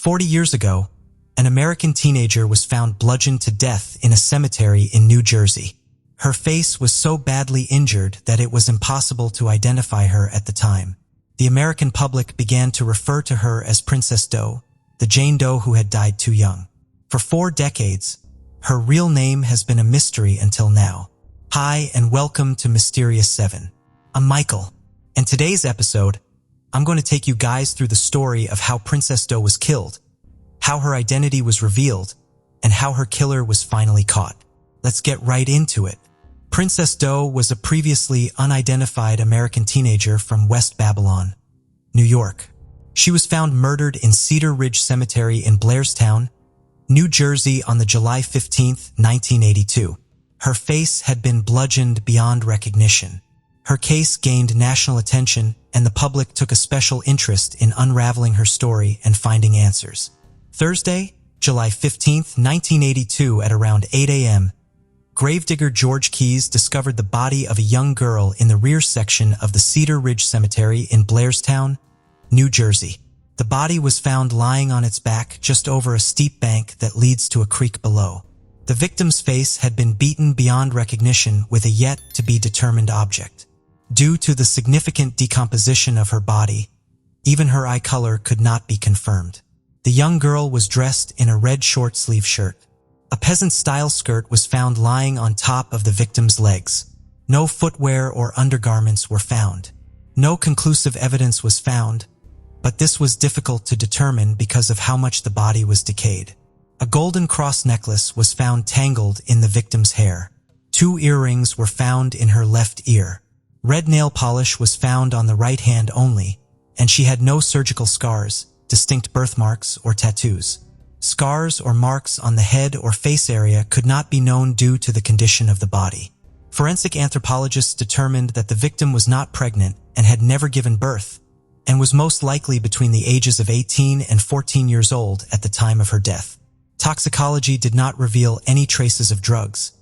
40 years ago, an American teenager was found bludgeoned to death in a cemetery in New Jersey. Her face was so badly injured that it was impossible to identify her at the time. The American public began to refer to her as Princess Doe, the Jane Doe who had died too young. For 4 decades, her real name has been a mystery until now. Hi, and welcome to Mysterious 7. I'm Michael, and today's episode, I'm going to take you guys through the story of how Princess Doe was killed, how her identity was revealed, and how her killer was finally caught. Let's get right into it. Princess Doe was a previously unidentified American teenager from West Babylon, New York. She was found murdered in Cedar Ridge Cemetery in Blairstown, New Jersey on July 15, 1982. Her face had been bludgeoned beyond recognition. Her case gained national attention, and the public took a special interest in unraveling her story and finding answers. Thursday, July 15, 1982 at around 8 a.m., gravedigger George Keyes discovered the body of a young girl in the rear section of the Cedar Ridge Cemetery in Blairstown, New Jersey. The body was found lying on its back just over a steep bank that leads to a creek below. The victim's face had been beaten beyond recognition with a yet-to-be-determined object. Due to the significant decomposition of her body, even her eye color could not be confirmed. The young girl was dressed in a red short-sleeve shirt. A peasant-style skirt was found lying on top of the victim's legs. No footwear or undergarments were found. No conclusive evidence was found, but this was difficult to determine because of how much the body was decayed. A golden cross necklace was found tangled in the victim's hair. 2 earrings were found in her left ear. Red nail polish was found on the right hand only, and she had no surgical scars, distinct birthmarks, or tattoos. Scars or marks on the head or face area could not be known due to the condition of the body. Forensic anthropologists determined that the victim was not pregnant and had never given birth, and was most likely between the ages of 18 and 14 years old at the time of her death. Toxicology did not reveal any traces of drugs,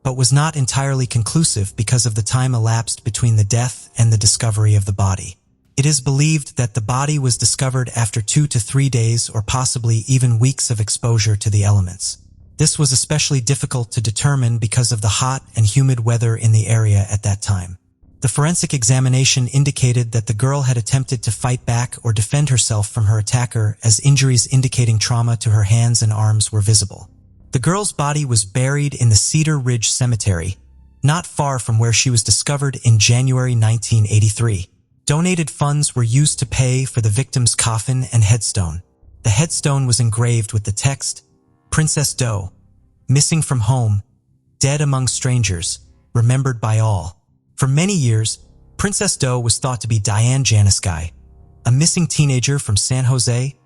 but was not entirely conclusive because of the time elapsed between the death and the discovery of the body. It is believed that the body was discovered after 2 to 3 days or possibly even weeks of exposure to the elements. This was especially difficult to determine because of the hot and humid weather in the area at that time. The forensic examination indicated that the girl had attempted to fight back or defend herself from her attacker, as injuries indicating trauma to her hands and arms were visible. The girl's body was buried in the Cedar Ridge Cemetery, not far from where she was discovered in January 1983. Donated funds were used to pay for the victim's coffin and headstone. The headstone was engraved with the text, "Princess Doe, missing from home, dead among strangers, remembered by all." For many years, Princess Doe was thought to be Diane Janiskai, a missing teenager from San Jose,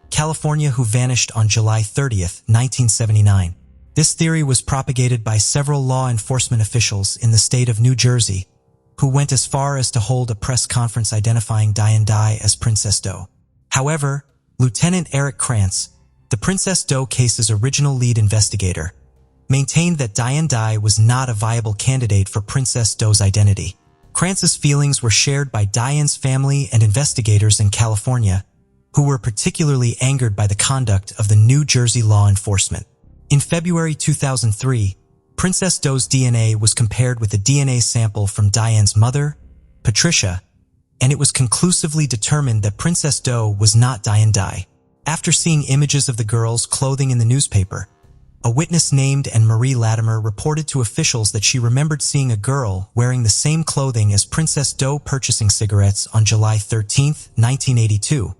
California who vanished on July 30, 1979. This theory was propagated by several law enforcement officials in the state of New Jersey, who went as far as to hold a press conference identifying Diane Dye as Princess Doe. However, Lieutenant Eric Krantz, the Princess Doe case's original lead investigator, maintained that Diane Dye was not a viable candidate for Princess Doe's identity. Krantz's feelings were shared by Diane's family and investigators in California, who were particularly angered by the conduct of the New Jersey law enforcement. In February 2003, Princess Doe's DNA was compared with a DNA sample from Diane's mother, Patricia, and it was conclusively determined that Princess Doe was not Diane Dye. After seeing images of the girl's clothing in the newspaper, a witness named Anne-Marie Latimer reported to officials that she remembered seeing a girl wearing the same clothing as Princess Doe purchasing cigarettes on July 13, 1982,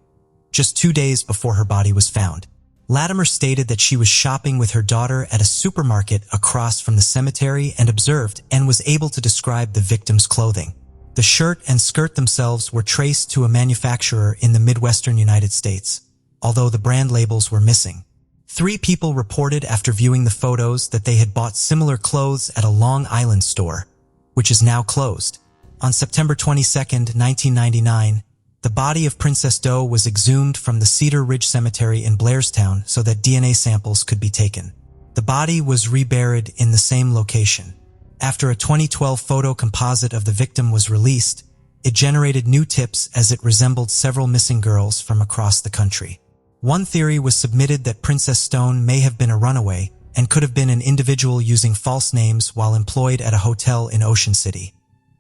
just 2 days before her body was found. Latimer stated that she was shopping with her daughter at a supermarket across from the cemetery and observed and was able to describe the victim's clothing. The shirt and skirt themselves were traced to a manufacturer in the Midwestern United States, although the brand labels were missing. 3 people reported after viewing the photos that they had bought similar clothes at a Long Island store, which is now closed. On September 22, 1999, the body of Princess Doe was exhumed from the Cedar Ridge Cemetery in Blairstown so that DNA samples could be taken. The body was reburied in the same location. After a 2012 photo composite of the victim was released, it generated new tips as it resembled several missing girls from across the country. One theory was submitted that Princess Stone may have been a runaway and could have been an individual using false names while employed at a hotel in Ocean City,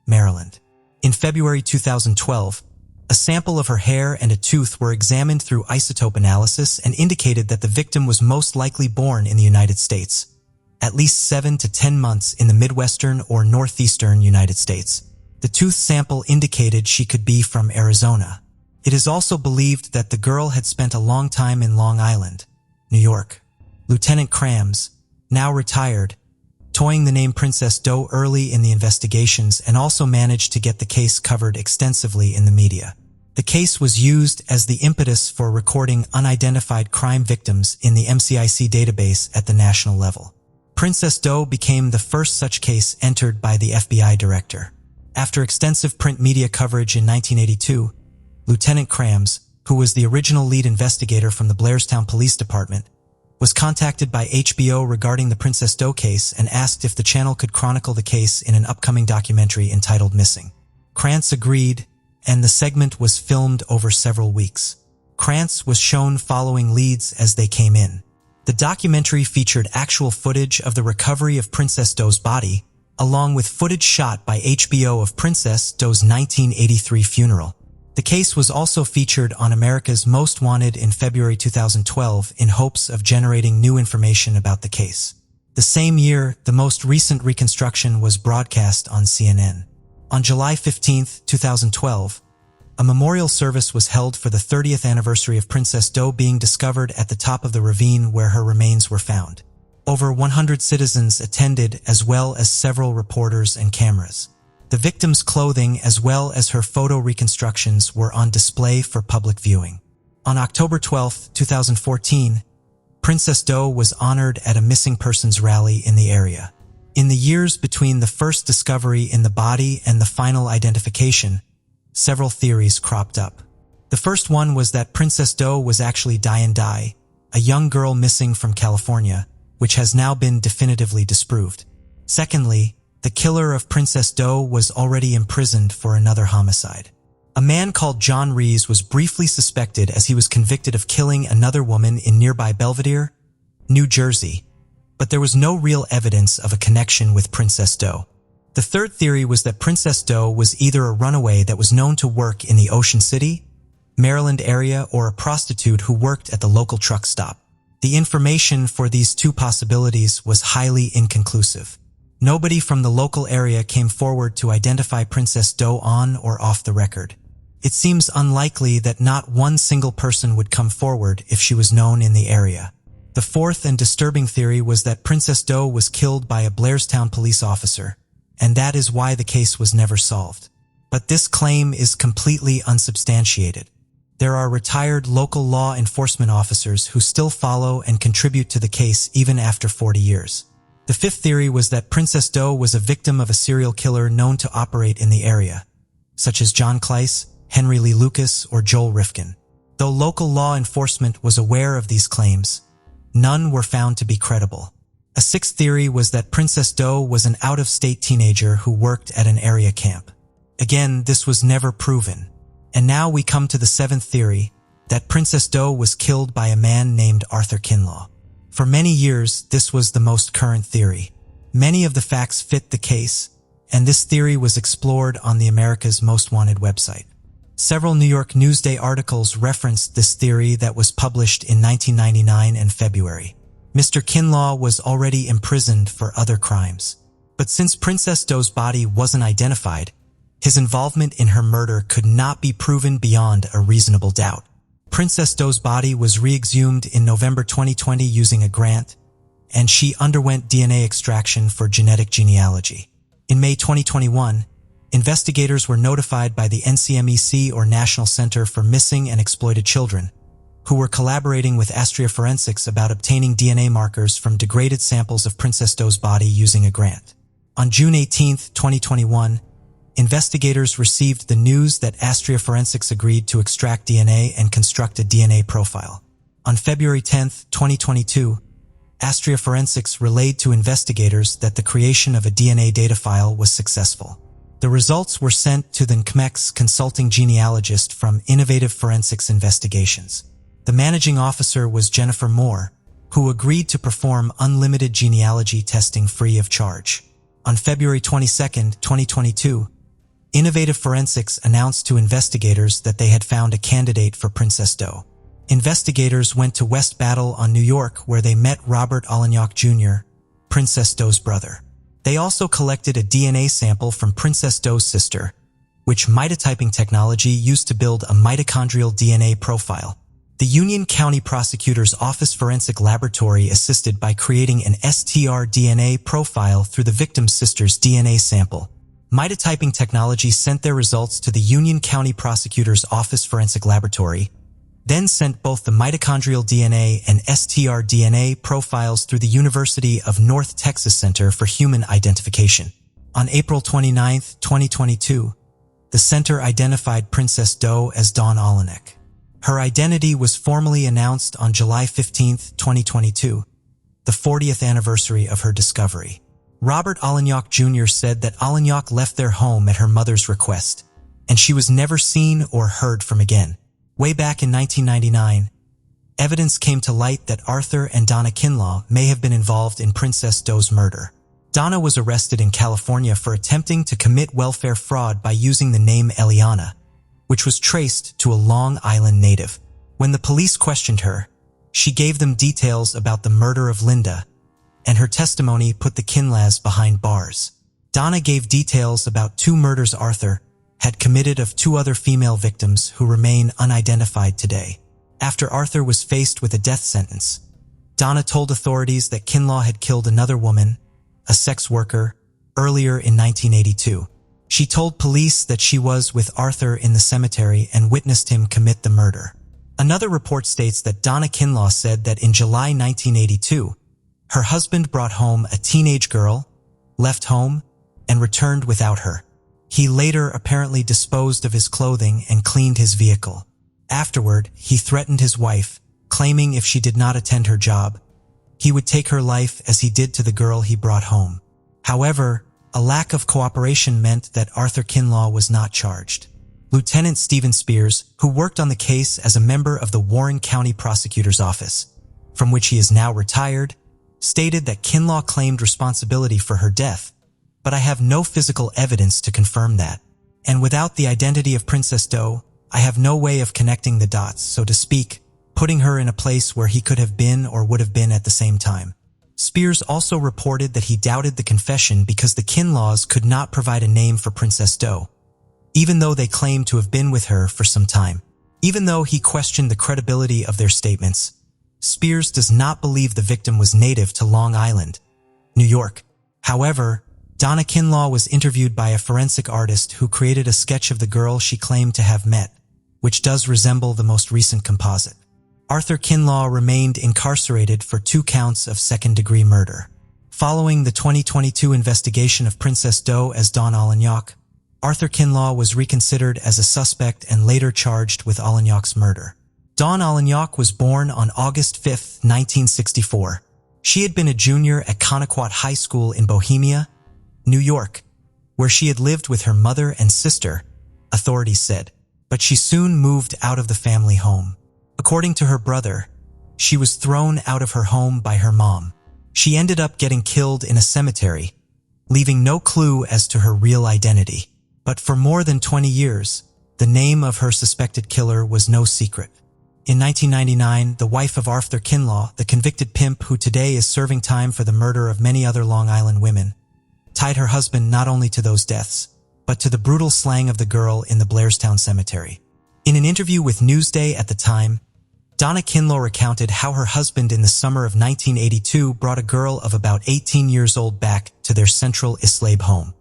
Maryland. In February 2012, a sample of her hair and a tooth were examined through isotope analysis and indicated that the victim was most likely born in the United States, at least 7 to 10 months in the Midwestern or Northeastern United States. The tooth sample indicated she could be from Arizona. It is also believed that the girl had spent a long time in Long Island, New York. Lieutenant Krams, now retired, toying the name Princess Doe early in the investigations and also managed to get the case covered extensively in the media. The case was used as the impetus for recording unidentified crime victims in the MCIC database at the national level. Princess Doe became the first such case entered by the FBI director. After extensive print media coverage in 1982, Lieutenant Krams, who was the original lead investigator from the Blairstown Police Department, was contacted by HBO regarding the Princess Doe case and asked if the channel could chronicle the case in an upcoming documentary entitled Missing. Krantz agreed, and the segment was filmed over several weeks. Krantz was shown following leads as they came in. The documentary featured actual footage of the recovery of Princess Doe's body, along with footage shot by HBO of Princess Doe's 1983 funeral. The case was also featured on America's Most Wanted in February 2012 in hopes of generating new information about the case. The same year, the most recent reconstruction was broadcast on CNN. On July 15, 2012, a memorial service was held for the 30th anniversary of Princess Doe being discovered at the top of the ravine where her remains were found. Over 100 citizens attended, as well as several reporters and cameras. The victim's clothing as well as her photo reconstructions were on display for public viewing. On October 12, 2014, Princess Doe was honored at a missing persons rally in the area. In the years between the first discovery in the body and the final identification, several theories cropped up. The first one was that Princess Doe was actually Diane Dye, a young girl missing from California, which has now been definitively disproved. Secondly, the killer of Princess Doe was already imprisoned for another homicide. A man called John Rees was briefly suspected as he was convicted of killing another woman in nearby Belvedere, New Jersey, but there was no real evidence of a connection with Princess Doe. The third theory was that Princess Doe was either a runaway that was known to work in the Ocean City, Maryland area, or a prostitute who worked at the local truck stop. The information for these two possibilities was highly inconclusive. Nobody from the local area came forward to identify Princess Doe on or off the record. It seems unlikely that not one single person would come forward if she was known in the area. The fourth and disturbing theory was that Princess Doe was killed by a Blairstown police officer, and that is why the case was never solved. But this claim is completely unsubstantiated. There are retired local law enforcement officers who still follow and contribute to the case even after 40 years. The fifth theory was that Princess Doe was a victim of a serial killer known to operate in the area, such as John Kleiss, Henry Lee Lucas, or Joel Rifkin. Though local law enforcement was aware of these claims, none were found to be credible. A sixth theory was that Princess Doe was an out-of-state teenager who worked at an area camp. Again, this was never proven. And now we come to the seventh theory, that Princess Doe was killed by a man named Arthur Kinlaw. For many years, this was the most current theory. Many of the facts fit the case, and this theory was explored on the America's Most Wanted website. Several New York Newsday articles referenced this theory that was published in 1999 and February. Mr. Kinlaw was already imprisoned for other crimes. But since Princess Doe's body wasn't identified, his involvement in her murder could not be proven beyond a reasonable doubt. Princess Doe's body was re-exhumed in November 2020 using a grant, and she underwent DNA extraction for genetic genealogy. In May 2021, investigators were notified by the NCMEC, or National Center for Missing and Exploited Children, who were collaborating with Astria Forensics about obtaining DNA markers from degraded samples of Princess Doe's body using a grant. On June 18, 2021, investigators received the news that Astria Forensics agreed to extract DNA and construct a DNA profile. On February 10, 2022, Astria Forensics relayed to investigators that the creation of a DNA data file was successful. The results were sent to the NCMEC's consulting genealogist from Innovative Forensics Investigations. The managing officer was Jennifer Moore, who agreed to perform unlimited genealogy testing free of charge. On February 22, 2022, Innovative Forensics announced to investigators that they had found a candidate for Princess Doe. Investigators went to West Battle on New York, where they met Robert Alagnac Jr., Princess Doe's brother. They also collected a DNA sample from Princess Doe's sister, which mitotyping technology used to build a mitochondrial DNA profile. The Union County Prosecutor's Office Forensic Laboratory assisted by creating an STR-DNA profile through the victim's sister's DNA sample. Mitotyping technology sent their results to the Union County Prosecutor's Office Forensic Laboratory, then sent both the mitochondrial DNA and STR-DNA profiles through the University of North Texas Center for Human Identification. On April 29, 2022, the center identified Princess Doe as Dawn Alagnac. Her identity was formally announced on July 15, 2022, the 40th anniversary of her discovery. Robert Alagnac Jr. said that Alagnac left their home at her mother's request, and she was never seen or heard from again. Way back in 1999, evidence came to light that Arthur and Donna Kinlaw may have been involved in Princess Doe's murder. Donna was arrested in California for attempting to commit welfare fraud by using the name Eliana, which was traced to a Long Island native. When the police questioned her, she gave them details about the murder of Linda, and her testimony put the Kinlaws behind bars. Donna gave details about 2 murders Arthur had committed of 2 other female victims who remain unidentified today. After Arthur was faced with a death sentence, Donna told authorities that Kinlaw had killed another woman, a sex worker, earlier in 1982. She told police that she was with Arthur in the cemetery and witnessed him commit the murder. Another report states that Donna Kinlaw said that in July 1982, her husband brought home a teenage girl, left home, and returned without her. He later apparently disposed of his clothing and cleaned his vehicle. Afterward, he threatened his wife, claiming if she did not attend her job, he would take her life as he did to the girl he brought home. However, a lack of cooperation meant that Arthur Kinlaw was not charged. Lieutenant Stephen Spears, who worked on the case as a member of the Warren County Prosecutor's Office, from which he is now retired, stated that Kinlaw claimed responsibility for her death, but I have no physical evidence to confirm that. And without the identity of Princess Doe, I have no way of connecting the dots, so to speak, putting her in a place where he could have been or would have been at the same time. Spears also reported that he doubted the confession because the Kinlaws could not provide a name for Princess Doe, even though they claimed to have been with her for some time. Even though he questioned the credibility of their statements, Spears does not believe the victim was native to Long Island, New York. However, Donna Kinlaw was interviewed by a forensic artist who created a sketch of the girl she claimed to have met, which does resemble the most recent composite. Arthur Kinlaw remained incarcerated for 2 counts of second-degree murder. Following the 2022 investigation of Princess Doe as Dawn Alagnac, Arthur Kinlaw was reconsidered as a suspect and later charged with Alagnac's murder. Dawn Alagnac was born on August 5, 1964. She had been a junior at Connequot High School in Bohemia, New York, where she had lived with her mother and sister, authorities said, but she soon moved out of the family home. According to her brother, she was thrown out of her home by her mom. She ended up getting killed in a cemetery, leaving no clue as to her real identity. But for more than 20 years, the name of her suspected killer was no secret. In 1999, the wife of Arthur Kinlaw, the convicted pimp who today is serving time for the murder of many other Long Island women, tied her husband not only to those deaths, but to the brutal slaying of the girl in the Blairstown Cemetery. In an interview with Newsday at the time, Donna Kinlaw recounted how her husband in the summer of 1982 brought a girl of about 18 years old back to their Central Islip home.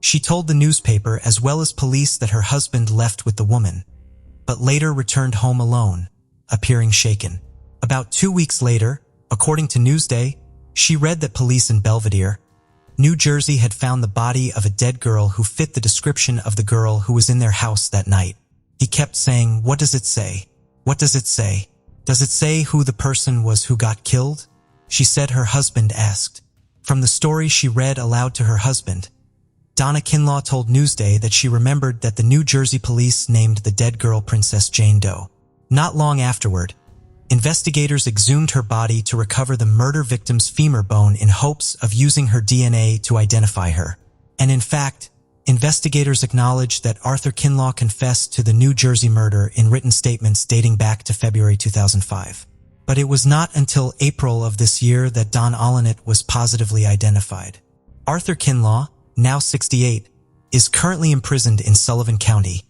She told the newspaper as well as police that her husband left with the woman, but later returned home alone, appearing shaken. About 2 weeks later, according to Newsday, she read that police in Belvedere, New Jersey had found the body of a dead girl who fit the description of the girl who was in their house that night. He kept saying, "What does it say? What does it say? Does it say who the person was who got killed?" She said her husband asked. From the story she read aloud to her husband, Donna Kinlaw told Newsday that she remembered that the New Jersey police named the dead girl Princess Jane Doe. Not long afterward, investigators exhumed her body to recover the murder victim's femur bone in hopes of using her DNA to identify her. And in fact, investigators acknowledged that Arthur Kinlaw confessed to the New Jersey murder in written statements dating back to February 2005. But it was not until April of this year that Don Olenet was positively identified. Arthur Kinlaw, now 68, is currently imprisoned in Sullivan County,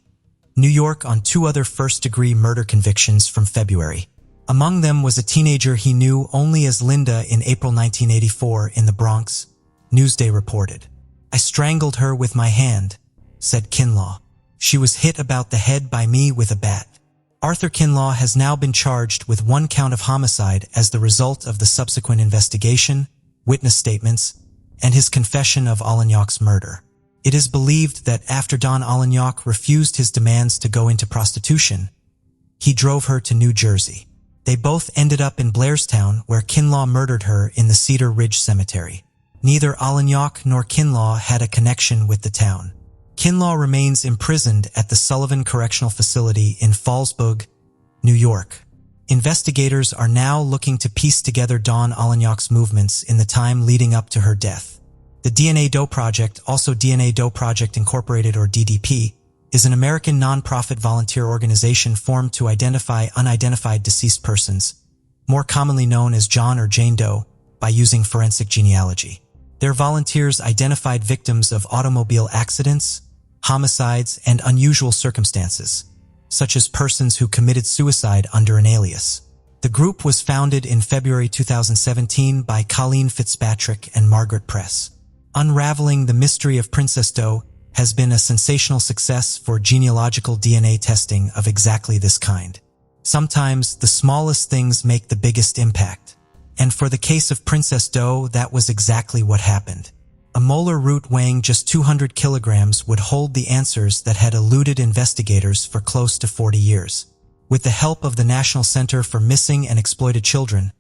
New York on 2 other first-degree murder convictions from February. Among them was a teenager he knew only as Linda in April 1984 in the Bronx, Newsday reported. "I strangled her with my hand," said Kinlaw. "She was hit about the head by me with a bat." Arthur Kinlaw has now been charged with 1 count of homicide as the result of the subsequent investigation, witness statements, and his confession of Olenyok's murder. It is believed that after Don Olenyok refused his demands to go into prostitution, he drove her to New Jersey. They both ended up in Blairstown, where Kinlaw murdered her in the Cedar Ridge Cemetery. Neither Olenyok nor Kinlaw had a connection with the town. Kinlaw remains imprisoned at the Sullivan Correctional Facility in Fallsburg, New York. Investigators are now looking to piece together Don Olenyok's movements in the time leading up to her death. The DNA Doe Project, also DNA Doe Project Incorporated or DDP, is an American nonprofit volunteer organization formed to identify unidentified deceased persons, more commonly known as John or Jane Doe, by using forensic genealogy. Their volunteers identified victims of automobile accidents, homicides, and unusual circumstances, such as persons who committed suicide under an alias. The group was founded in February 2017 by Colleen Fitzpatrick and Margaret Press. Unraveling the mystery of Princess Doe has been a sensational success for genealogical DNA testing of exactly this kind. Sometimes the smallest things make the biggest impact. And for the case of Princess Doe, that was exactly what happened. A molar root weighing just 200 kilograms would hold the answers that had eluded investigators for close to 40 years. With the help of the National Center for Missing and Exploited Children,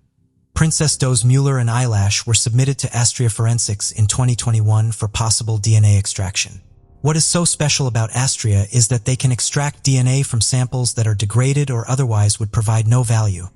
Princess Doe's Mueller and eyelash were submitted to Astria Forensics in 2021 for possible DNA extraction. What is so special about Astria is that they can extract DNA from samples that are degraded or otherwise would provide no value,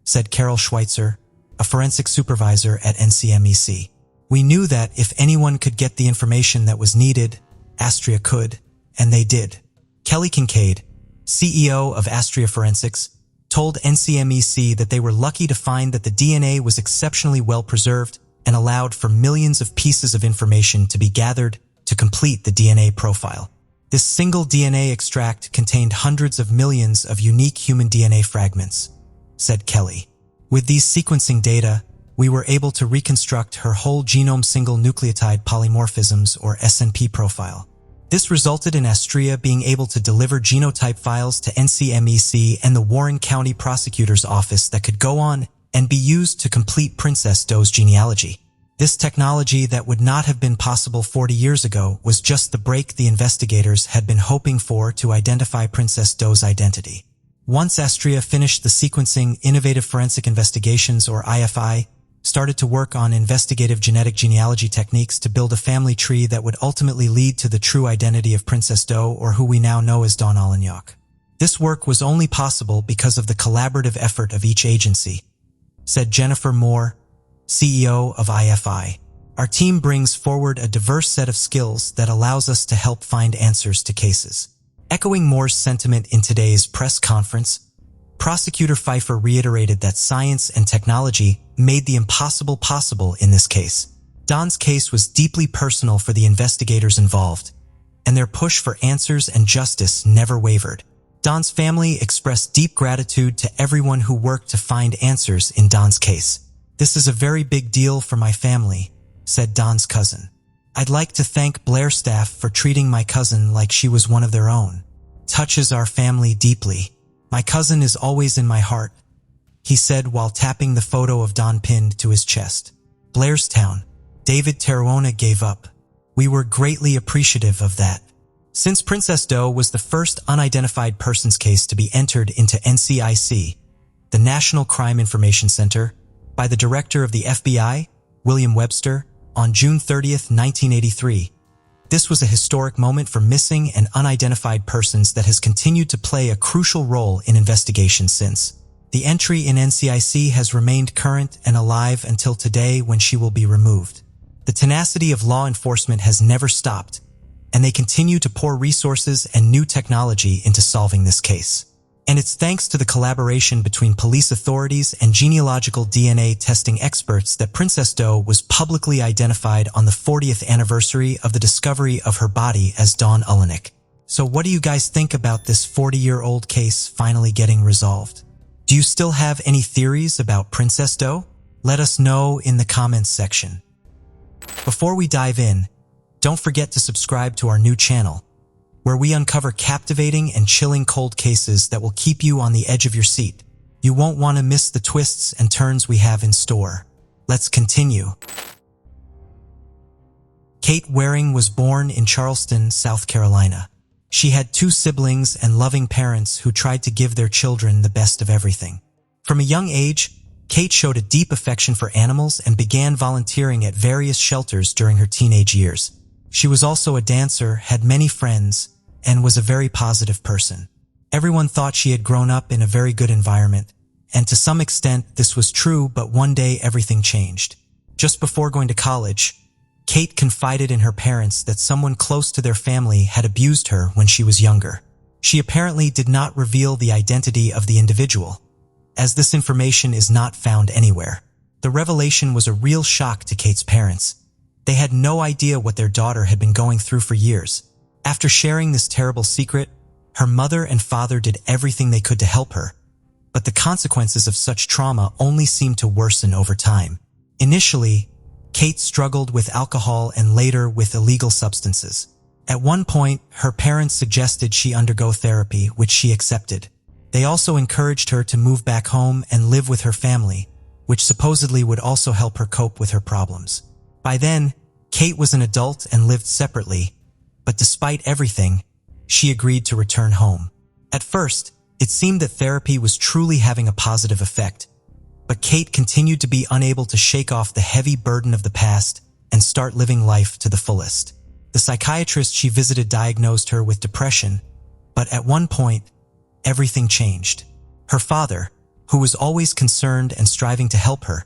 said Carol Schweitzer, a forensic supervisor at NCMEC. "We knew that if anyone could get the information that was needed, Astria could, and they did." Kelly Kincaid, CEO of Astria Forensics, told NCMEC that they were lucky to find that the DNA was exceptionally well preserved and allowed for millions of pieces of information to be gathered to complete the DNA profile. This single DNA extract contained hundreds of millions of unique human DNA fragments, said Kelly. With these sequencing data, we were able to reconstruct her whole genome single nucleotide polymorphisms or SNP profile. This resulted in Astria being able to deliver genotype files to NCMEC and the Warren County Prosecutor's Office that could go on and be used to complete Princess Doe's genealogy. This technology that would not have been possible 40 years ago was just the break the investigators had been hoping for to identify Princess Doe's identity. Once Astria finished the sequencing, Innovative Forensic Investigations, or IFI, started to work on investigative genetic genealogy techniques to build a family tree that would ultimately lead to the true identity of Princess Doe, or who we now know as Don Olenyok. This work was only possible because of the collaborative effort of each agency, said Jennifer Moore, CEO of IFI. "Our team brings forward a diverse set of skills that allows us to help find answers to cases." Echoing Moore's sentiment in today's press conference, Prosecutor Pfeiffer reiterated that science and technology made the impossible possible in this case. Don's case was deeply personal for the investigators involved, and their push for answers and justice never wavered. Don's family expressed deep gratitude to everyone who worked to find answers in Don's case. "This is a very big deal for my family," said Don's cousin. "I'd like to thank Blair staff for treating my cousin like she was one of their own. Touches our family deeply. My cousin is always in my heart," he said while tapping the photo of Don pinned to his chest. "Blairstown, David Tarawona gave up. We were greatly appreciative of that." Since Princess Doe was the first unidentified persons case to be entered into NCIC, the National Crime Information Center, by the director of the FBI, William Webster, on June 30, 1983, This was a historic moment for missing and unidentified persons that has continued to play a crucial role in investigations since. The entry in NCIC has remained current and alive until today when she will be removed. The tenacity of law enforcement has never stopped, and they continue to pour resources and new technology into solving this case. And it's thanks to the collaboration between police authorities and genealogical DNA testing experts that Princess Doe was publicly identified on the 40th anniversary of the discovery of her body as Dawn Ulinick. So what do you guys think about this 40-year-old case finally getting resolved? Do you still have any theories about Princess Doe? Let us know in the comments section. Before we dive in, don't forget to subscribe to our new channel, where we uncover captivating and chilling cold cases that will keep you on the edge of your seat. You won't want to miss the twists and turns we have in store. Let's continue. Kate Waring was born in Charleston, South Carolina. She had 2 siblings and loving parents who tried to give their children the best of everything. From a young age, Kate showed a deep affection for animals and began volunteering at various shelters during her teenage years. She was also a dancer, had many friends, and was a very positive person. Everyone thought she had grown up in a very good environment, and to some extent this was true, but one day everything changed. Just before going to college, Kate confided in her parents that someone close to their family had abused her when she was younger. She apparently did not reveal the identity of the individual, as this information is not found anywhere. The revelation was a real shock to Kate's parents. They had no idea what their daughter had been going through for years. After sharing this terrible secret, her mother and father did everything they could to help her, but the consequences of such trauma only seemed to worsen over time. Initially, Kate struggled with alcohol and later with illegal substances. At one point, her parents suggested she undergo therapy, which she accepted. They also encouraged her to move back home and live with her family, which supposedly would also help her cope with her problems. By then, Kate was an adult and lived separately, but despite everything, she agreed to return home. At first, it seemed that therapy was truly having a positive effect, but Kate continued to be unable to shake off the heavy burden of the past and start living life to the fullest. The psychiatrist she visited diagnosed her with depression, but at one point, everything changed. Her father, who was always concerned and striving to help her,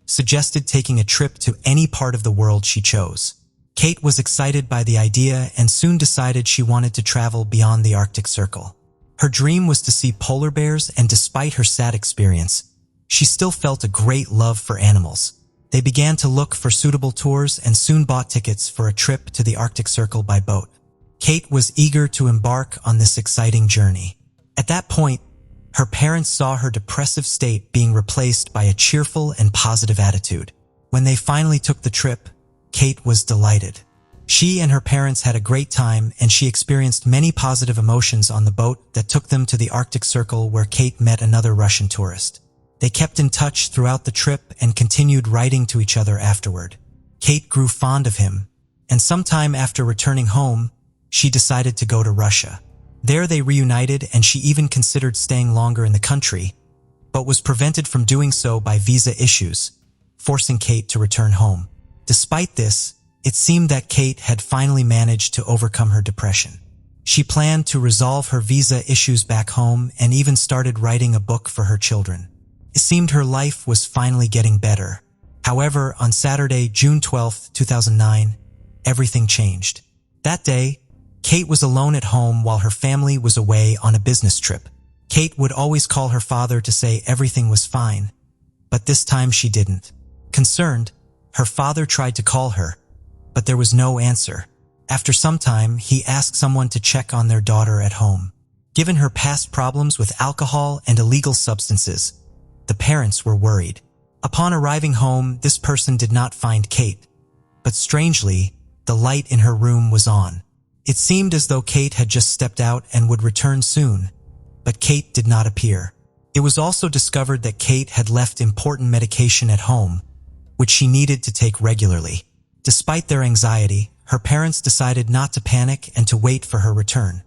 suggested taking a trip to any part of the world she chose. Kate was excited by the idea and soon decided she wanted to travel beyond the Arctic Circle. Her dream was to see polar bears, and despite her sad experience, she still felt a great love for animals. They began to look for suitable tours and soon bought tickets for a trip to the Arctic Circle by boat. Kate was eager to embark on this exciting journey. At that point, her parents saw her depressive state being replaced by a cheerful and positive attitude. When they finally took the trip, Kate was delighted. She and her parents had a great time, and she experienced many positive emotions on the boat that took them to the Arctic Circle, where Kate met another Russian tourist. They kept in touch throughout the trip and continued writing to each other afterward. Kate grew fond of him, and sometime after returning home, she decided to go to Russia. There they reunited, and she even considered staying longer in the country, but was prevented from doing so by visa issues, forcing Kate to return home. Despite this, it seemed that Kate had finally managed to overcome her depression. She planned to resolve her visa issues back home and even started writing a book for her children. It seemed her life was finally getting better. However, on Saturday, June 12, 2009, everything changed. That day, Kate was alone at home while her family was away on a business trip. Kate would always call her father to say everything was fine, but this time she didn't. Concerned, her father tried to call her, but there was no answer. After some time, he asked someone to check on their daughter at home. Given her past problems with alcohol and illegal substances, the parents were worried. Upon arriving home, this person did not find Kate, but strangely, the light in her room was on. It seemed as though Kate had just stepped out and would return soon, but Kate did not appear. It was also discovered that Kate had left important medication at home, which she needed to take regularly. Despite their anxiety, her parents decided not to panic and to wait for her return,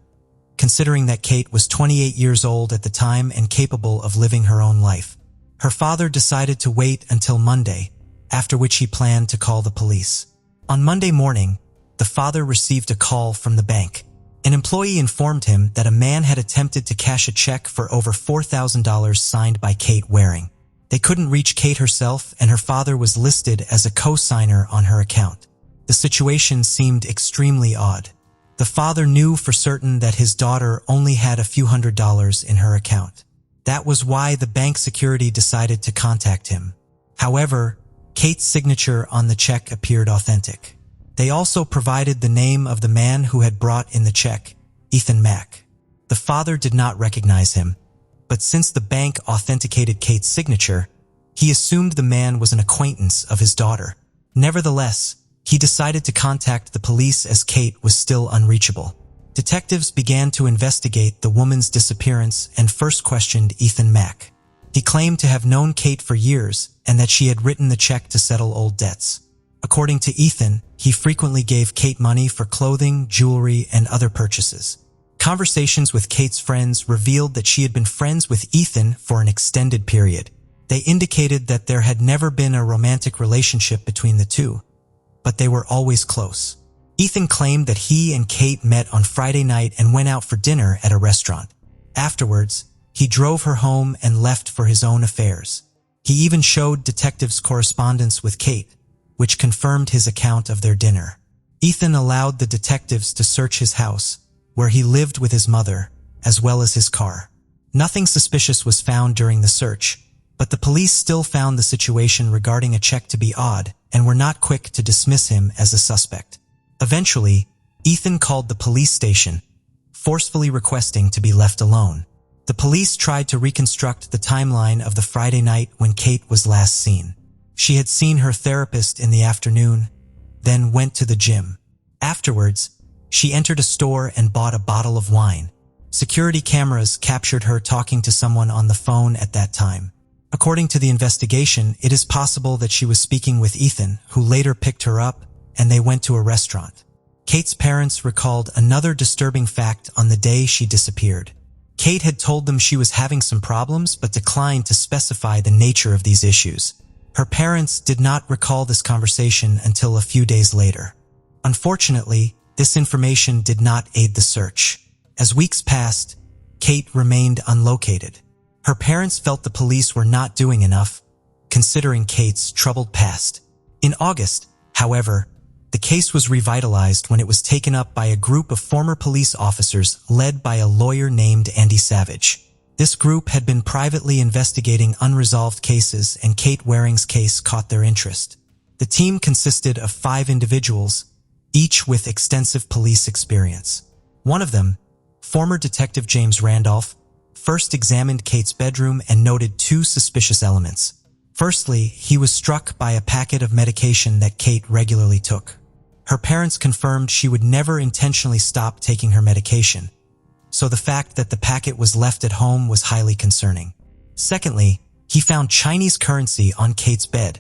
considering that Kate was 28 years old at the time and capable of living her own life. Her father decided to wait until Monday, after which he planned to call the police. On Monday morning, the father received a call from the bank. An employee informed him that a man had attempted to cash a check for over $4,000 signed by Kate Waring. They couldn't reach Kate herself, and her father was listed as a co-signer on her account. The situation seemed extremely odd. The father knew for certain that his daughter only had a few $100s in her account. That was why the bank security decided to contact him. However, Kate's signature on the check appeared authentic. They also provided the name of the man who had brought in the check, Ethan Mack. The father did not recognize him, but since the bank authenticated Kate's signature, he assumed the man was an acquaintance of his daughter. Nevertheless, he decided to contact the police as Kate was still unreachable. Detectives began to investigate the woman's disappearance and first questioned Ethan Mack. He claimed to have known Kate for years and that she had written the check to settle old debts. According to Ethan, he frequently gave Kate money for clothing, jewelry, and other purchases. Conversations with Kate's friends revealed that she had been friends with Ethan for an extended period. They indicated that there had never been a romantic relationship between the two, but they were always close. Ethan claimed that he and Kate met on Friday night and went out for dinner at a restaurant. Afterwards, he drove her home and left for his own affairs. He even showed detectives correspondence with Kate, which confirmed his account of their dinner. Ethan allowed the detectives to search his house, where he lived with his mother, as well as his car. Nothing suspicious was found during the search, but the police still found the situation regarding a check to be odd and were not quick to dismiss him as a suspect. Eventually, Ethan called the police station, forcefully requesting to be left alone. The police tried to reconstruct the timeline of the Friday night when Kate was last seen. She had seen her therapist in the afternoon, then went to the gym. Afterwards, she entered a store and bought a bottle of wine. Security cameras captured her talking to someone on the phone at that time. According to the investigation, it is possible that she was speaking with Ethan, who later picked her up, and they went to a restaurant. Kate's parents recalled another disturbing fact on the day she disappeared. Kate had told them she was having some problems but declined to specify the nature of these issues. Her parents did not recall this conversation until a few days later. Unfortunately, this information did not aid the search. As weeks passed, Kate remained unlocated. Her parents felt the police were not doing enough, considering Kate's troubled past. In August, however, the case was revitalized when it was taken up by a group of former police officers led by a lawyer named Andy Savage. This group had been privately investigating unresolved cases, and Kate Waring's case caught their interest. The team consisted of 5 individuals, each with extensive police experience. One of them, former Detective James Randolph, first examined Kate's bedroom and noted 2 suspicious elements. Firstly, he was struck by a packet of medication that Kate regularly took. Her parents confirmed she would never intentionally stop taking her medication, so the fact that the packet was left at home was highly concerning. Secondly, he found Chinese currency on Kate's bed,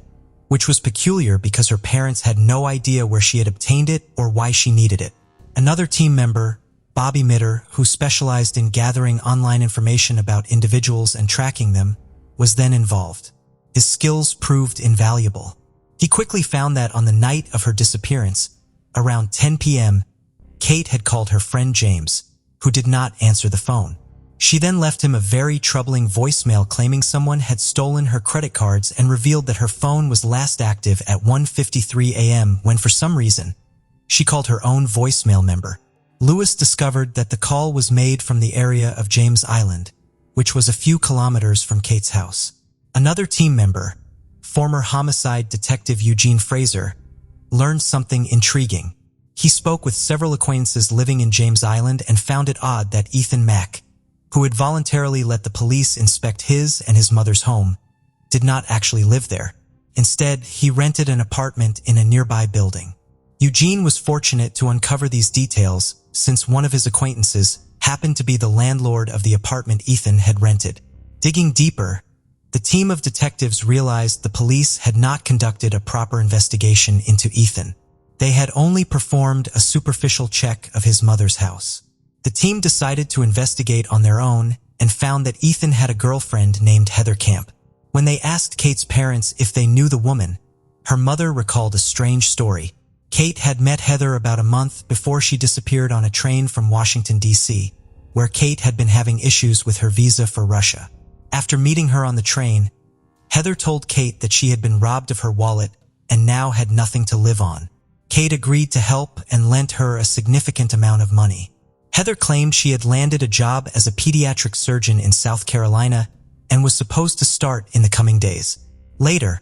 which was peculiar because her parents had no idea where she had obtained it or why she needed it. Another team member, Bobby Mitter, who specialized in gathering online information about individuals and tracking them, was then involved. His skills proved invaluable. He quickly found that on the night of her disappearance, around 10 p.m., Kate had called her friend James, who did not answer the phone. She then left him a very troubling voicemail claiming someone had stolen her credit cards and revealed that her phone was last active at 1:53 a.m. when, for some reason, she called her own voicemail member. Lewis discovered that the call was made from the area of James Island, which was a few kilometers from Kate's house. Another team member, former homicide detective Eugene Fraser, learned something intriguing. He spoke with several acquaintances living in James Island and found it odd that Ethan Mack, who had voluntarily let the police inspect his and his mother's home, did not actually live there. Instead, he rented an apartment in a nearby building. Eugene was fortunate to uncover these details since one of his acquaintances happened to be the landlord of the apartment Ethan had rented. Digging deeper, the team of detectives realized the police had not conducted a proper investigation into Ethan. They had only performed a superficial check of his mother's house. The team decided to investigate on their own and found that Ethan had a girlfriend named Heather Camp. When they asked Kate's parents if they knew the woman, her mother recalled a strange story. Kate had met Heather about a month before she disappeared on a train from Washington, D.C., where Kate had been having issues with her visa for Russia. After meeting her on the train, Heather told Kate that she had been robbed of her wallet and now had nothing to live on. Kate agreed to help and lent her a significant amount of money. Heather claimed she had landed a job as a pediatric surgeon in South Carolina and was supposed to start in the coming days. Later,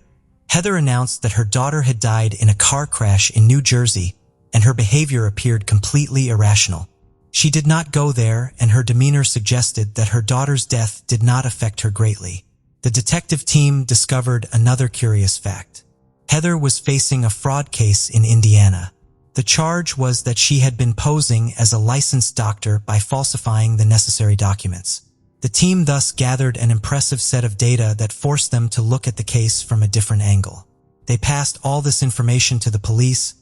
Heather announced that her daughter had died in a car crash in New Jersey, and her behavior appeared completely irrational. She did not go there, and her demeanor suggested that her daughter's death did not affect her greatly. The detective team discovered another curious fact. Heather was facing a fraud case in Indiana. The charge was that she had been posing as a licensed doctor by falsifying the necessary documents. The team thus gathered an impressive set of data that forced them to look at the case from a different angle. They passed all this information to the police,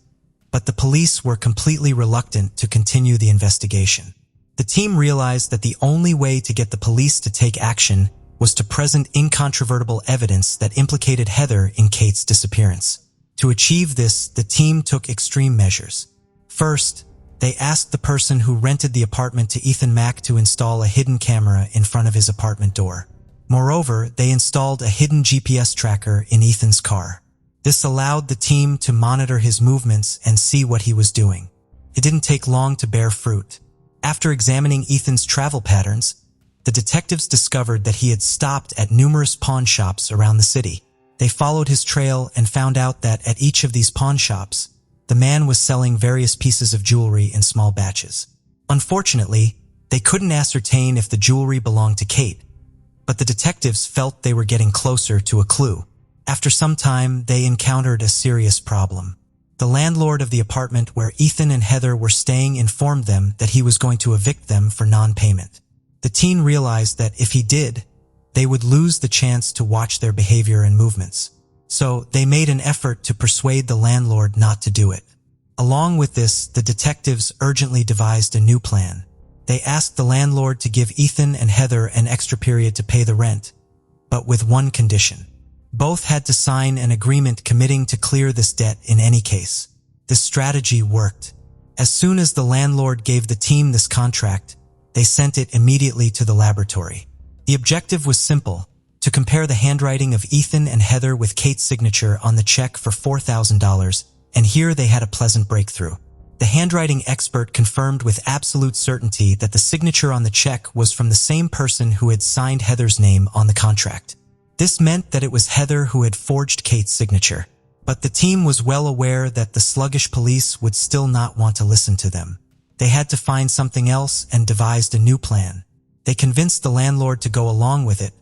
but the police were completely reluctant to continue the investigation. The team realized that the only way to get the police to take action was to present incontrovertible evidence that implicated Heather in Kate's disappearance. To achieve this, the team took extreme measures. First, they asked the person who rented the apartment to Ethan Mack to install a hidden camera in front of his apartment door. Moreover, they installed a hidden GPS tracker in Ethan's car. This allowed the team to monitor his movements and see what he was doing. It didn't take long to bear fruit. After examining Ethan's travel patterns, the detectives discovered that he had stopped at numerous pawn shops around the city. They followed his trail and found out that at each of these pawn shops, the man was selling various pieces of jewelry in small batches. Unfortunately, they couldn't ascertain if the jewelry belonged to Kate, but the detectives felt they were getting closer to a clue. After some time, they encountered a serious problem. The landlord of the apartment where Ethan and Heather were staying informed them that he was going to evict them for non-payment. The teen realized that if he did, they would lose the chance to watch their behavior and movements. So they made an effort to persuade the landlord not to do it. Along with this, the detectives urgently devised a new plan. They asked the landlord to give Ethan and Heather an extra period to pay the rent, but with one condition. Both had to sign an agreement committing to clear this debt in any case. This strategy worked. As soon as the landlord gave the team this contract, they sent it immediately to the laboratory. The objective was simple: to compare the handwriting of Ethan and Heather with Kate's signature on the check for $4,000, and here they had a pleasant breakthrough. The handwriting expert confirmed with absolute certainty that the signature on the check was from the same person who had signed Heather's name on the contract. This meant that it was Heather who had forged Kate's signature, but the team was well aware that the sluggish police would still not want to listen to them. They had to find something else and devised a new plan. They convinced the landlord to go along with it,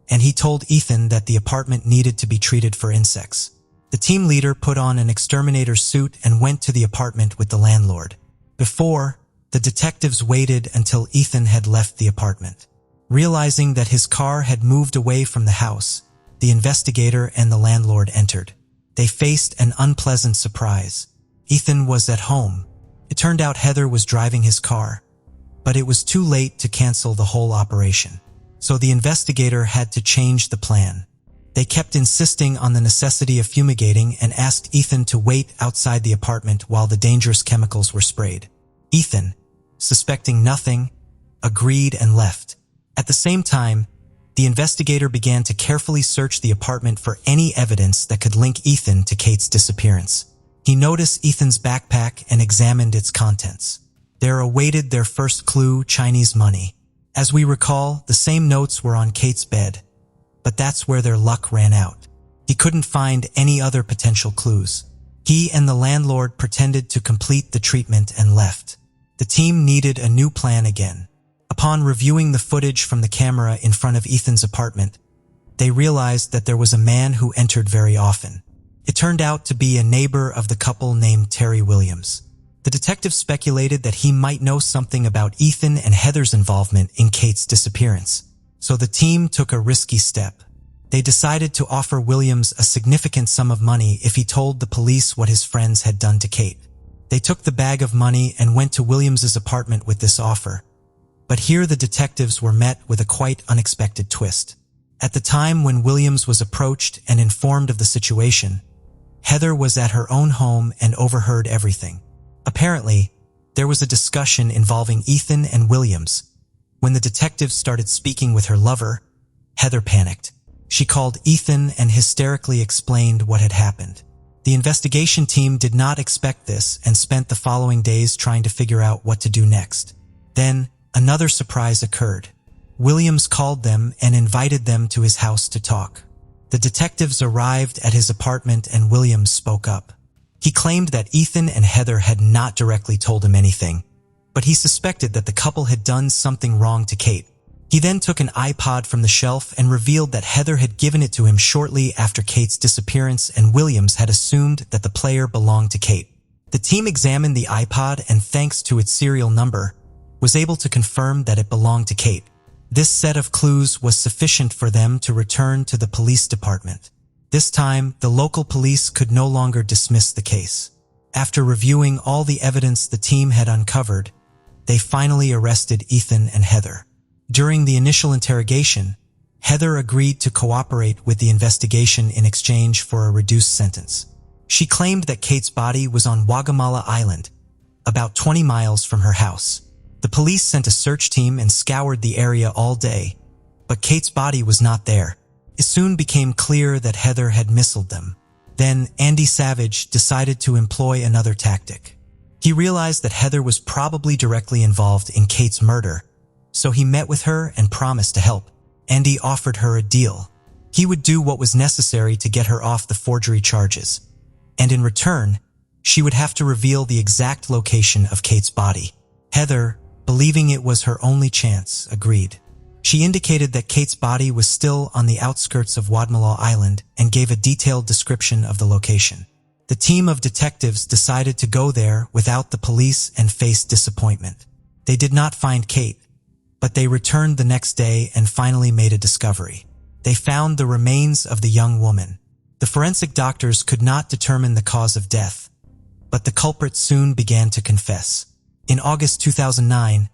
and he told Ethan that the apartment needed to be treated for insects. The team leader put on an exterminator's suit and went to the apartment with the landlord. Before, the detectives waited until Ethan had left the apartment. Realizing that his car had moved away from the house, the investigator and the landlord entered. They faced an unpleasant surprise. Ethan was at home. It turned out Heather was driving his car, but it was too late to cancel the whole operation. So the investigator had to change the plan. They kept insisting on the necessity of fumigating and asked Ethan to wait outside the apartment while the dangerous chemicals were sprayed. Ethan, suspecting nothing, agreed and left. At the same time, the investigator began to carefully search the apartment for any evidence that could link Ethan to Kate's disappearance. He noticed Ethan's backpack and examined its contents. There awaited their first clue: Chinese money. As we recall, the same notes were on Kate's bed, but that's where their luck ran out. He couldn't find any other potential clues. He and the landlord pretended to complete the treatment and left. The team needed a new plan again. Upon reviewing the footage from the camera in front of Ethan's apartment, they realized that there was a man who entered very often. It turned out to be a neighbor of the couple named Terry Williams. The detective speculated that he might know something about Ethan and Heather's involvement in Kate's disappearance. So the team took a risky step. They decided to offer Williams a significant sum of money if he told the police what his friends had done to Kate. They took the bag of money and went to Williams's apartment with this offer. But here the detectives were met with a quite unexpected twist. At the time when Williams was approached and informed of the situation, Heather was at her own home and overheard everything. Apparently, there was a discussion involving Ethan and Williams. When the detectives started speaking with her lover, Heather panicked. She called Ethan and hysterically explained what had happened. The investigation team did not expect this and spent the following days trying to figure out what to do next. Then, another surprise occurred. Williams called them and invited them to his house to talk. The detectives arrived at his apartment and Williams spoke up. He claimed that Ethan and Heather had not directly told him anything, but he suspected that the couple had done something wrong to Kate. He then took an iPod from the shelf and revealed that Heather had given it to him shortly after Kate's disappearance and Williams had assumed that the player belonged to Kate. The team examined the iPod and, thanks to its serial number, was able to confirm that it belonged to Kate. This set of clues was sufficient for them to return to the police department. This time, the local police could no longer dismiss the case. After reviewing all the evidence the team had uncovered, they finally arrested Ethan and Heather. During the initial interrogation, Heather agreed to cooperate with the investigation in exchange for a reduced sentence. She claimed that Kate's body was on Wagamala Island, about 20 miles from her house. The police sent a search team and scoured the area all day, but Kate's body was not there. It soon became clear that Heather had misled them. Then Andy Savage decided to employ another tactic. He realized that Heather was probably directly involved in Kate's murder, so he met with her and promised to help. Andy offered her a deal. He would do what was necessary to get her off the forgery charges, and in return, she would have to reveal the exact location of Kate's body. Heather, believing it was her only chance, agreed. She indicated that Kate's body was still on the outskirts of Wadmalaw Island and gave a detailed description of the location. The team of detectives decided to go there without the police and faced disappointment. They did not find Kate, but they returned the next day and finally made a discovery. They found the remains of the young woman. The forensic doctors could not determine the cause of death, but the culprit soon began to confess. In August 2009,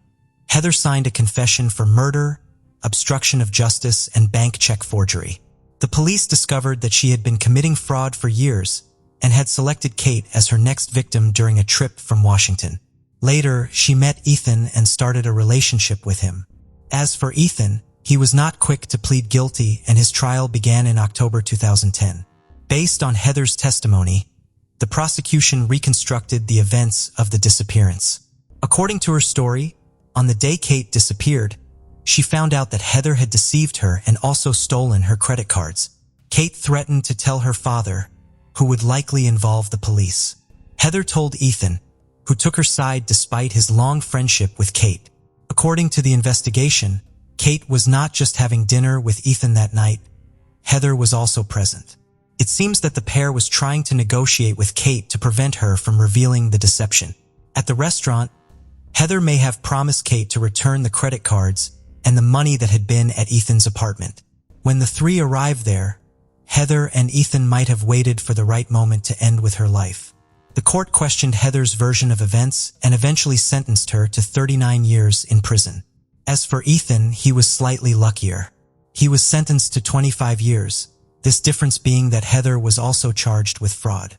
Heather signed a confession for murder, obstruction of justice, and bank check forgery. The police discovered that she had been committing fraud for years and had selected Kate as her next victim during a trip from Washington. Later, she met Ethan and started a relationship with him. As for Ethan, he was not quick to plead guilty and his trial began in October 2010. Based on Heather's testimony, the prosecution reconstructed the events of the disappearance. According to her story, on the day Kate disappeared, she found out that Heather had deceived her and also stolen her credit cards. Kate threatened to tell her father, who would likely involve the police. Heather told Ethan, who took her side despite his long friendship with Kate. According to the investigation, Kate was not just having dinner with Ethan that night. Heather was also present. It seems that the pair was trying to negotiate with Kate to prevent her from revealing the deception. At the restaurant, Heather may have promised Kate to return the credit cards and the money that had been at Ethan's apartment. When the three arrived there, Heather and Ethan might have waited for the right moment to end with her life. The court questioned Heather's version of events and eventually sentenced her to 39 years in prison. As for Ethan, he was slightly luckier. He was sentenced to 25 years, this difference being that Heather was also charged with fraud.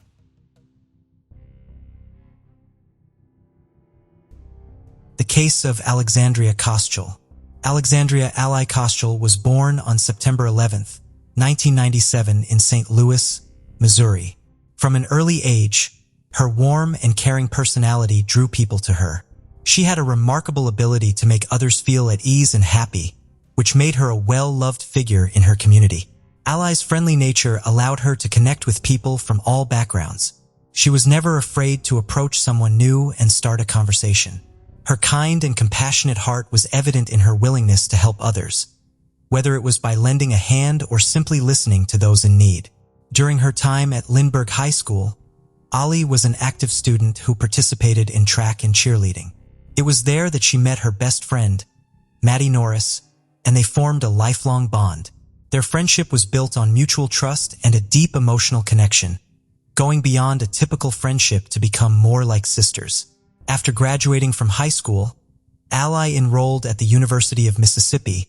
The case of Alexandria Koschel. Alexandria Ally Koschel was born on September 11, 1997 in St. Louis, Missouri. From an early age, her warm and caring personality drew people to her. She had a remarkable ability to make others feel at ease and happy, which made her a well-loved figure in her community. Ally's friendly nature allowed her to connect with people from all backgrounds. She was never afraid to approach someone new and start a conversation. Her kind and compassionate heart was evident in her willingness to help others, whether it was by lending a hand or simply listening to those in need. During her time at Lindbergh High School, Ally was an active student who participated in track and cheerleading. It was there that she met her best friend, Maddie Norris, and they formed a lifelong bond. Their friendship was built on mutual trust and a deep emotional connection, going beyond a typical friendship to become more like sisters. After graduating from high school, Ally enrolled at the University of Mississippi,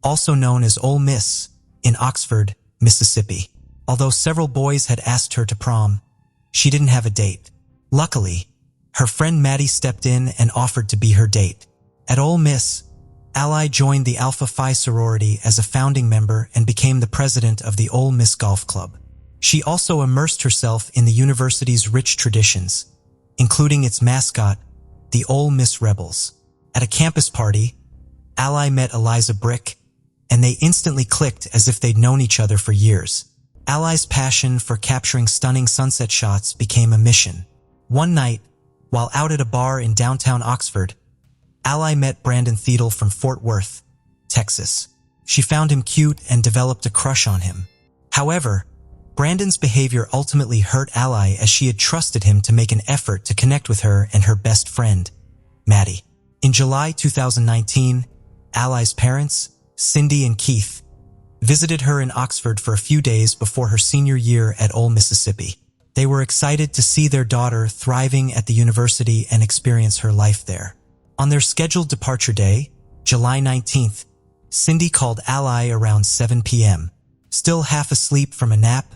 also known as Ole Miss, in Oxford, Mississippi. Although several boys had asked her to prom, she didn't have a date. Luckily, her friend Maddie stepped in and offered to be her date. At Ole Miss, Ally joined the Alpha Phi sorority as a founding member and became the president of the Ole Miss Golf Club. She also immersed herself in the university's rich traditions, including its mascot, the Ole Miss Rebels. At a campus party, Ally met Eliza Brick, and they instantly clicked as if they'd known each other for years. Ally's passion for capturing stunning sunset shots became a mission. One night, while out at a bar in downtown Oxford, Ally met Brandon Theedle from Fort Worth, Texas. She found him cute and developed a crush on him. However, Brandon's behavior ultimately hurt Ally as she had trusted him to make an effort to connect with her and her best friend, Maddie. In July 2019, Ally's parents, Cindy and Keith, visited her in Oxford for a few days before her senior year at Ole Mississippi. They were excited to see their daughter thriving at the university and experience her life there. On their scheduled departure day, July 19th, Cindy called Ally around 7 p.m. Still half asleep from a nap,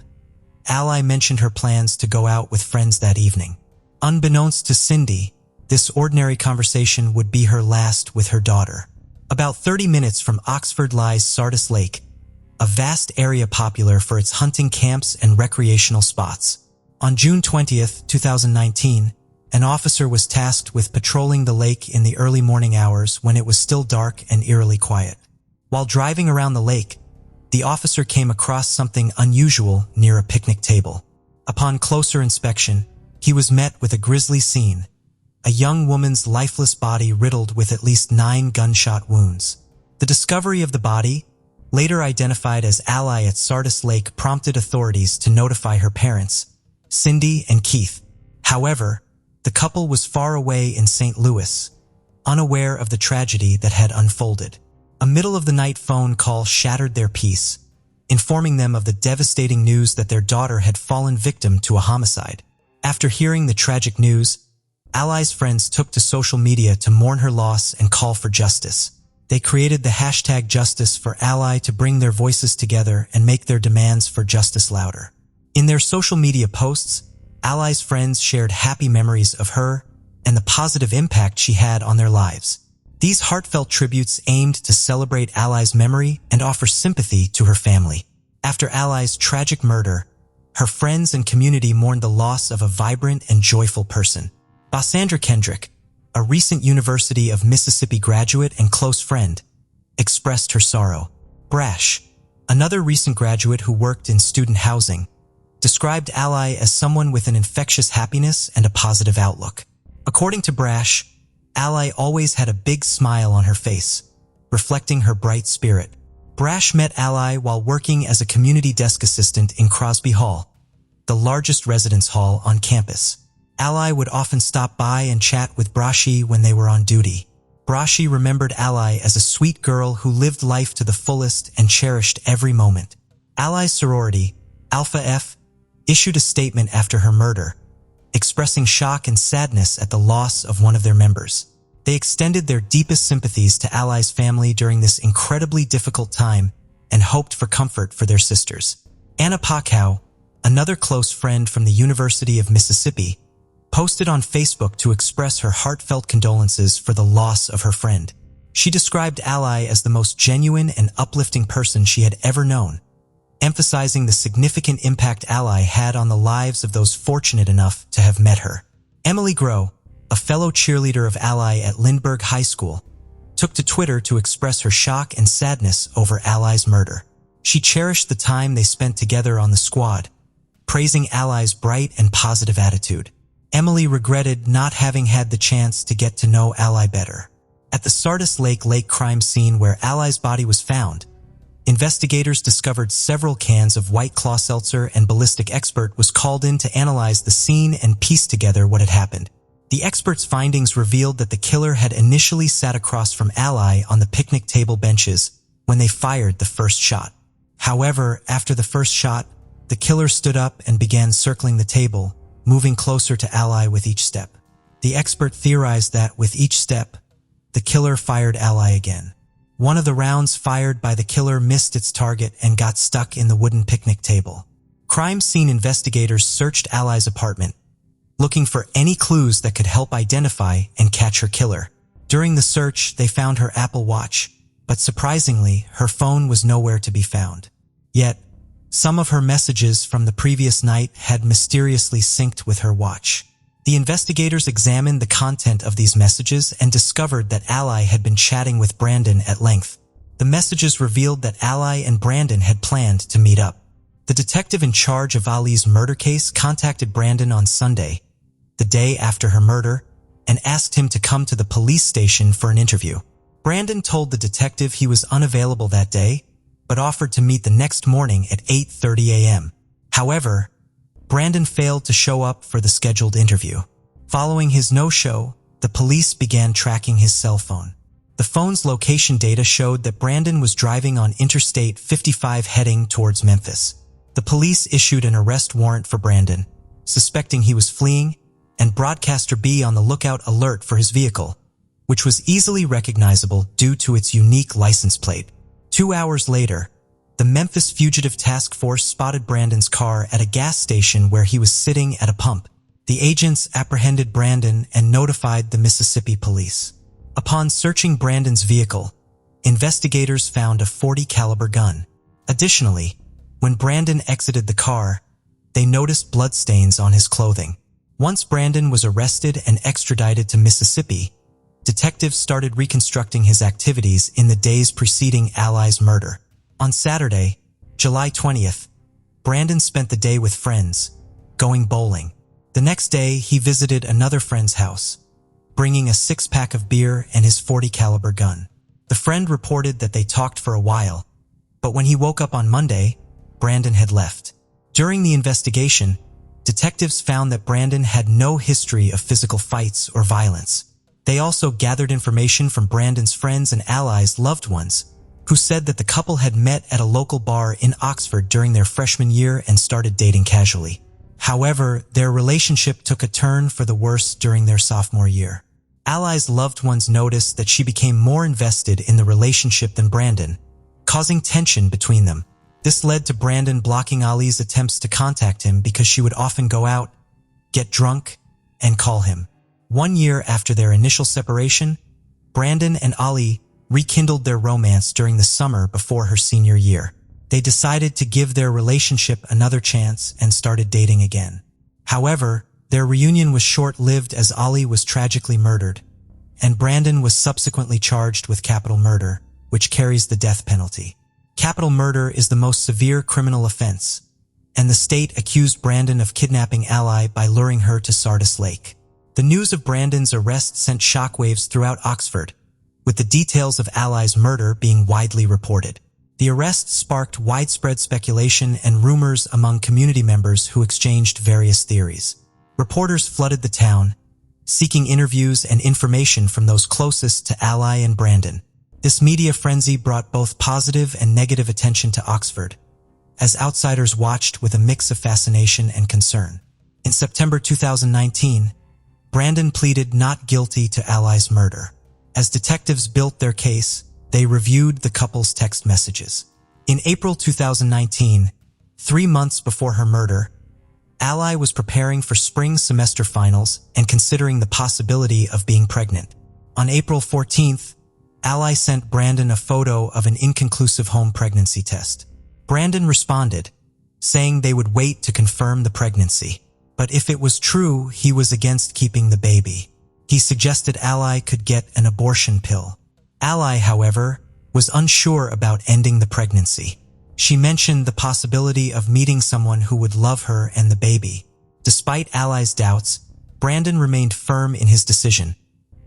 Ally mentioned her plans to go out with friends that evening. Unbeknownst to Cindy, this ordinary conversation would be her last with her daughter. About 30 minutes from Oxford lies Sardis Lake, a vast area popular for its hunting camps and recreational spots. On June 20th, 2019, an officer was tasked with patrolling the lake in the early morning hours when it was still dark and eerily quiet. While driving around the lake, the officer came across something unusual near a picnic table. Upon closer inspection, he was met with a grisly scene: a young woman's lifeless body riddled with at least 9 gunshot wounds. The discovery of the body, later identified as Ally at Sardis Lake, prompted authorities to notify her parents, Cindy and Keith. However, the couple was far away in St. Louis, unaware of the tragedy that had unfolded. A middle-of-the-night phone call shattered their peace, informing them of the devastating news that their daughter had fallen victim to a homicide. After hearing the tragic news, Ally's friends took to social media to mourn her loss and call for justice. They created the hashtag Justice for Ally to bring their voices together and make their demands for justice louder. In their social media posts, Ally's friends shared happy memories of her and the positive impact she had on their lives. These heartfelt tributes aimed to celebrate Ally's memory and offer sympathy to her family. After Ally's tragic murder, her friends and community mourned the loss of a vibrant and joyful person. Bassandra Kendrick, a recent University of Mississippi graduate and close friend, expressed her sorrow. Brash, another recent graduate who worked in student housing, described Ally as someone with an infectious happiness and a positive outlook. According to Brash, Ally always had a big smile on her face, reflecting her bright spirit. Brash met Ally while working as a community desk assistant in Crosby Hall, the largest residence hall on campus. Ally would often stop by and chat with Brashi when they were on duty. Brashi remembered Ally as a sweet girl who lived life to the fullest and cherished every moment. Ally's sorority, Alpha F, issued a statement after her murder, expressing shock and sadness at the loss of one of their members. They extended their deepest sympathies to Ally's family during this incredibly difficult time and hoped for comfort for their sisters. Anna Pakow, another close friend from the University of Mississippi, posted on Facebook to express her heartfelt condolences for the loss of her friend. She described Ally as the most genuine and uplifting person she had ever known, emphasizing the significant impact Ally had on the lives of those fortunate enough to have met her. Emily Groh, a fellow cheerleader of Ally at Lindbergh High School, took to Twitter to express her shock and sadness over Ally's murder. She cherished the time they spent together on the squad, praising Ally's bright and positive attitude. Emily regretted not having had the chance to get to know Ally better. At the Sardis Lake crime scene where Ally's body was found, investigators discovered several cans of White Claw seltzer, and ballistic expert was called in to analyze the scene and piece together what had happened. The expert's findings revealed that the killer had initially sat across from Ally on the picnic table benches when they fired the first shot. However, after the first shot, the killer stood up and began circling the table, moving closer to Ally with each step. The expert theorized that, with each step, the killer fired Ally again. One of the rounds fired by the killer missed its target and got stuck in the wooden picnic table. Crime scene investigators searched Ally's apartment, looking for any clues that could help identify and catch her killer. During the search, they found her Apple Watch, but surprisingly, her phone was nowhere to be found. Yet, some of her messages from the previous night had mysteriously synced with her watch. The investigators examined the content of these messages and discovered that Ally had been chatting with Brandon at length. The messages revealed that Ally and Brandon had planned to meet up. The detective in charge of Ali's murder case contacted Brandon on Sunday, the day after her murder, and asked him to come to the police station for an interview. Brandon told the detective he was unavailable that day, but offered to meet the next morning at 8:30 a.m. However, Brandon failed to show up for the scheduled interview. Following his no-show, the police began tracking his cell phone. The phone's location data showed that Brandon was driving on Interstate 55 heading towards Memphis. The police issued an arrest warrant for Brandon, suspecting he was fleeing, and Broadcaster B on the lookout alert for his vehicle, which was easily recognizable due to its unique license plate. 2 hours later, the Memphis Fugitive Task Force spotted Brandon's car at a gas station where he was sitting at a pump. The agents apprehended Brandon and notified the Mississippi police. Upon searching Brandon's vehicle, investigators found a .40 caliber gun. Additionally, when Brandon exited the car, they noticed bloodstains on his clothing. Once Brandon was arrested and extradited to Mississippi, detectives started reconstructing his activities in the days preceding Ally's murder. On Saturday, July 20th, Brandon spent the day with friends, going bowling. The next day, he visited another friend's house, bringing a 6-pack of beer and his .40 caliber gun. The friend reported that they talked for a while, but when he woke up on Monday, Brandon had left. During the investigation, detectives found that Brandon had no history of physical fights or violence. They also gathered information from Brandon's friends and allies' loved ones, who said that the couple had met at a local bar in Oxford during their freshman year and started dating casually. However, their relationship took a turn for the worse during their sophomore year. Ally's loved ones noticed that she became more invested in the relationship than Brandon, causing tension between them. This led to Brandon blocking Ali's attempts to contact him because she would often go out, get drunk, and call him. 1 year after their initial separation, Brandon and Ali rekindled their romance during the summer before her senior year. They decided to give their relationship another chance and started dating again. However, their reunion was short-lived as Ali was tragically murdered, and Brandon was subsequently charged with capital murder, which carries the death penalty. Capital murder is the most severe criminal offense, and the state accused Brandon of kidnapping Ally by luring her to Sardis Lake. The news of Brandon's arrest sent shockwaves throughout Oxford, with the details of Ally's murder being widely reported. The arrest sparked widespread speculation and rumors among community members who exchanged various theories. Reporters flooded the town, seeking interviews and information from those closest to Ally and Brandon. This media frenzy brought both positive and negative attention to Oxford, as outsiders watched with a mix of fascination and concern. In September 2019, Brandon pleaded not guilty to Ally's murder. As detectives built their case, they reviewed the couple's text messages. In April 2019, 3 months before her murder, Ally was preparing for spring semester finals and considering the possibility of being pregnant. On April 14th, Ally sent Brandon a photo of an inconclusive home pregnancy test. Brandon responded, saying they would wait to confirm the pregnancy. But if it was true, he was against keeping the baby. He suggested Ally could get an abortion pill. Ally, however, was unsure about ending the pregnancy. She mentioned the possibility of meeting someone who would love her and the baby. Despite Ally's doubts, Brandon remained firm in his decision,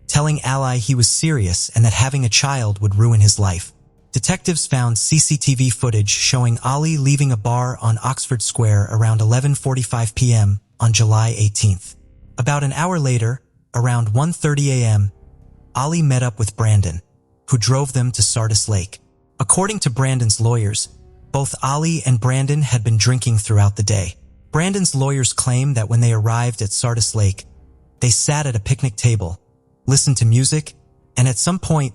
telling Ally he was serious and that having a child would ruin his life. Detectives found CCTV footage showing Ali leaving a bar on Oxford Square around 11:45 p.m. on July 18th. About an hour later, around 1:30 a.m., Ali met up with Brandon, who drove them to Sardis Lake. According to Brandon's lawyers, both Ali and Brandon had been drinking throughout the day. Brandon's lawyers claim that when they arrived at Sardis Lake, they sat at a picnic table, listened to music, and at some point,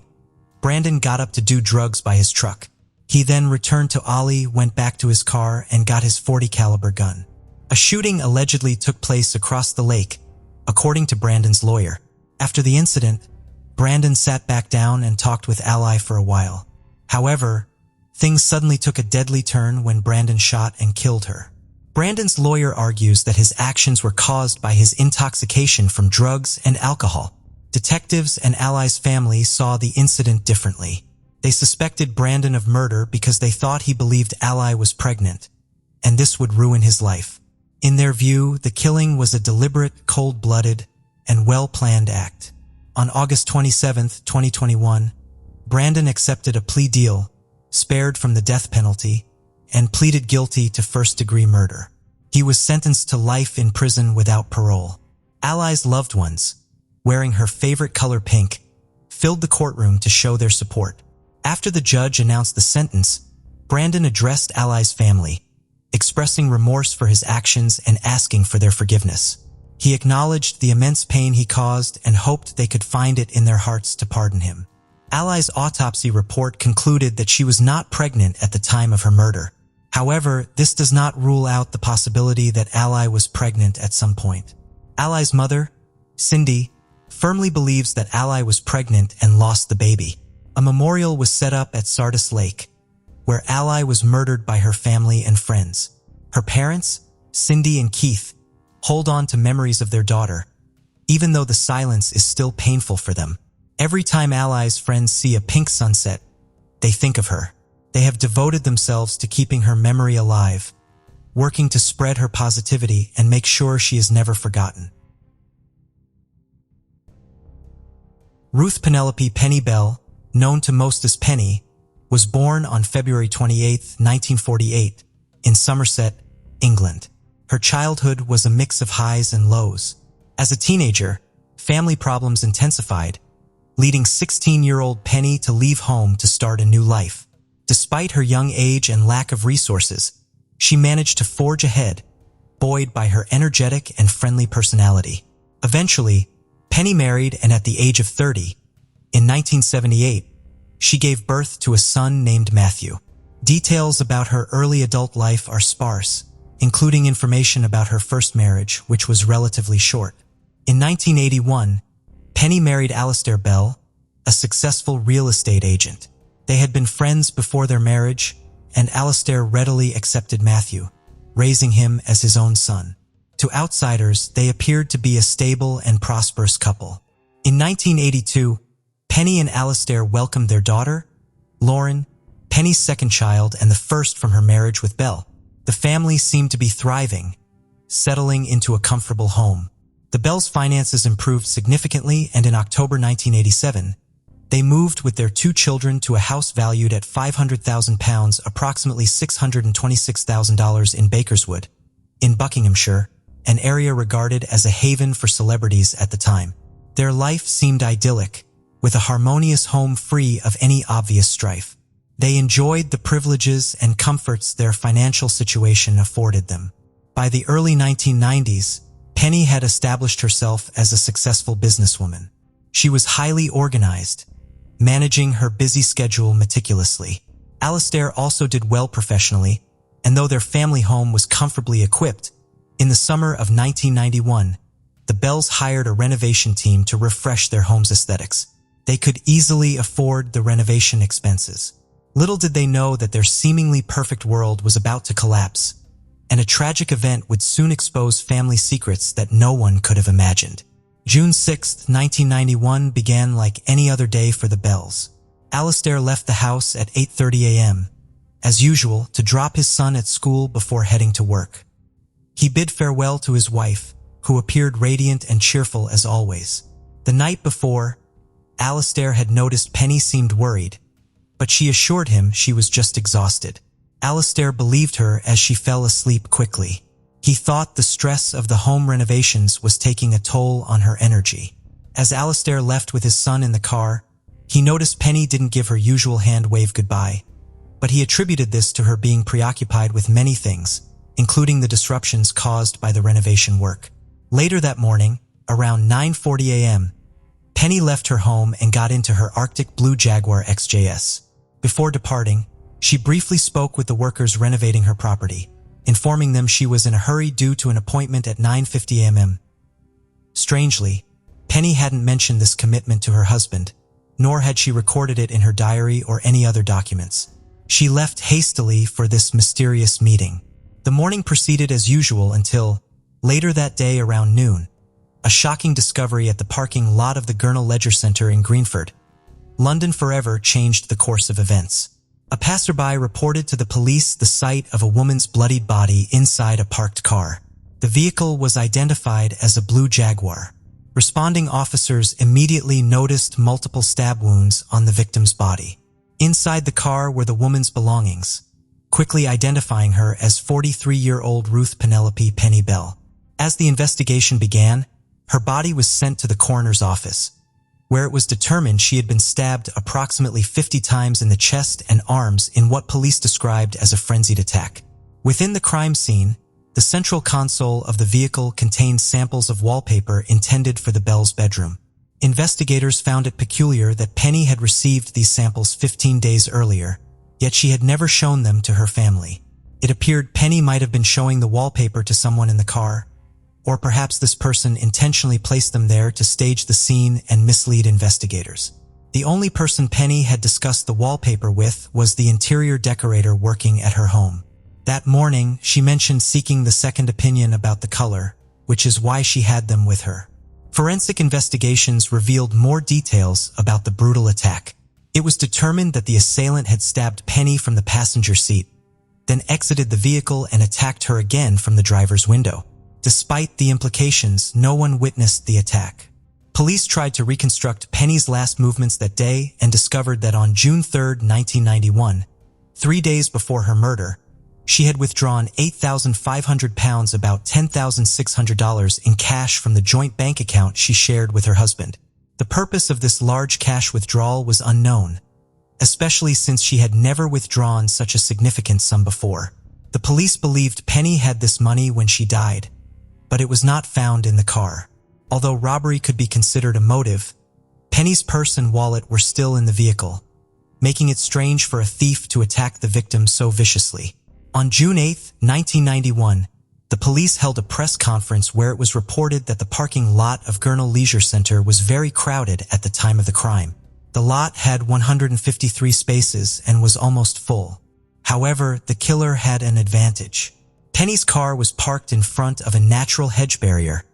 Brandon got up to do drugs by his truck. He then returned to Ollie, went back to his car, and got his .40 caliber gun. A shooting allegedly took place across the lake, according to Brandon's lawyer. After the incident, Brandon sat back down and talked with Ally for a while. However, things suddenly took a deadly turn when Brandon shot and killed her. Brandon's lawyer argues that his actions were caused by his intoxication from drugs and alcohol. Detectives and Ally's family saw the incident differently. They suspected Brandon of murder because they thought he believed Ally was pregnant, and this would ruin his life. In their view, the killing was a deliberate, cold-blooded, and well-planned act. On August 27, 2021, Brandon accepted a plea deal, spared from the death penalty, and pleaded guilty to first-degree murder. He was sentenced to life in prison without parole. Ally's loved ones, wearing her favorite color pink, filled the courtroom to show their support. After the judge announced the sentence, Brandon addressed Ally's family, expressing remorse for his actions and asking for their forgiveness. He acknowledged the immense pain he caused and hoped they could find it in their hearts to pardon him. Ally's autopsy report concluded that she was not pregnant at the time of her murder. However, this does not rule out the possibility that Ally was pregnant at some point. Ally's mother, Cindy, firmly believes that Ally was pregnant and lost the baby. A memorial was set up at Sardis Lake, where Ally was murdered by her family and friends. Her parents, Cindy and Keith, hold on to memories of their daughter, even though the silence is still painful for them. Every time Ally's friends see a pink sunset, they think of her. They have devoted themselves to keeping her memory alive, working to spread her positivity and make sure she is never forgotten. Ruth Penelope Penny Bell, known to most as Penny, was born on February 28, 1948, in Somerset, England. Her childhood was a mix of highs and lows. As a teenager, family problems intensified, leading 16-year-old Penny to leave home to start a new life. Despite her young age and lack of resources, she managed to forge ahead, buoyed by her energetic and friendly personality. Eventually, Penny married, and at the age of 30, in 1978, she gave birth to a son named Matthew. Details about her early adult life are sparse, including information about her first marriage, which was relatively short. In 1981, Penny married Alistair Bell, a successful real estate agent. They had been friends before their marriage, and Alistair readily accepted Matthew, raising him as his own son. To outsiders, they appeared to be a stable and prosperous couple. In 1982, Penny and Alistair welcomed their daughter, Lauren, Penny's second child and the first from her marriage with Bell. The family seemed to be thriving, settling into a comfortable home. The Bells' finances improved significantly, and in October 1987, they moved with their two children to a house valued at £500,000, approximately $626,000 in Bakerswood, in Buckinghamshire, an area regarded as a haven for celebrities at the time. Their life seemed idyllic, with a harmonious home free of any obvious strife. They enjoyed the privileges and comforts their financial situation afforded them. By the early 1990s, Penny had established herself as a successful businesswoman. She was highly organized, managing her busy schedule meticulously. Alistair also did well professionally, and though their family home was comfortably equipped, in the summer of 1991, the Bells hired a renovation team to refresh their home's aesthetics. They could easily afford the renovation expenses. Little did they know that their seemingly perfect world was about to collapse, and a tragic event would soon expose family secrets that no one could have imagined. June 6, 1991 began like any other day for the Bells. Alistair left the house at 8:30 a.m., as usual, to drop his son at school before heading to work. He bid farewell to his wife, who appeared radiant and cheerful as always. The night before, Alistair had noticed Penny seemed worried, but she assured him she was just exhausted. Alistair believed her as she fell asleep quickly. He thought the stress of the home renovations was taking a toll on her energy. As Alistair left with his son in the car, he noticed Penny didn't give her usual hand wave goodbye, but he attributed this to her being preoccupied with many things, including the disruptions caused by the renovation work. Later that morning, around 9:40 a.m., Penny left her home and got into her Arctic Blue Jaguar XJS. Before departing, She briefly spoke with the workers renovating her property, informing them she was in a hurry due to an appointment at 9:50 a.m. Strangely, Penny hadn't mentioned this commitment to her husband, nor had she recorded it in her diary or any other documents. She left hastily for this mysterious meeting. The morning proceeded as usual until, later that day around noon, a shocking discovery at the parking lot of the Gurnall Leisure Centre in Greenford, London forever changed the course of events. A passerby reported to the police the sight of a woman's bloodied body inside a parked car. The vehicle was identified as a blue Jaguar. Responding officers immediately noticed multiple stab wounds on the victim's body. Inside the car were the woman's belongings, quickly identifying her as 43-year-old Ruth Penelope Penny Bell. As the investigation began, her body was sent to the coroner's office, where it was determined she had been stabbed approximately 50 times in the chest and arms in what police described as a frenzied attack. Within the crime scene, the central console of the vehicle contained samples of wallpaper intended for the Bell's bedroom. Investigators found it peculiar that Penny had received these samples 15 days earlier, yet she had never shown them to her family. It appeared Penny might have been showing the wallpaper to someone in the car, or perhaps this person intentionally placed them there to stage the scene and mislead investigators. The only person Penny had discussed the wallpaper with was the interior decorator working at her home. That morning, she mentioned seeking the second opinion about the color, which is why she had them with her. Forensic investigations revealed more details about the brutal attack. It was determined that the assailant had stabbed Penny from the passenger seat, then exited the vehicle and attacked her again from the driver's window. Despite the implications, no one witnessed the attack. Police tried to reconstruct Penny's last movements that day and discovered that on June 3, 1991, 3 days before her murder, she had withdrawn £8,500, about $10,600 in cash from the joint bank account she shared with her husband. The purpose of this large cash withdrawal was unknown, especially since she had never withdrawn such a significant sum before. The police believed Penny had this money when she died, but it was not found in the car. Although robbery could be considered a motive, Penny's purse and wallet were still in the vehicle, making it strange for a thief to attack the victim so viciously. On June 8, 1991, the police held a press conference where it was reported that the parking lot of Gurnall Leisure Centre was very crowded at the time of the crime. The lot had 153 spaces and was almost full. However, the killer had an advantage. Penny's car was parked in front of a natural hedge barrier,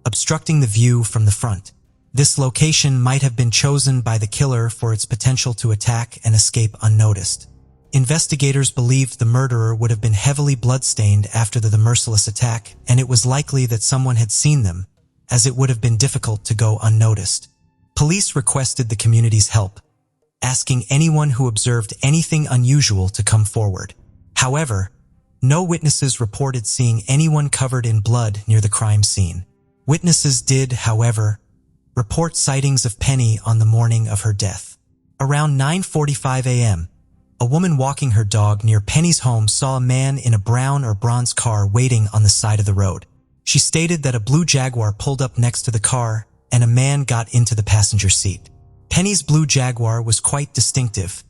obstructing the view from the front. This location might have been chosen by the killer for its potential to attack and escape unnoticed. Investigators believed the murderer would have been heavily bloodstained after the merciless attack, and it was likely that someone had seen them, as it would have been difficult to go unnoticed. Police requested the community's help, asking anyone who observed anything unusual to come forward. However, no witnesses reported seeing anyone covered in blood near the crime scene. Witnesses did, however, report sightings of Penny on the morning of her death. Around 9:45 a.m., a woman walking her dog near Penny's home saw a man in a brown or bronze car waiting on the side of the road. She stated that a blue Jaguar pulled up next to the car and a man got into the passenger seat. Penny's blue Jaguar was quite distinctive,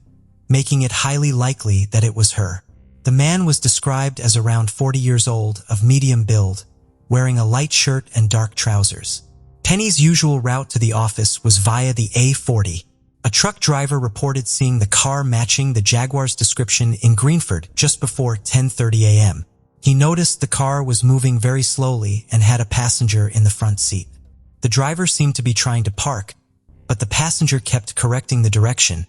making it highly likely that it was her. The man was described as around 40 years old, of medium build, wearing a light shirt and dark trousers. Penny's usual route to the office was via the A40. A truck driver reported seeing the car matching the Jaguar's description in Greenford just before 10:30 a.m. He noticed the car was moving very slowly and had a passenger in the front seat. The driver seemed to be trying to park, but the passenger kept correcting the direction,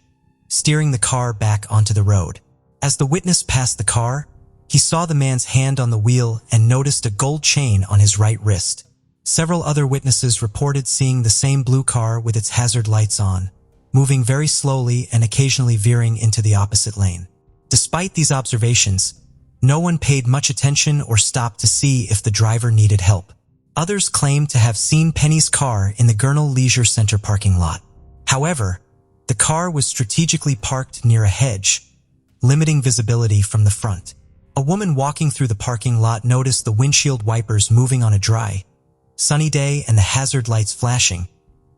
steering the car back onto the road. As the witness passed the car, he saw the man's hand on the wheel and noticed a gold chain on his right wrist. Several other witnesses reported seeing the same blue car with its hazard lights on, moving very slowly and occasionally veering into the opposite lane. Despite these observations, no one paid much attention or stopped to see if the driver needed help. Others claimed to have seen Penny's car in the Gurnall Leisure Centre parking lot. However, the car was strategically parked near a hedge, limiting visibility from the front. A woman walking through the parking lot noticed the windshield wipers moving on a dry, sunny day and the hazard lights flashing,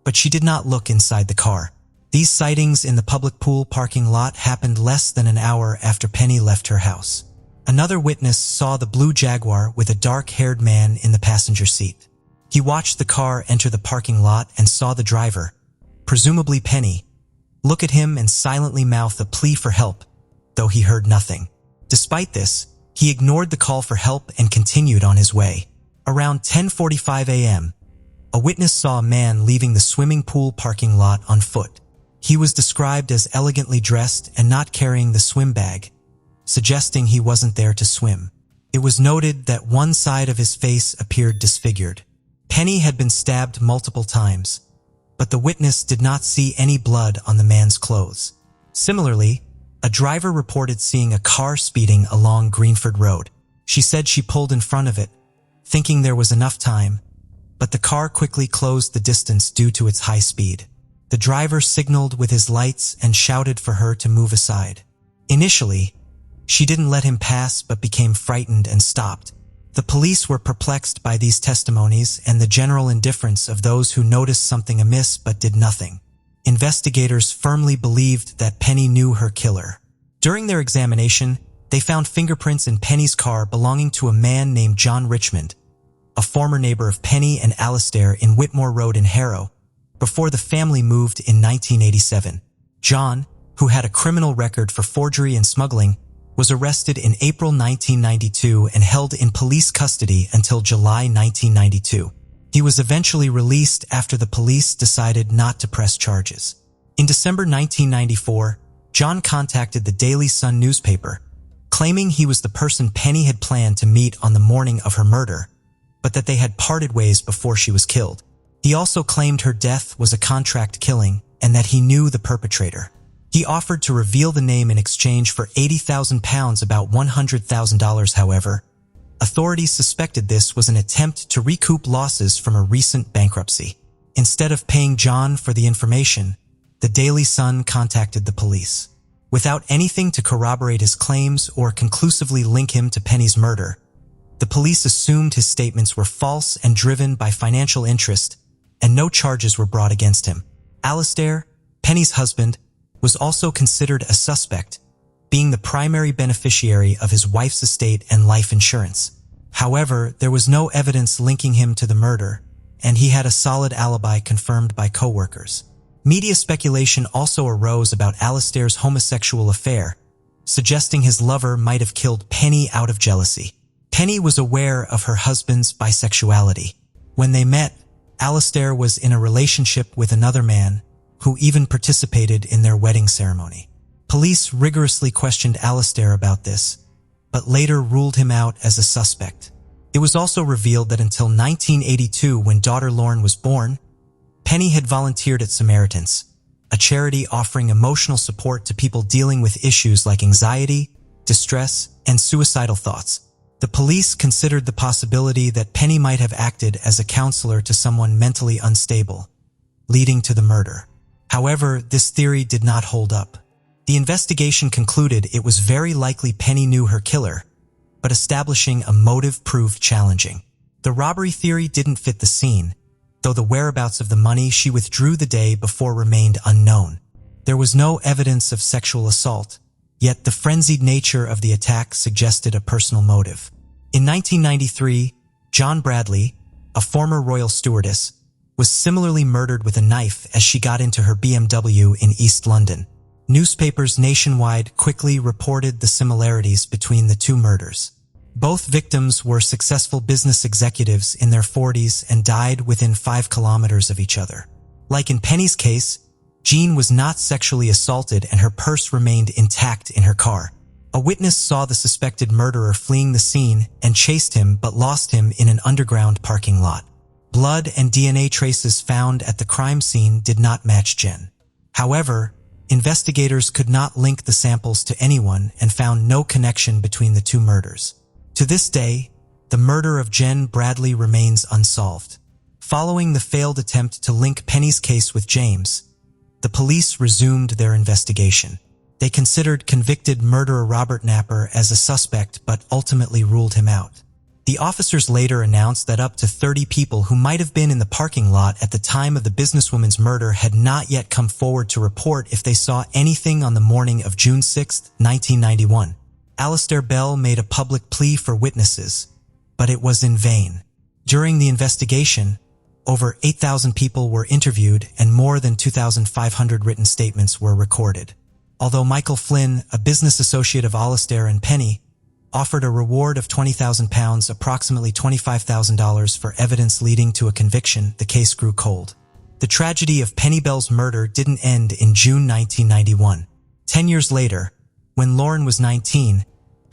but she did not look inside the car. These sightings in the public pool parking lot happened less than an hour after Penny left her house. Another witness saw the blue Jaguar with a dark-haired man in the passenger seat. He watched the car enter the parking lot and saw the driver, presumably Penny, look at him and silently mouth a plea for help, though he heard nothing. Despite this, he ignored the call for help and continued on his way. Around 10:45 a.m., a witness saw a man leaving the swimming pool parking lot on foot. He was described as elegantly dressed and not carrying the swim bag, suggesting he wasn't there to swim. It was noted that one side of his face appeared disfigured. Penny had been stabbed multiple times, but the witness did not see any blood on the man's clothes. Similarly, a driver reported seeing a car speeding along Greenford Road. She said she pulled in front of it, thinking there was enough time, but the car quickly closed the distance due to its high speed. The driver signaled with his lights and shouted for her to move aside. Initially, she didn't let him pass but became frightened and stopped. The police were perplexed by these testimonies and the general indifference of those who noticed something amiss but did nothing. Investigators firmly believed that Penny knew her killer. During their examination, they found fingerprints in Penny's car belonging to a man named John Richmond, a former neighbor of Penny and Alastair in Whitmore Road in Harrow, before the family moved in 1987. John, who had a criminal record for forgery and smuggling, was arrested in April 1992 and held in police custody until July 1992. He was eventually released after the police decided not to press charges. In December 1994, John contacted the Daily Sun newspaper, claiming he was the person Penny had planned to meet on the morning of her murder, but that they had parted ways before she was killed. He also claimed her death was a contract killing and that he knew the perpetrator. He offered to reveal the name in exchange for £80,000, about $100,000, however. Authorities suspected this was an attempt to recoup losses from a recent bankruptcy. Instead of paying John for the information, the Daily Sun contacted the police. Without anything to corroborate his claims or conclusively link him to Penny's murder, the police assumed his statements were false and driven by financial interest, and no charges were brought against him. Alastair, Penny's husband, was also considered a suspect, being the primary beneficiary of his wife's estate and life insurance. However, there was no evidence linking him to the murder, and he had a solid alibi confirmed by co-workers. Media speculation also arose about Alastair's homosexual affair, suggesting his lover might have killed Penny out of jealousy. Penny was aware of her husband's bisexuality. When they met, Alastair was in a relationship with another man, who even participated in their wedding ceremony. Police rigorously questioned Alastair about this, but later ruled him out as a suspect. It was also revealed that until 1982, when daughter Lauren was born, Penny had volunteered at Samaritans, a charity offering emotional support to people dealing with issues like anxiety, distress, and suicidal thoughts. The police considered the possibility that Penny might have acted as a counselor to someone mentally unstable, leading to the murder. However, this theory did not hold up. The investigation concluded it was very likely Penny knew her killer, but establishing a motive proved challenging. The robbery theory didn't fit the scene, though the whereabouts of the money she withdrew the day before remained unknown. There was no evidence of sexual assault, yet the frenzied nature of the attack suggested a personal motive. In 1993, John Bradley, a former royal stewardess, was similarly murdered with a knife as she got into her BMW in East London. Newspapers nationwide quickly reported the similarities between the two murders. Both victims were successful business executives in their 40s and died within 5 kilometers of each other. Like in Penny's case, Jean was not sexually assaulted and her purse remained intact in her car. A witness saw the suspected murderer fleeing the scene and chased him but lost him in an underground parking lot. Blood and DNA traces found at the crime scene did not match Jen. However, investigators could not link the samples to anyone and found no connection between the two murders. To this day, the murder of Jen Bradley remains unsolved. Following the failed attempt to link Penny's case with James, the police resumed their investigation. They considered convicted murderer Robert Napper as a suspect but ultimately ruled him out. The officers later announced that up to 30 people who might have been in the parking lot at the time of the businesswoman's murder had not yet come forward to report if they saw anything on the morning of June 6, 1991. Alistair Bell made a public plea for witnesses, but it was in vain. During the investigation, over 8,000 people were interviewed and more than 2,500 written statements were recorded. Although Michael Flynn, a business associate of Alistair and Penny, offered a reward of £20,000, approximately $25,000 for evidence leading to a conviction, the case grew cold. The tragedy of Penny Bell's murder didn't end in June 1991. 10 years later, when Lauren was 19,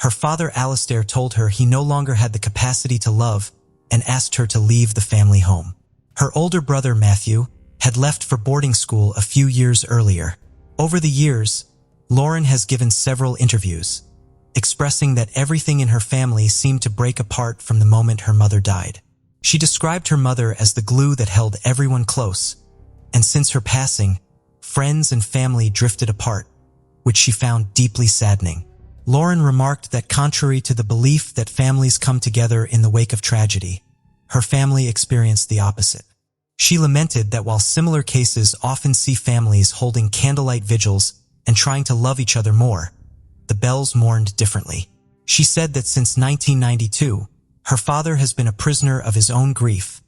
her father Alistair told her he no longer had the capacity to love and asked her to leave the family home. Her older brother Matthew had left for boarding school a few years earlier. Over the years, Lauren has given several interviews, expressing that everything in her family seemed to break apart from the moment her mother died. She described her mother as the glue that held everyone close, and since her passing, friends and family drifted apart, which she found deeply saddening. Lauren remarked that contrary to the belief that families come together in the wake of tragedy, her family experienced the opposite. She lamented that while similar cases often see families holding candlelight vigils and trying to love each other more, the Bells mourned differently. She said that since 1992, her father has been a prisoner of his own grief,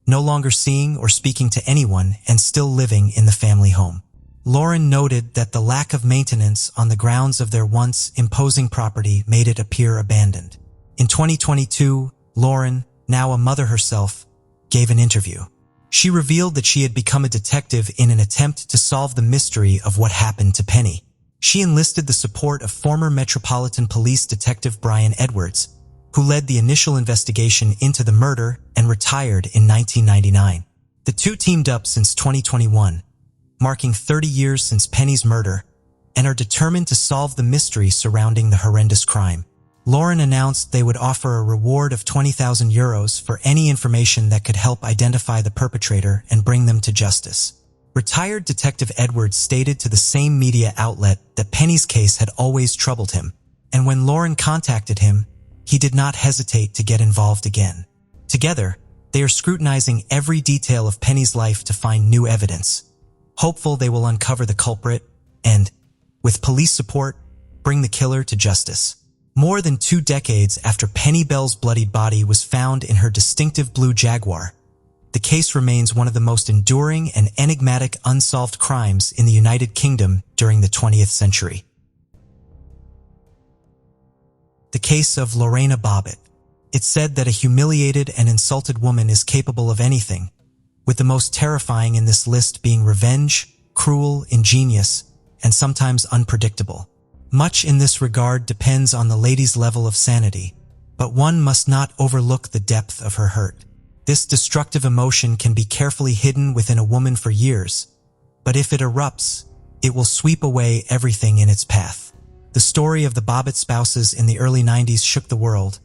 no longer seeing or speaking to anyone and still living in the family home. Lauren noted that the lack of maintenance on the grounds of their once imposing property made it appear abandoned. In 2022, Lauren, now a mother herself, gave an interview. She revealed that she had become a detective in an attempt to solve the mystery of what happened to Penny. She enlisted the support of former Metropolitan Police Detective Brian Edwards, who led the initial investigation into the murder and retired in 1999. The two teamed up since 2021, marking 30 years since Penny's murder, and are determined to solve the mystery surrounding the horrendous crime. Lauren announced they would offer a reward of €20,000 for any information that could help identify the perpetrator and bring them to justice. Retired Detective Edwards stated to the same media outlet that Penny's case had always troubled him, and when Lauren contacted him, he did not hesitate to get involved again. Together, they are scrutinizing every detail of Penny's life to find new evidence, hopeful they will uncover the culprit and, with police support, bring the killer to justice. More than 2 decades after Penny Bell's bloodied body was found in her distinctive blue Jaguar, the case remains one of the most enduring and enigmatic unsolved crimes in the United Kingdom during the 20th century. The case of Lorena Bobbitt. It's said that a humiliated and insulted woman is capable of anything, with the most terrifying in this list being revenge, cruel, ingenious, and sometimes unpredictable. Much in this regard depends on the lady's level of sanity, but one must not overlook the depth of her hurt. This destructive emotion can be carefully hidden within a woman for years, but if it erupts, it will sweep away everything in its path. The story of the Bobbitt spouses in the early 90s shook the world,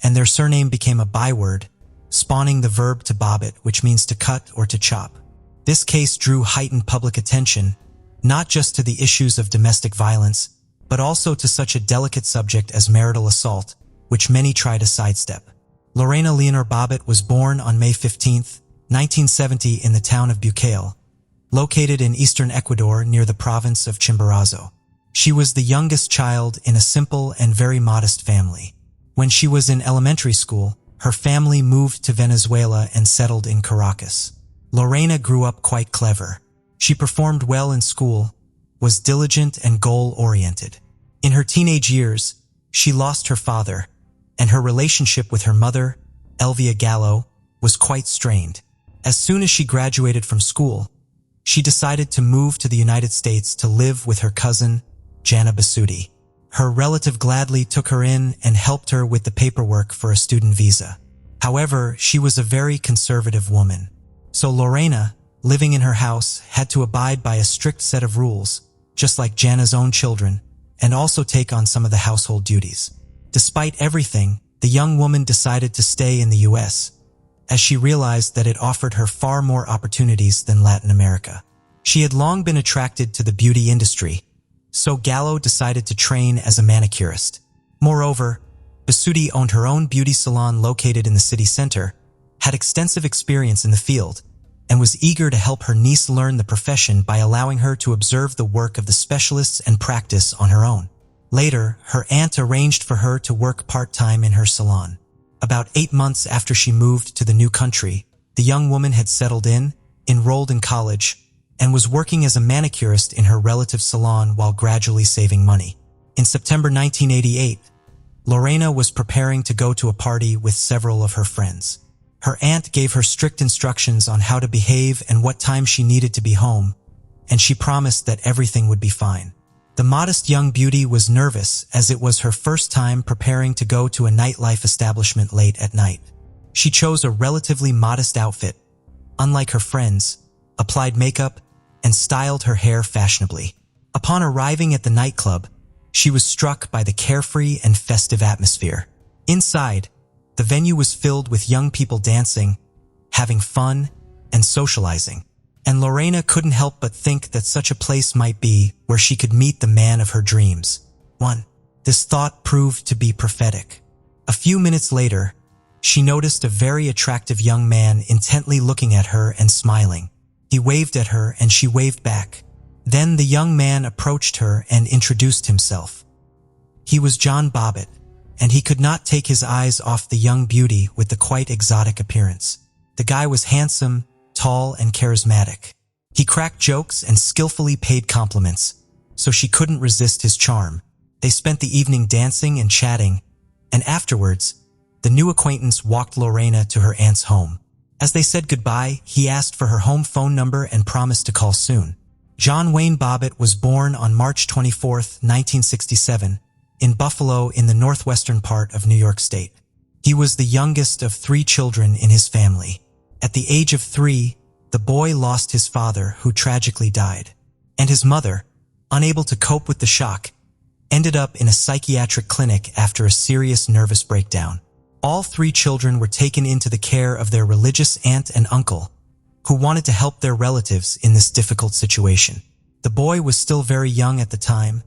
and their surname became a byword, spawning the verb to bobbit, which means to cut or to chop. This case drew heightened public attention, not just to the issues of domestic violence, but also to such a delicate subject as marital assault, which many try to sidestep. Lorena Leonor Bobbitt was born on May 15, 1970 in the town of Bucale, located in eastern Ecuador near the province of Chimborazo. She was the youngest child in a simple and very modest family. When she was in elementary school, her family moved to Venezuela and settled in Caracas. Lorena grew up quite clever. She performed well in school, was diligent and goal-oriented. In her teenage years, she lost her father, and her relationship with her mother, Elvia Gallo, was quite strained. As soon as she graduated from school, she decided to move to the United States to live with her cousin, Jana Basutti. Her relative gladly took her in and helped her with the paperwork for a student visa. However, she was a very conservative woman. So Lorena, living in her house, had to abide by a strict set of rules, just like Jana's own children, and also take on some of the household duties. Despite everything, the young woman decided to stay in the U.S., as she realized that it offered her far more opportunities than Latin America. She had long been attracted to the beauty industry, so Gallo decided to train as a manicurist. Moreover, Basutti owned her own beauty salon located in the city center, had extensive experience in the field, and was eager to help her niece learn the profession by allowing her to observe the work of the specialists and practice on her own. Later, her aunt arranged for her to work part-time in her salon. About 8 months after she moved to the new country, the young woman had settled in, enrolled in college, and was working as a manicurist in her relative's salon while gradually saving money. In September 1988, Lorena was preparing to go to a party with several of her friends. Her aunt gave her strict instructions on how to behave and what time she needed to be home, and she promised that everything would be fine. The modest young beauty was nervous as it was her first time preparing to go to a nightlife establishment late at night. She chose a relatively modest outfit, unlike her friends, applied makeup, and styled her hair fashionably. Upon arriving at the nightclub, she was struck by the carefree and festive atmosphere. Inside, the venue was filled with young people dancing, having fun, and socializing. And Lorena couldn't help but think that such a place might be where she could meet the man of her dreams. This thought proved to be prophetic. A few minutes later, she noticed a very attractive young man intently looking at her and smiling. He waved at her and she waved back. Then the young man approached her and introduced himself. He was John Bobbitt, and he could not take his eyes off the young beauty with the quite exotic appearance. The guy was handsome, tall, and charismatic. He cracked jokes and skillfully paid compliments, so she couldn't resist his charm. They spent the evening dancing and chatting, and afterwards, the new acquaintance walked Lorena to her aunt's home. As they said goodbye, he asked for her home phone number and promised to call soon. John Wayne Bobbitt was born on March 24, 1967, in Buffalo in the northwestern part of New York State. He was the youngest of 3 children in his family. At the age of 3, the boy lost his father, who tragically died, and his mother, unable to cope with the shock, ended up in a psychiatric clinic after a serious nervous breakdown. All 3 children were taken into the care of their religious aunt and uncle, who wanted to help their relatives in this difficult situation. The boy was still very young at the time,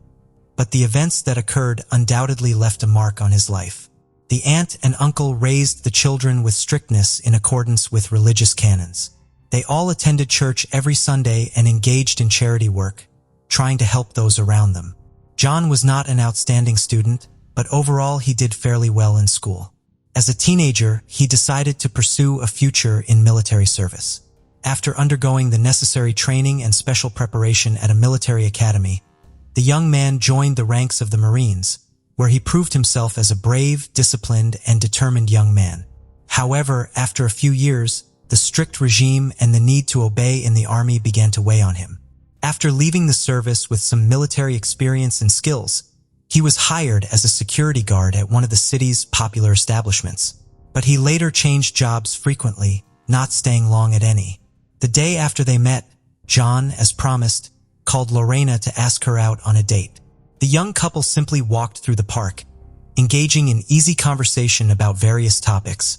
but the events that occurred undoubtedly left a mark on his life. The aunt and uncle raised the children with strictness in accordance with religious canons. They all attended church every Sunday and engaged in charity work, trying to help those around them. John was not an outstanding student, but overall he did fairly well in school. As a teenager, he decided to pursue a future in military service. After undergoing the necessary training and special preparation at a military academy, the young man joined the ranks of the Marines, where he proved himself as a brave, disciplined, and determined young man. However, after a few years, the strict regime and the need to obey in the army began to weigh on him. After leaving the service with some military experience and skills, he was hired as a security guard at one of the city's popular establishments. But he later changed jobs frequently, not staying long at any. The day after they met, John, as promised, called Lorena to ask her out on a date. The young couple simply walked through the park, engaging in easy conversation about various topics,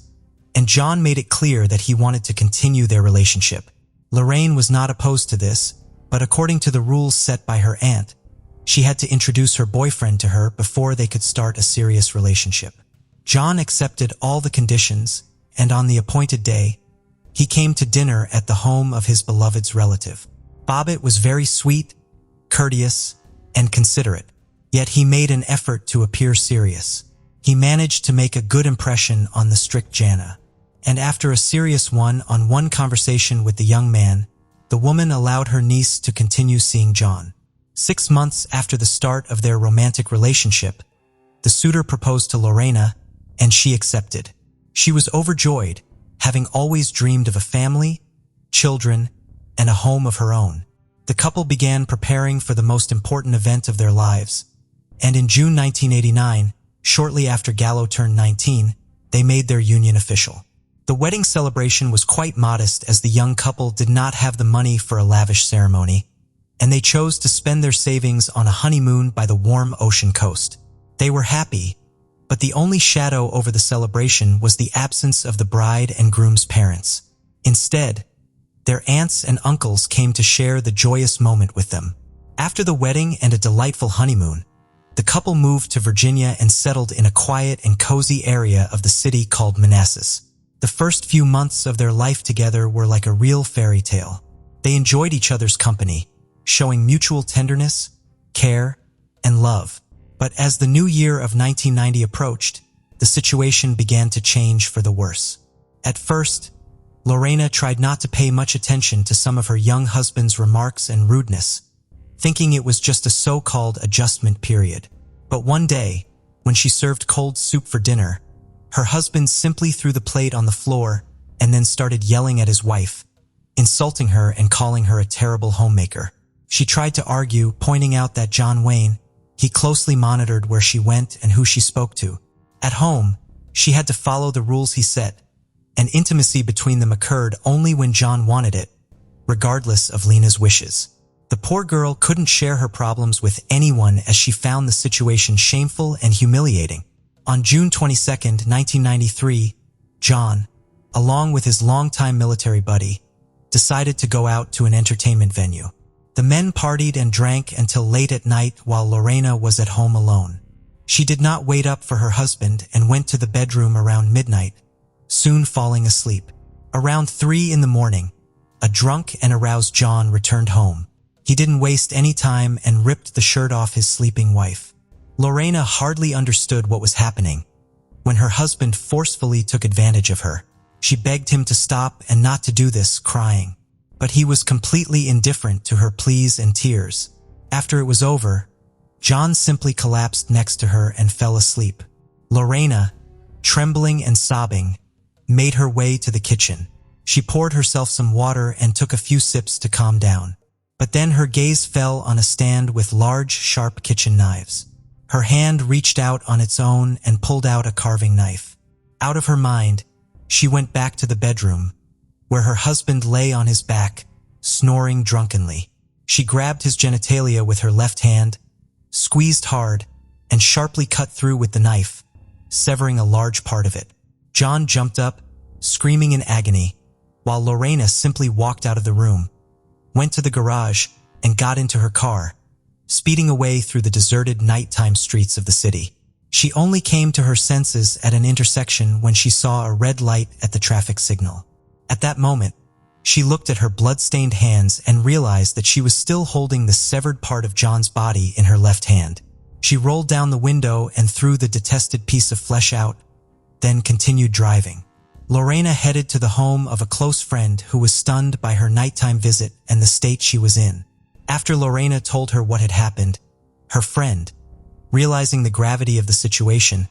and John made it clear that he wanted to continue their relationship. Lorraine was not opposed to this, but according to the rules set by her aunt, she had to introduce her boyfriend to her before they could start a serious relationship. John accepted all the conditions, and on the appointed day, he came to dinner at the home of his beloved's relative. Bobbitt was very sweet, courteous, and considerate, yet he made an effort to appear serious. He managed to make a good impression on the strict Jana, and after a serious one-on-one conversation with the young man, the woman allowed her niece to continue seeing John. 6 months after the start of their romantic relationship, the suitor proposed to Lorena, and she accepted. She was overjoyed, having always dreamed of a family, children, and a home of her own. The couple began preparing for the most important event of their lives, and in June 1989, shortly after Gallo turned 19, they made their union official. The wedding celebration was quite modest as the young couple did not have the money for a lavish ceremony, and they chose to spend their savings on a honeymoon by the warm ocean coast. They were happy, but the only shadow over the celebration was the absence of the bride and groom's parents. Instead, their aunts and uncles came to share the joyous moment with them. After the wedding and a delightful honeymoon, The couple moved to Virginia and settled in a quiet and cozy area of the city called Manassas. The first few months of their life together were like a real fairy tale. They enjoyed each other's company, showing mutual tenderness, care, and love. But as the new year of 1990 approached, the situation began to change for the worse. At first, Lorena tried not to pay much attention to some of her young husband's remarks and rudeness, thinking it was just a so-called adjustment period. But one day, when she served cold soup for dinner, her husband simply threw the plate on the floor and then started yelling at his wife, insulting her and calling her a terrible homemaker. She tried to argue, pointing out that John Wayne, he closely monitored where she went and who she spoke to. At home, she had to follow the rules he set, and intimacy between them occurred only when John wanted it, regardless of Lena's wishes. The poor girl couldn't share her problems with anyone as she found the situation shameful and humiliating. On June 22, 1993, John, along with his longtime military buddy, decided to go out to an entertainment venue. The men partied and drank until late at night while Lorena was at home alone. She did not wait up for her husband and went to the bedroom around midnight, soon falling asleep. Around 3 in the morning, a drunk and aroused John returned home. He didn't waste any time and ripped the shirt off his sleeping wife. Lorena hardly understood what was happening when her husband forcefully took advantage of her. She begged him to stop and not to do this, crying. But he was completely indifferent to her pleas and tears. After it was over, John simply collapsed next to her and fell asleep. Lorena, trembling and sobbing, made her way to the kitchen. She poured herself some water and took a few sips to calm down. But then her gaze fell on a stand with large, sharp kitchen knives. Her hand reached out on its own and pulled out a carving knife. Out of her mind, she went back to the bedroom, where her husband lay on his back, snoring drunkenly. She grabbed his genitalia with her left hand, squeezed hard, and sharply cut through with the knife, severing a large part of it. John jumped up, screaming in agony, while Lorena simply walked out of the room, went to the garage, and got into her car, speeding away through the deserted nighttime streets of the city. She only came to her senses at an intersection when she saw a red light at the traffic signal. At that moment, she looked at her blood-stained hands and realized that she was still holding the severed part of John's body in her left hand. She rolled down the window and threw the detested piece of flesh out, then continued driving. Lorena headed to the home of a close friend who was stunned by her nighttime visit and the state she was in. After Lorena told her what had happened, her friend, realizing the gravity of the situation,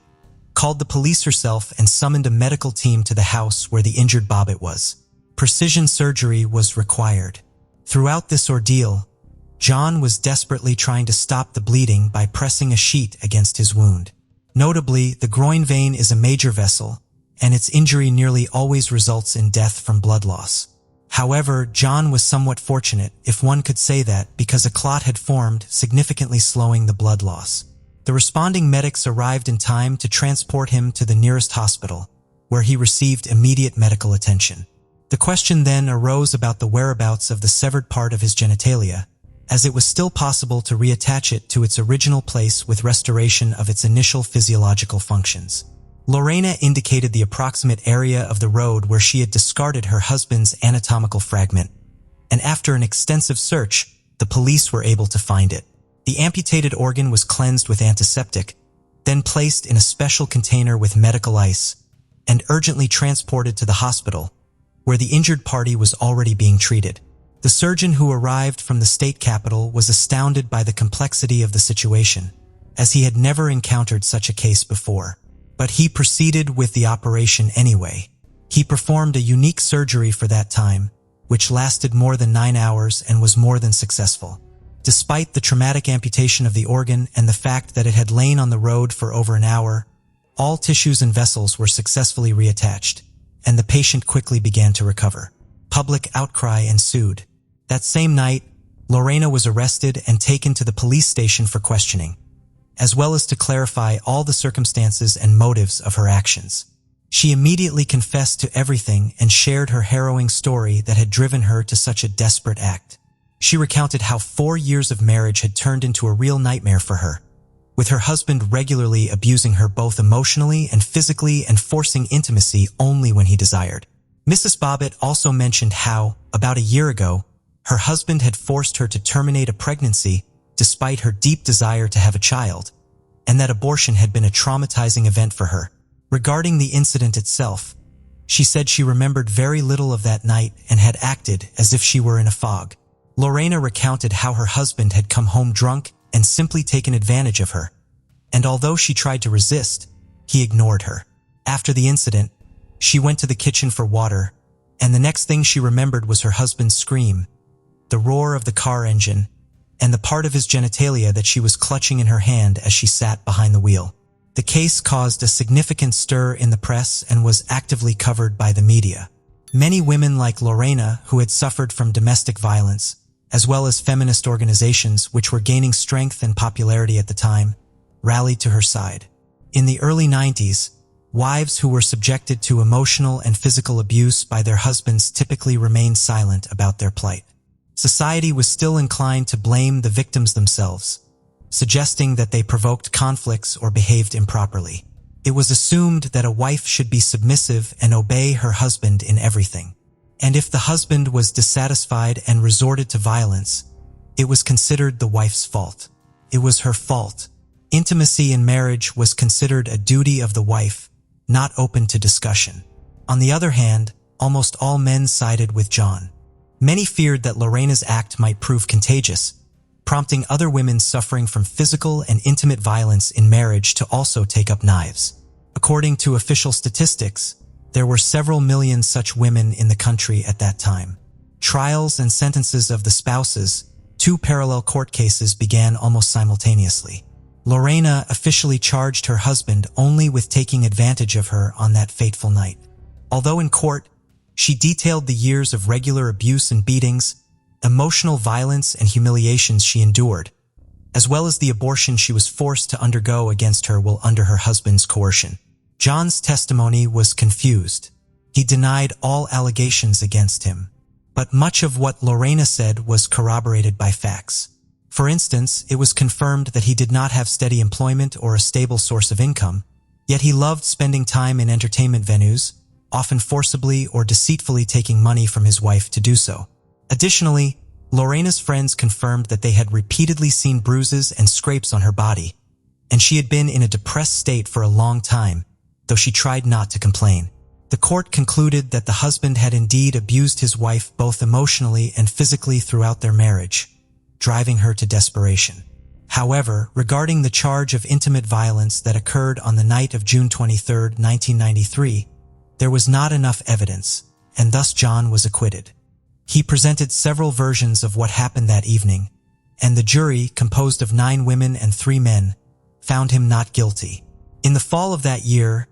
called the police herself and summoned a medical team to the house where the injured Bobbitt was. Precision surgery was required. Throughout this ordeal, John was desperately trying to stop the bleeding by pressing a sheet against his wound. Notably, the groin vein is a major vessel, and its injury nearly always results in death from blood loss. However, John was somewhat fortunate, if one could say that, because a clot had formed, significantly slowing the blood loss. The responding medics arrived in time to transport him to the nearest hospital, where he received immediate medical attention. The question then arose about the whereabouts of the severed part of his genitalia, as it was still possible to reattach it to its original place with restoration of its initial physiological functions. Lorena indicated the approximate area of the road where she had discarded her husband's anatomical fragment, and after an extensive search, the police were able to find it. The amputated organ was cleansed with antiseptic, then placed in a special container with medical ice, and urgently transported to the hospital, where the injured party was already being treated. The surgeon who arrived from the state capital was astounded by the complexity of the situation, as he had never encountered such a case before. But he proceeded with the operation anyway. He performed a unique surgery for that time, which lasted more than 9 hours and was more than successful. Despite the traumatic amputation of the organ and the fact that it had lain on the road for over an hour, all tissues and vessels were successfully reattached, and the patient quickly began to recover. Public outcry ensued. That same night, Lorena was arrested and taken to the police station for questioning, as well as to clarify all the circumstances and motives of her actions. She immediately confessed to everything and shared her harrowing story that had driven her to such a desperate act. She recounted how 4 years of marriage had turned into a real nightmare for her, with her husband regularly abusing her both emotionally and physically and forcing intimacy only when he desired. Mrs. Bobbitt also mentioned how, about a year ago, her husband had forced her to terminate a pregnancy despite her deep desire to have a child, and that abortion had been a traumatizing event for her. Regarding the incident itself, she said she remembered very little of that night and had acted as if she were in a fog. Lorena recounted how her husband had come home drunk and simply taken advantage of her, and although she tried to resist, he ignored her. After the incident, she went to the kitchen for water, and the next thing she remembered was her husband's scream, the roar of the car engine, and the part of his genitalia that she was clutching in her hand as she sat behind the wheel. The case caused a significant stir in the press and was actively covered by the media. Many women like Lorena, who had suffered from domestic violence, as well as feminist organizations which were gaining strength and popularity at the time, rallied to her side. In the early 90s, wives who were subjected to emotional and physical abuse by their husbands typically remained silent about their plight. Society was still inclined to blame the victims themselves, suggesting that they provoked conflicts or behaved improperly. It was assumed that a wife should be submissive and obey her husband in everything. And if the husband was dissatisfied and resorted to violence, it was considered the wife's fault. It was her fault. Intimacy in marriage was considered a duty of the wife, not open to discussion. On the other hand, almost all men sided with John. Many feared that Lorena's act might prove contagious, prompting other women suffering from physical and intimate violence in marriage to also take up knives. According to official statistics, there were several million such women in the country at that time. Trials and sentences of the spouses, two parallel court cases, began almost simultaneously. Lorena officially charged her husband only with taking advantage of her on that fateful night. Although in court, she detailed the years of regular abuse and beatings, emotional violence and humiliations she endured, as well as the abortion she was forced to undergo against her while under her husband's coercion. John's testimony was confused. He denied all allegations against him, but much of what Lorena said was corroborated by facts. For instance, it was confirmed that he did not have steady employment or a stable source of income, yet he loved spending time in entertainment venues, often forcibly or deceitfully taking money from his wife to do so. Additionally, Lorena's friends confirmed that they had repeatedly seen bruises and scrapes on her body, and she had been in a depressed state for a long time, though she tried not to complain. The court concluded that the husband had indeed abused his wife both emotionally and physically throughout their marriage, driving her to desperation. However, regarding the charge of intimate violence that occurred on the night of June 23, 1993, there was not enough evidence, and thus John was acquitted. He presented several versions of what happened that evening, and the jury, composed of 9 women and 3 men, found him not guilty. In the fall of that year,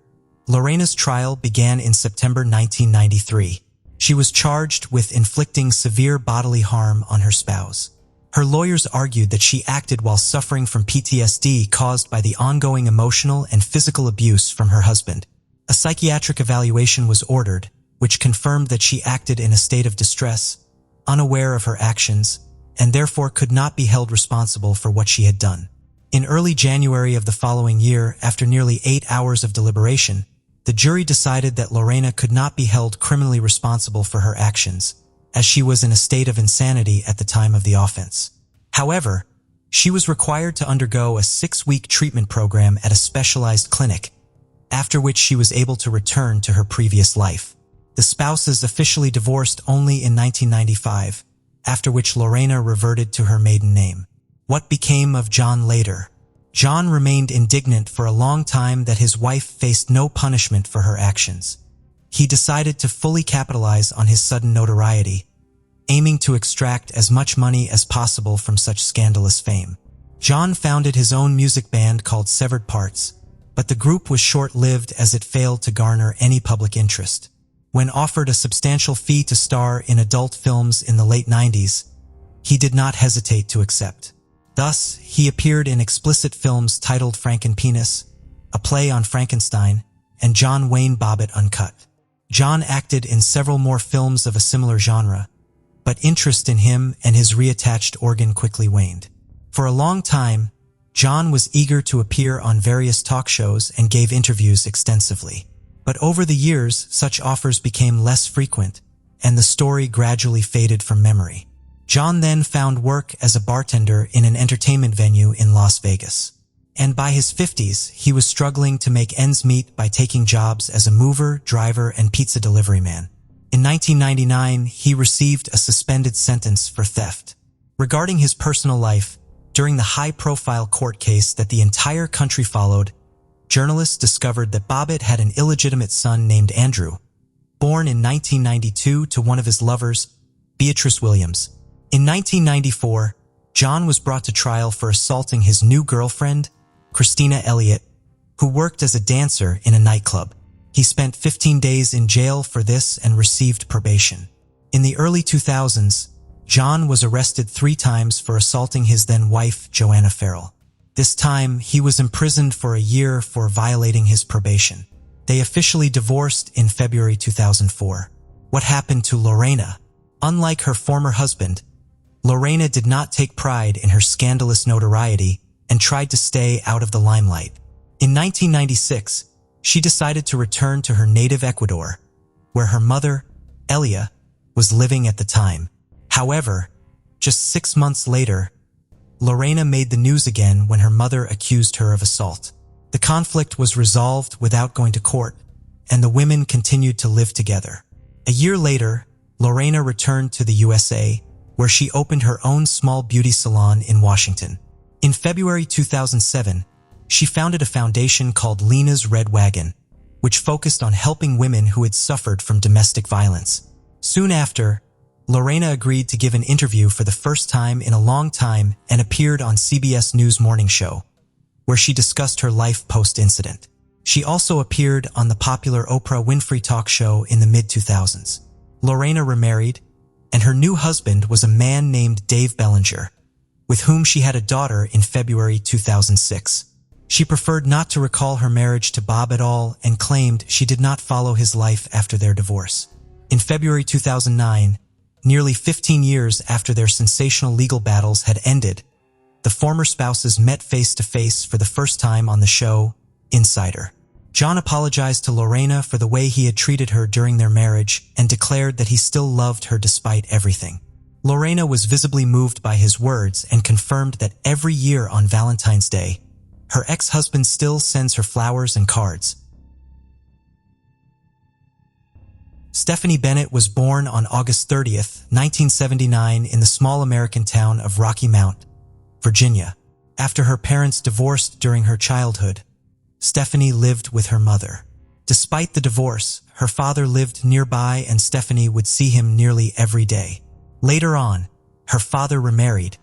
Lorena's trial began in September 1993. She was charged with inflicting severe bodily harm on her spouse. Her lawyers argued that she acted while suffering from PTSD caused by the ongoing emotional and physical abuse from her husband. A psychiatric evaluation was ordered, which confirmed that she acted in a state of distress, unaware of her actions, and therefore could not be held responsible for what she had done. In early January of the following year, after nearly 8 hours of deliberation, the jury decided that Lorena could not be held criminally responsible for her actions, as she was in a state of insanity at the time of the offense. However, she was required to undergo a 6-week treatment program at a specialized clinic, after which she was able to return to her previous life. The spouses officially divorced only in 1995, after which Lorena reverted to her maiden name. What became of John later? John remained indignant for a long time that his wife faced no punishment for her actions. He decided to fully capitalize on his sudden notoriety, aiming to extract as much money as possible from such scandalous fame. John founded his own music band called Severed Parts, but the group was short-lived as it failed to garner any public interest. When offered a substantial fee to star in adult films in the late 90s, he did not hesitate to accept. Thus, he appeared in explicit films titled Frankenpenis, a play on Frankenstein, and John Wayne Bobbitt Uncut. John acted in several more films of a similar genre, but interest in him and his reattached organ quickly waned. For a long time, John was eager to appear on various talk shows and gave interviews extensively. But over the years, such offers became less frequent, and the story gradually faded from memory. John then found work as a bartender in an entertainment venue in Las Vegas. And by his 50s, he was struggling to make ends meet by taking jobs as a mover, driver, and pizza delivery man. In 1999, he received a suspended sentence for theft. Regarding his personal life, during the high-profile court case that the entire country followed, journalists discovered that Bobbitt had an illegitimate son named Andrew, born in 1992 to one of his lovers, Beatrice Williams. In 1994, John was brought to trial for assaulting his new girlfriend, Christina Elliott, who worked as a dancer in a nightclub. He spent 15 days in jail for this and received probation. In the early 2000s, John was arrested 3 times for assaulting his then-wife, Joanna Farrell. This time, he was imprisoned for a year for violating his probation. They officially divorced in February 2004. What happened to Lorena? Unlike her former husband, Lorena did not take pride in her scandalous notoriety and tried to stay out of the limelight. In 1996, she decided to return to her native Ecuador, where her mother, Elia, was living at the time. However, just 6 months later, Lorena made the news again when her mother accused her of assault. The conflict was resolved without going to court, and the women continued to live together. A year later, Lorena returned to the USA, where she opened her own small beauty salon in Washington. In February 2007, she founded a foundation called Lena's Red Wagon, which focused on helping women who had suffered from domestic violence. Soon after, Lorena agreed to give an interview for the first time in a long time and appeared on CBS News Morning Show, where she discussed her life post-incident. She also appeared on the popular Oprah Winfrey talk show in the mid-2000s. Lorena remarried, and her new husband was a man named Dave Bellinger, with whom she had a daughter in February 2006. She preferred not to recall her marriage to Bob at all and claimed she did not follow his life after their divorce. In February 2009, nearly 15 years after their sensational legal battles had ended, the former spouses met face-to-face for the first time on the show, Insider. John apologized to Lorena for the way he had treated her during their marriage and declared that he still loved her despite everything. Lorena was visibly moved by his words and confirmed that every year on Valentine's Day, her ex-husband still sends her flowers and cards. Stephanie Bennett was born on August 30th, 1979 in the small American town of Rocky Mount, Virginia. After her parents divorced during her childhood, Stephanie lived with her mother. Despite the divorce, her father lived nearby and Stephanie would see him nearly every day. Later on, her father remarried,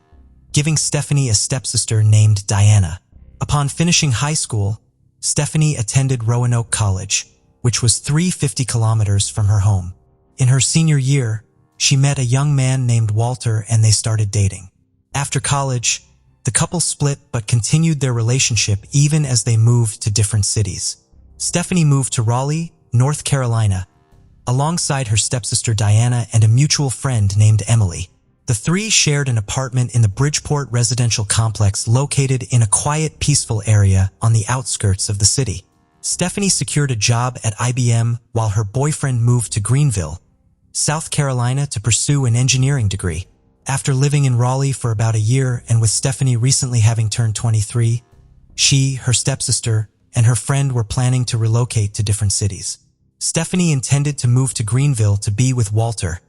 giving Stephanie a stepsister named Diana. Upon finishing high school, Stephanie attended Roanoke College, which was 350 kilometers from her home. In her senior year, she met a young man named Walter and they started dating. After college, the couple split but continued their relationship even as they moved to different cities. Stephanie moved to Raleigh, North Carolina, alongside her stepsister Diana and a mutual friend named Emily. The three shared an apartment in the Bridgeport residential complex located in a quiet, peaceful area on the outskirts of the city. Stephanie secured a job at IBM while her boyfriend moved to Greenville, South Carolina to pursue an engineering degree. After living in Raleigh for about a year and with Stephanie recently having turned 23, she, her stepsister, and her friend were planning to relocate to different cities. Stephanie intended to move to Greenville to be with Walter,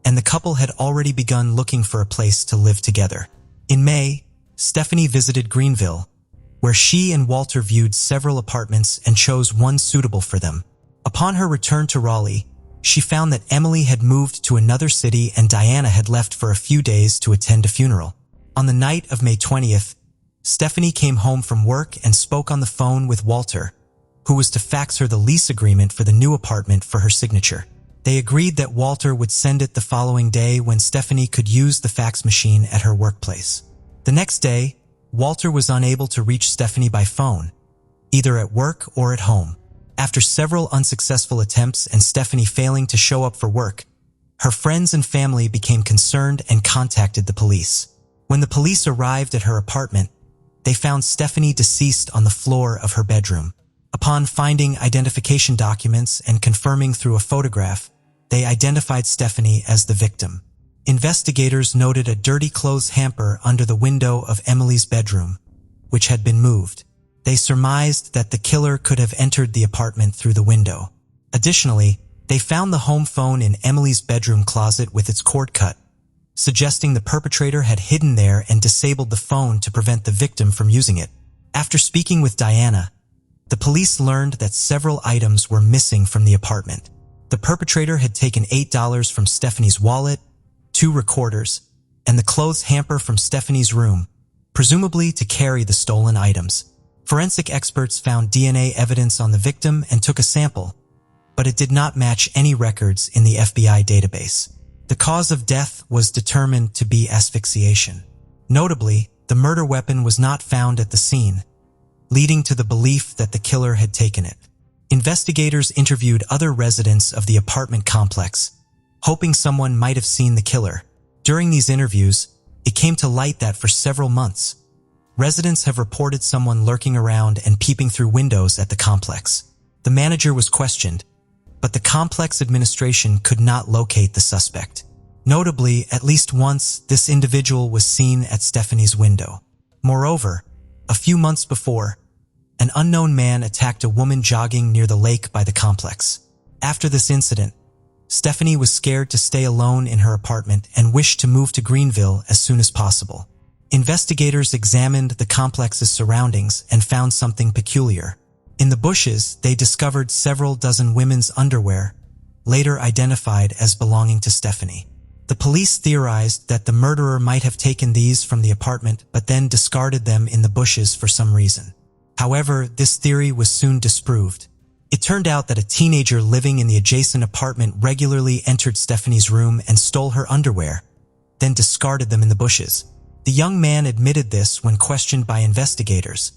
and the couple had already begun looking for a place to live together. In May, Stephanie visited Greenville, where she and Walter viewed several apartments and chose one suitable for them. Upon her return to Raleigh, she found that Emily had moved to another city and Diana had left for a few days to attend a funeral. On the night of May 20th, Stephanie came home from work and spoke on the phone with Walter, who was to fax her the lease agreement for the new apartment for her signature. They agreed that Walter would send it the following day when Stephanie could use the fax machine at her workplace. The next day, Walter was unable to reach Stephanie by phone, either at work or at home. After several unsuccessful attempts and Stephanie failing to show up for work, her friends and family became concerned and contacted the police. When the police arrived at her apartment, they found Stephanie deceased on the floor of her bedroom. Upon finding identification documents and confirming through a photograph, they identified Stephanie as the victim. Investigators noted a dirty clothes hamper under the window of Emily's bedroom, which had been moved. They surmised that the killer could have entered the apartment through the window. Additionally, they found the home phone in Emily's bedroom closet with its cord cut, suggesting the perpetrator had hidden there and disabled the phone to prevent the victim from using it. After speaking with Diana, the police learned that several items were missing from the apartment. The perpetrator had taken $8 from Stephanie's wallet, 2 recorders, and the clothes hamper from Stephanie's room, presumably to carry the stolen items. Forensic experts found DNA evidence on the victim and took a sample, but it did not match any records in the FBI database. The cause of death was determined to be asphyxiation. Notably, the murder weapon was not found at the scene, leading to the belief that the killer had taken it. Investigators interviewed other residents of the apartment complex, hoping someone might have seen the killer. During these interviews, it came to light that for several months, residents have reported someone lurking around and peeping through windows at the complex. The manager was questioned, but the complex administration could not locate the suspect. Notably, at least once, this individual was seen at Stephanie's window. Moreover, a few months before, an unknown man attacked a woman jogging near the lake by the complex. After this incident, Stephanie was scared to stay alone in her apartment and wished to move to Greenville as soon as possible. Investigators examined the complex's surroundings and found something peculiar. In the bushes, they discovered several dozen women's underwear, later identified as belonging to Stephanie. The police theorized that the murderer might have taken these from the apartment but then discarded them in the bushes for some reason. However, this theory was soon disproved. It turned out that a teenager living in the adjacent apartment regularly entered Stephanie's room and stole her underwear, then discarded them in the bushes. The young man admitted this when questioned by investigators,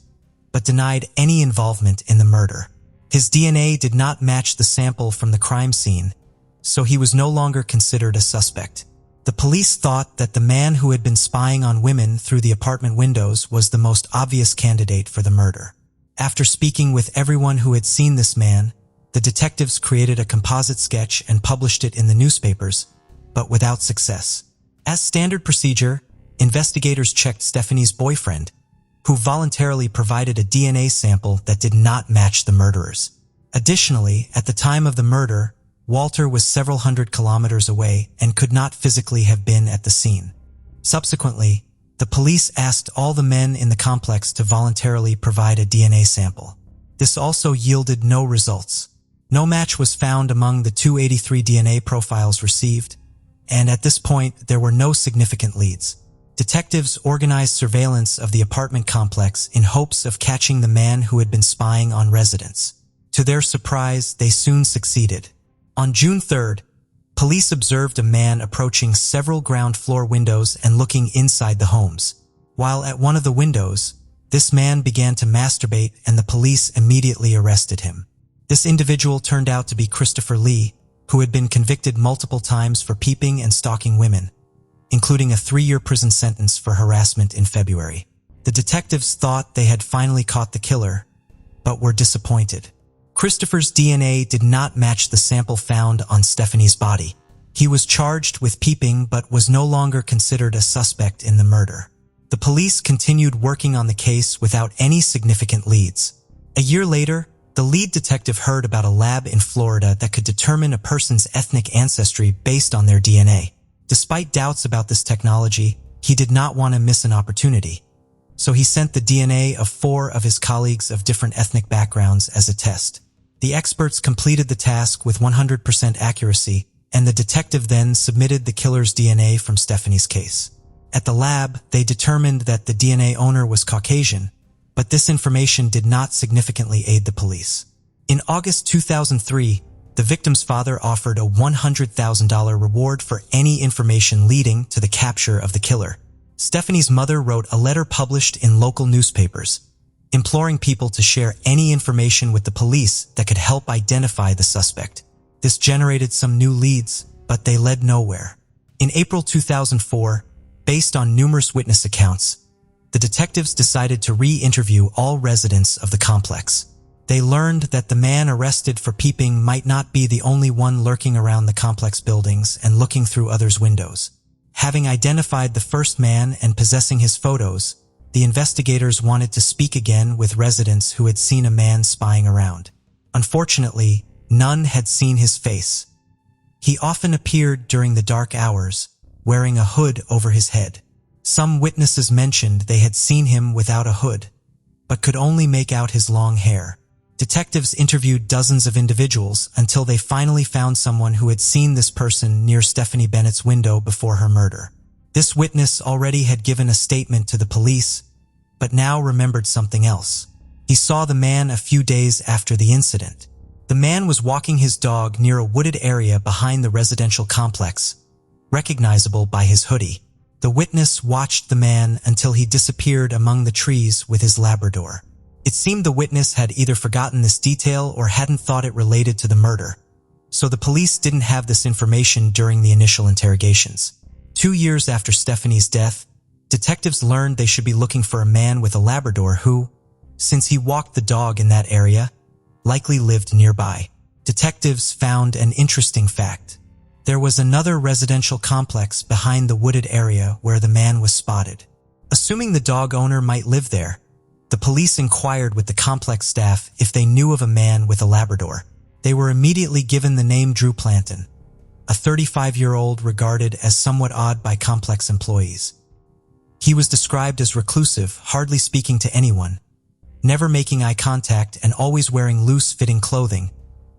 but denied any involvement in the murder. His DNA did not match the sample from the crime scene, so he was no longer considered a suspect. The police thought that the man who had been spying on women through the apartment windows was the most obvious candidate for the murder. After speaking with everyone who had seen this man, the detectives created a composite sketch and published it in the newspapers, but without success. As standard procedure, investigators checked Stephanie's boyfriend, who voluntarily provided a DNA sample that did not match the murderer's. Additionally, at the time of the murder, Walter was several hundred kilometers away and could not physically have been at the scene. Subsequently, the police asked all the men in the complex to voluntarily provide a DNA sample. This also yielded no results. No match was found among the 283 DNA profiles received, and at this point there were no significant leads. Detectives organized surveillance of the apartment complex in hopes of catching the man who had been spying on residents. To their surprise, they soon succeeded. On June 3rd, police observed a man approaching several ground floor windows and looking inside the homes. While at one of the windows, this man began to masturbate and the police immediately arrested him. This individual turned out to be Christopher Lee, who had been convicted multiple times for peeping and stalking women, including a 3-year prison sentence for harassment in February. The detectives thought they had finally caught the killer, but were disappointed. Christopher's DNA did not match the sample found on Stephanie's body. He was charged with peeping but was no longer considered a suspect in the murder. The police continued working on the case without any significant leads. A year later, the lead detective heard about a lab in Florida that could determine a person's ethnic ancestry based on their DNA. Despite doubts about this technology, he did not want to miss an opportunity. So he sent the DNA of 4 of his colleagues of different ethnic backgrounds as a test. The experts completed the task with 100% accuracy, and the detective then submitted the killer's DNA from Stephanie's case. At the lab, they determined that the DNA owner was Caucasian, but this information did not significantly aid the police. In August 2003, the victim's father offered a $100,000 reward for any information leading to the capture of the killer. Stephanie's mother wrote a letter published in local newspapers, imploring people to share any information with the police that could help identify the suspect. This generated some new leads, but they led nowhere. In April 2004, based on numerous witness accounts, the detectives decided to re-interview all residents of the complex. They learned that the man arrested for peeping might not be the only one lurking around the complex buildings and looking through others' windows. Having identified the first man and possessing his photos, the investigators wanted to speak again with residents who had seen a man spying around. Unfortunately, none had seen his face. He often appeared during the dark hours, wearing a hood over his head. Some witnesses mentioned they had seen him without a hood, but could only make out his long hair. Detectives interviewed dozens of individuals until they finally found someone who had seen this person near Stephanie Bennett's window before her murder. This witness already had given a statement to the police, but now remembered something else. He saw the man a few days after the incident. The man was walking his dog near a wooded area behind the residential complex, recognizable by his hoodie. The witness watched the man until he disappeared among the trees with his Labrador. It seemed the witness had either forgotten this detail or hadn't thought it related to the murder, so the police didn't have this information during the initial interrogations. 2 years after Stephanie's death, detectives learned they should be looking for a man with a Labrador who, since he walked the dog in that area, likely lived nearby. Detectives found an interesting fact. There was another residential complex behind the wooded area where the man was spotted. Assuming the dog owner might live there, the police inquired with the complex staff if they knew of a man with a Labrador. They were immediately given the name Drew Planton, a 35-year-old regarded as somewhat odd by complex employees. He was described as reclusive, hardly speaking to anyone, never making eye contact and always wearing loose-fitting clothing,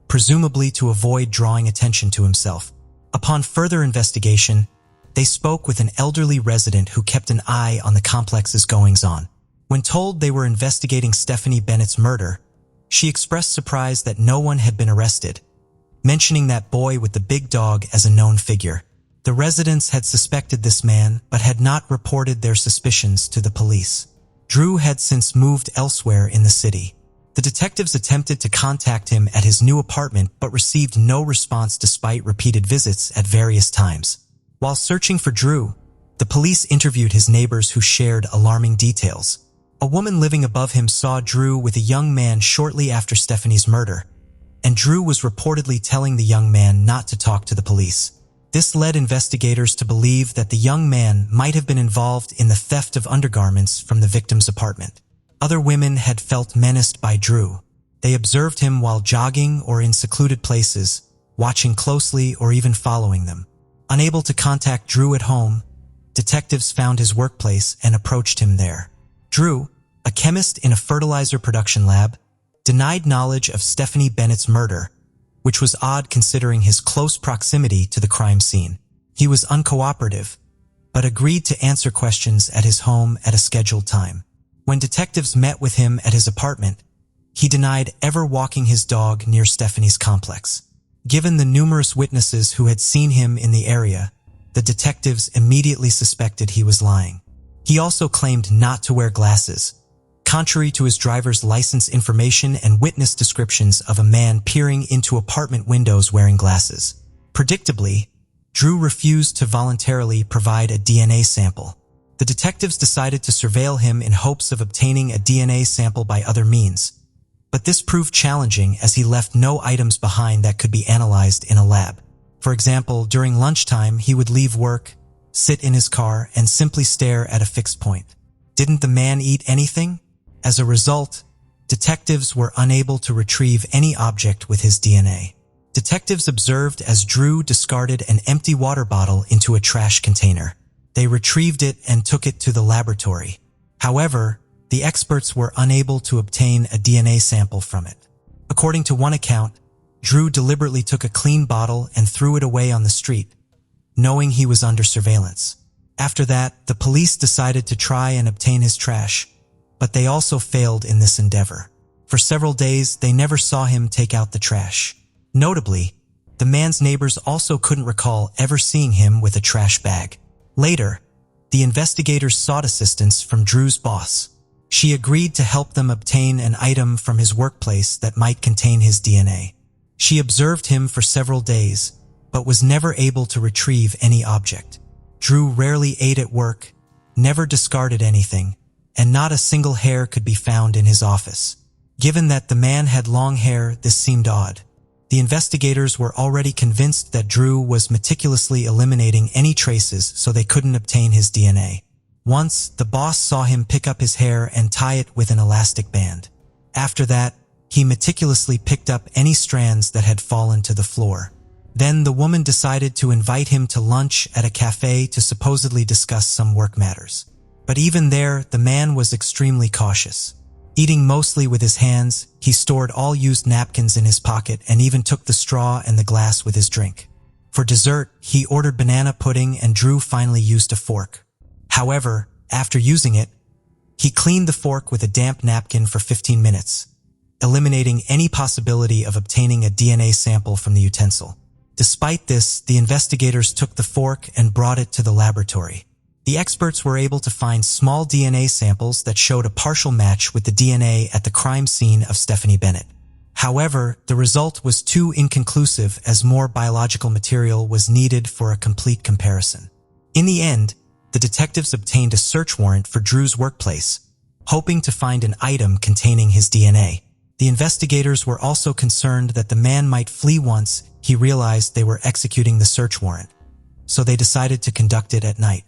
presumably to avoid drawing attention to himself. Upon further investigation, they spoke with an elderly resident who kept an eye on the complex's goings-on. When told they were investigating Stephanie Bennett's murder, she expressed surprise that no one had been arrested, mentioning that boy with the big dog as a known figure. The residents had suspected this man but had not reported their suspicions to the police. Drew had since moved elsewhere in the city. The detectives attempted to contact him at his new apartment but received no response despite repeated visits at various times. While searching for Drew, the police interviewed his neighbors who shared alarming details. A woman living above him saw Drew with a young man shortly after Stephanie's murder, and Drew was reportedly telling the young man not to talk to the police. This led investigators to believe that the young man might have been involved in the theft of undergarments from the victim's apartment. Other women had felt menaced by Drew. They observed him while jogging or in secluded places, watching closely or even following them. Unable to contact Drew at home, detectives found his workplace and approached him there. Drew, a chemist in a fertilizer production lab, denied knowledge of Stephanie Bennett's murder, which was odd considering his close proximity to the crime scene. He was uncooperative, but agreed to answer questions at his home at a scheduled time. When detectives met with him at his apartment, he denied ever walking his dog near Stephanie's complex. Given the numerous witnesses who had seen him in the area, the detectives immediately suspected he was lying. He also claimed not to wear glasses, contrary to his driver's license information and witness descriptions of a man peering into apartment windows wearing glasses. Predictably, Drew refused to voluntarily provide a DNA sample. The detectives decided to surveil him in hopes of obtaining a DNA sample by other means, but this proved challenging as he left no items behind that could be analyzed in a lab. For example, during lunchtime, he would leave work, sit in his car, and simply stare at a fixed point. Didn't the man eat anything? As a result, detectives were unable to retrieve any object with his DNA. Detectives observed as Drew discarded an empty water bottle into a trash container. They retrieved it and took it to the laboratory. However, the experts were unable to obtain a DNA sample from it. According to one account, Drew deliberately took a clean bottle and threw it away on the street, knowing he was under surveillance. After that, the police decided to try and obtain his trash, but they also failed in this endeavor. For several days, they never saw him take out the trash. Notably, the man's neighbors also couldn't recall ever seeing him with a trash bag. Later, the investigators sought assistance from Drew's boss. She agreed to help them obtain an item from his workplace that might contain his DNA. She observed him for several days, but was never able to retrieve any object. Drew rarely ate at work, never discarded anything, and not a single hair could be found in his office. Given that the man had long hair, this seemed odd. The investigators were already convinced that Drew was meticulously eliminating any traces so they couldn't obtain his DNA. Once, the boss saw him pick up his hair and tie it with an elastic band. After that, he meticulously picked up any strands that had fallen to the floor. Then the woman decided to invite him to lunch at a cafe to supposedly discuss some work matters. But even there, the man was extremely cautious. Eating mostly with his hands, he stored all used napkins in his pocket and even took the straw and the glass with his drink. For dessert, he ordered banana pudding and Drew finally used a fork. However, after using it, he cleaned the fork with a damp napkin for 15 minutes, eliminating any possibility of obtaining a DNA sample from the utensil. Despite this, the investigators took the fork and brought it to the laboratory. The experts were able to find small DNA samples that showed a partial match with the DNA at the crime scene of Stephanie Bennett. However, the result was too inconclusive as more biological material was needed for a complete comparison. In the end, the detectives obtained a search warrant for Drew's workplace, hoping to find an item containing his DNA. The investigators were also concerned that the man might flee once he realized they were executing the search warrant, so they decided to conduct it at night.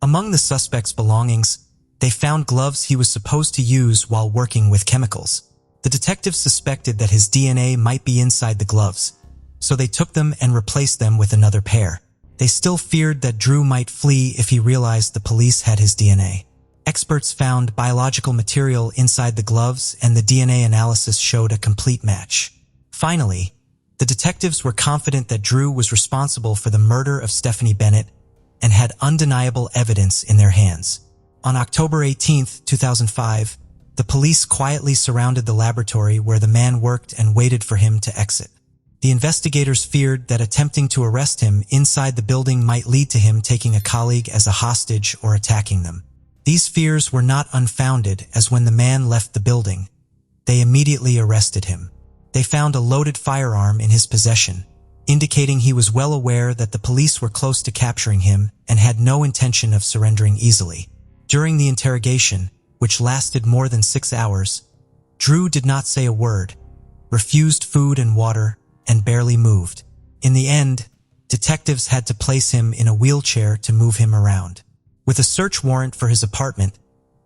Among the suspect's belongings, they found gloves he was supposed to use while working with chemicals. The detectives suspected that his DNA might be inside the gloves, so they took them and replaced them with another pair. They still feared that Drew might flee if he realized the police had his DNA. Experts found biological material inside the gloves and the DNA analysis showed a complete match. Finally, the detectives were confident that Drew was responsible for the murder of Stephanie Bennett and had undeniable evidence in their hands. On October 18, 2005, the police quietly surrounded the laboratory where the man worked and waited for him to exit. The investigators feared that attempting to arrest him inside the building might lead to him taking a colleague as a hostage or attacking them. These fears were not unfounded, as when the man left the building, they immediately arrested him. They found a loaded firearm in his possession, indicating he was well aware that the police were close to capturing him and had no intention of surrendering easily. During the interrogation, which lasted more than 6 hours, Drew did not say a word, refused food and water, and barely moved. In the end, detectives had to place him in a wheelchair to move him around. With a search warrant for his apartment,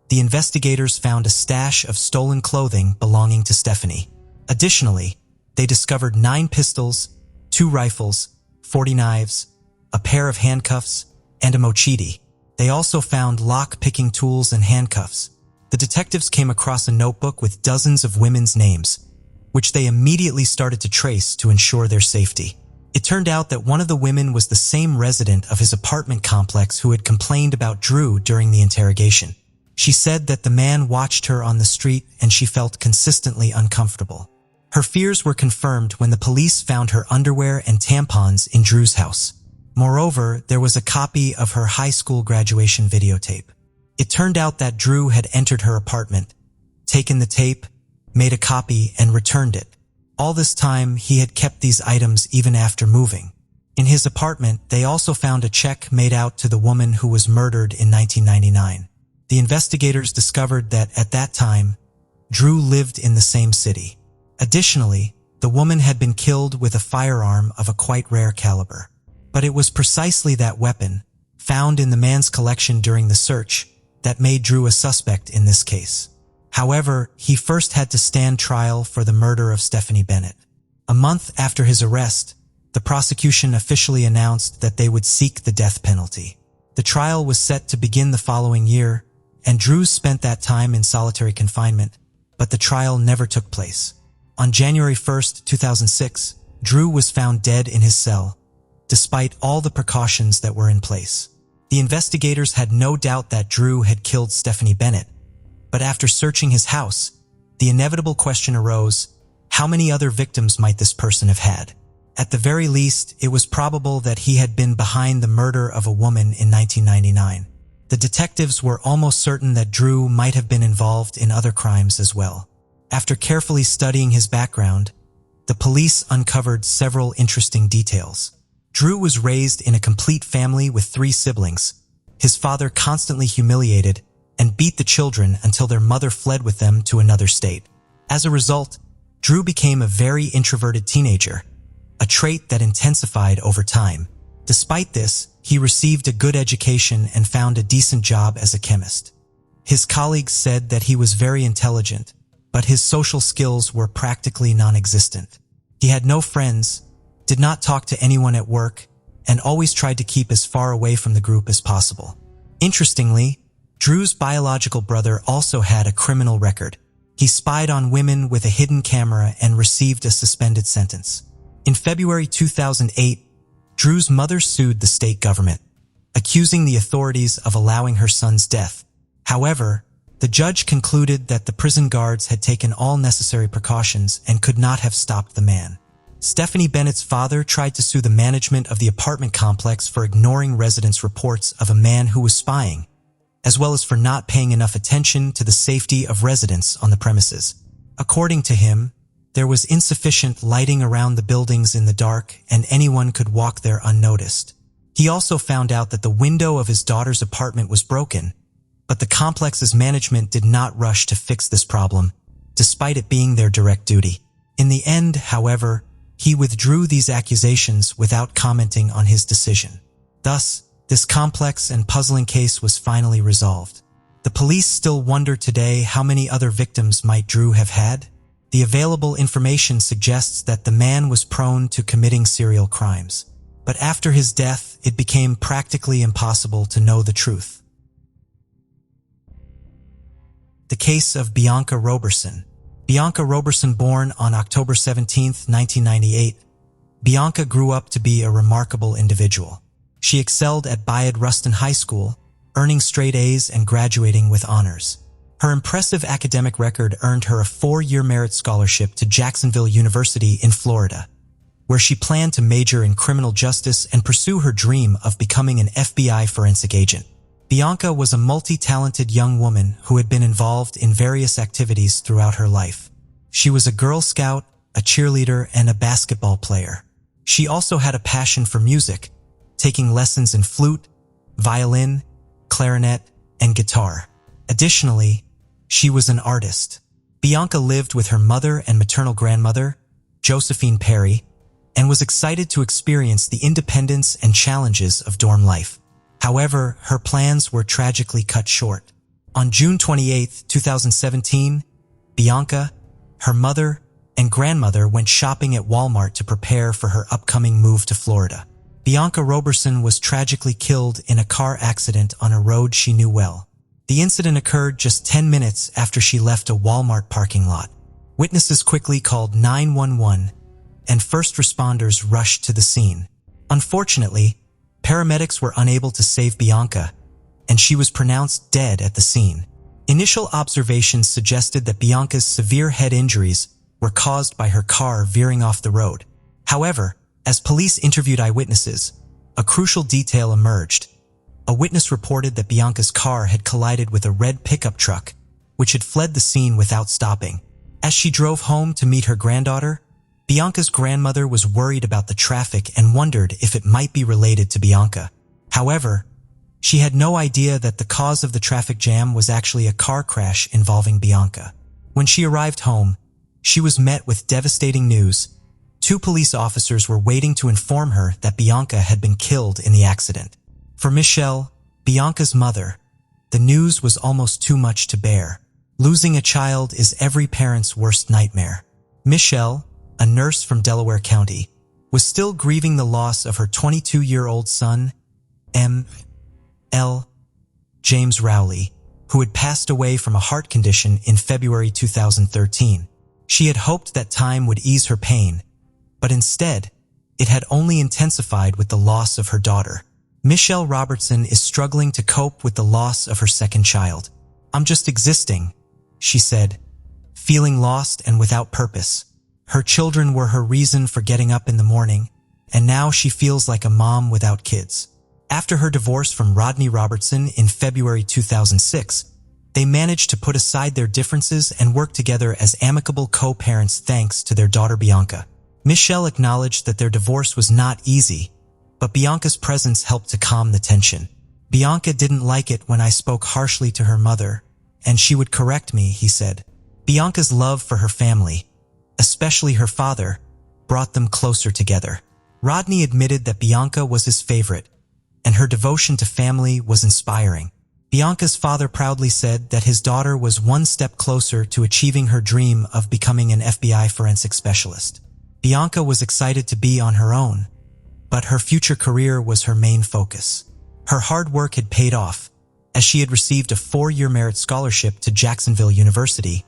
the investigators found a stash of stolen clothing belonging to Stephanie. Additionally, they discovered 9 pistols, 2 rifles, 40 knives, a pair of handcuffs, and a machete. They also found lock-picking tools and handcuffs. The detectives came across a notebook with dozens of women's names, which they immediately started to trace to ensure their safety. It turned out that one of the women was the same resident of his apartment complex who had complained about Drew during the interrogation. She said that the man watched her on the street and she felt consistently uncomfortable. Her fears were confirmed when the police found her underwear and tampons in Drew's house. Moreover, there was a copy of her high school graduation videotape. It turned out that Drew had entered her apartment, taken the tape, made a copy, and returned it. All this time, he had kept these items even after moving. In his apartment, they also found a check made out to the woman who was murdered in 1999. The investigators discovered that at that time, Drew lived in the same city. Additionally, the woman had been killed with a firearm of a quite rare caliber. But it was precisely that weapon, found in the man's collection during the search, that made Drew a suspect in this case. However, he first had to stand trial for the murder of Stephanie Bennett. A month after his arrest, the prosecution officially announced that they would seek the death penalty. The trial was set to begin the following year, and Drew spent that time in solitary confinement, but the trial never took place. On January 1, 2006, Drew was found dead in his cell, despite all the precautions that were in place. The investigators had no doubt that Drew had killed Stephanie Bennett, but after searching his house, the inevitable question arose, how many other victims might this person have had? At the very least, it was probable that he had been behind the murder of a woman in 1999. The detectives were almost certain that Drew might have been involved in other crimes as well. After carefully studying his background, the police uncovered several interesting details. Drew was raised in a complete family with 3 siblings. His father constantly humiliated and beat the children until their mother fled with them to another state. As a result, Drew became a very introverted teenager, a trait that intensified over time. Despite this, he received a good education and found a decent job as a chemist. His colleagues said that he was very intelligent, but his social skills were practically non-existent. He had no friends, did not talk to anyone at work, and always tried to keep as far away from the group as possible. Interestingly, Drew's biological brother also had a criminal record. He spied on women with a hidden camera and received a suspended sentence. In February 2008, Drew's mother sued the state government, accusing the authorities of allowing her son's death. However, the judge concluded that the prison guards had taken all necessary precautions and could not have stopped the man. Stephanie Bennett's father tried to sue the management of the apartment complex for ignoring residents' reports of a man who was spying, as well as for not paying enough attention to the safety of residents on the premises. According to him, there was insufficient lighting around the buildings in the dark and anyone could walk there unnoticed. He also found out that the window of his daughter's apartment was broken, but the complex's management did not rush to fix this problem, despite it being their direct duty. In the end, however, he withdrew these accusations without commenting on his decision. Thus, this complex and puzzling case was finally resolved. The police still wonder today how many other victims might Drew have had. The available information suggests that the man was prone to committing serial crimes, but after his death, it became practically impossible to know the truth. The case of Bianca Roberson. Bianca Roberson, born on October 17, 1998, Bianca grew up to be a remarkable individual. She excelled at Bayard Rustin High School, earning straight A's and graduating with honors. Her impressive academic record earned her a 4-year merit scholarship to Jacksonville University in Florida, where she planned to major in criminal justice and pursue her dream of becoming an FBI forensic agent. Bianca was a multi-talented young woman who had been involved in various activities throughout her life. She was a Girl Scout, a cheerleader, and a basketball player. She also had a passion for music, taking lessons in flute, violin, clarinet, and guitar. Additionally, she was an artist. Bianca lived with her mother and maternal grandmother, Josephine Perry, and was excited to experience the independence and challenges of dorm life. However, her plans were tragically cut short. On June 28, 2017, Bianca, her mother, and grandmother went shopping at Walmart to prepare for her upcoming move to Florida. Bianca Roberson was tragically killed in a car accident on a road she knew well. The incident occurred just 10 minutes after she left a Walmart parking lot. Witnesses quickly called 911, and first responders rushed to the scene. Unfortunately, paramedics were unable to save Bianca, and she was pronounced dead at the scene. Initial observations suggested that Bianca's severe head injuries were caused by her car veering off the road. However, as police interviewed eyewitnesses, a crucial detail emerged. A witness reported that Bianca's car had collided with a red pickup truck, which had fled the scene without stopping. As she drove home to meet her granddaughter, Bianca's grandmother was worried about the traffic and wondered if it might be related to Bianca. However, she had no idea that the cause of the traffic jam was actually a car crash involving Bianca. When she arrived home, she was met with devastating news. 2 police officers were waiting to inform her that Bianca had been killed in the accident. For Michelle, Bianca's mother, the news was almost too much to bear. Losing a child is every parent's worst nightmare. Michelle, a nurse from Delaware County, was still grieving the loss of her 22-year-old son, M.L. James Rowley, who had passed away from a heart condition in February 2013. She had hoped that time would ease her pain, but instead, it had only intensified with the loss of her daughter. Michelle Robertson is struggling to cope with the loss of her second child. "I'm just existing," she said, feeling lost and without purpose. Her children were her reason for getting up in the morning, and now she feels like a mom without kids. After her divorce from Rodney Robertson in February 2006, they managed to put aside their differences and work together as amicable co-parents thanks to their daughter Bianca. Michelle acknowledged that their divorce was not easy, but Bianca's presence helped to calm the tension. Bianca didn't like it when I spoke harshly to her mother, and she would correct me, he said. Bianca's love for her family, especially her father, brought them closer together. Rodney admitted that Bianca was his favorite, and her devotion to family was inspiring. Bianca's father proudly said that his daughter was one step closer to achieving her dream of becoming an FBI forensic specialist. Bianca was excited to be on her own, but her future career was her main focus. Her hard work had paid off, as she had received a 4-year merit scholarship to Jacksonville University,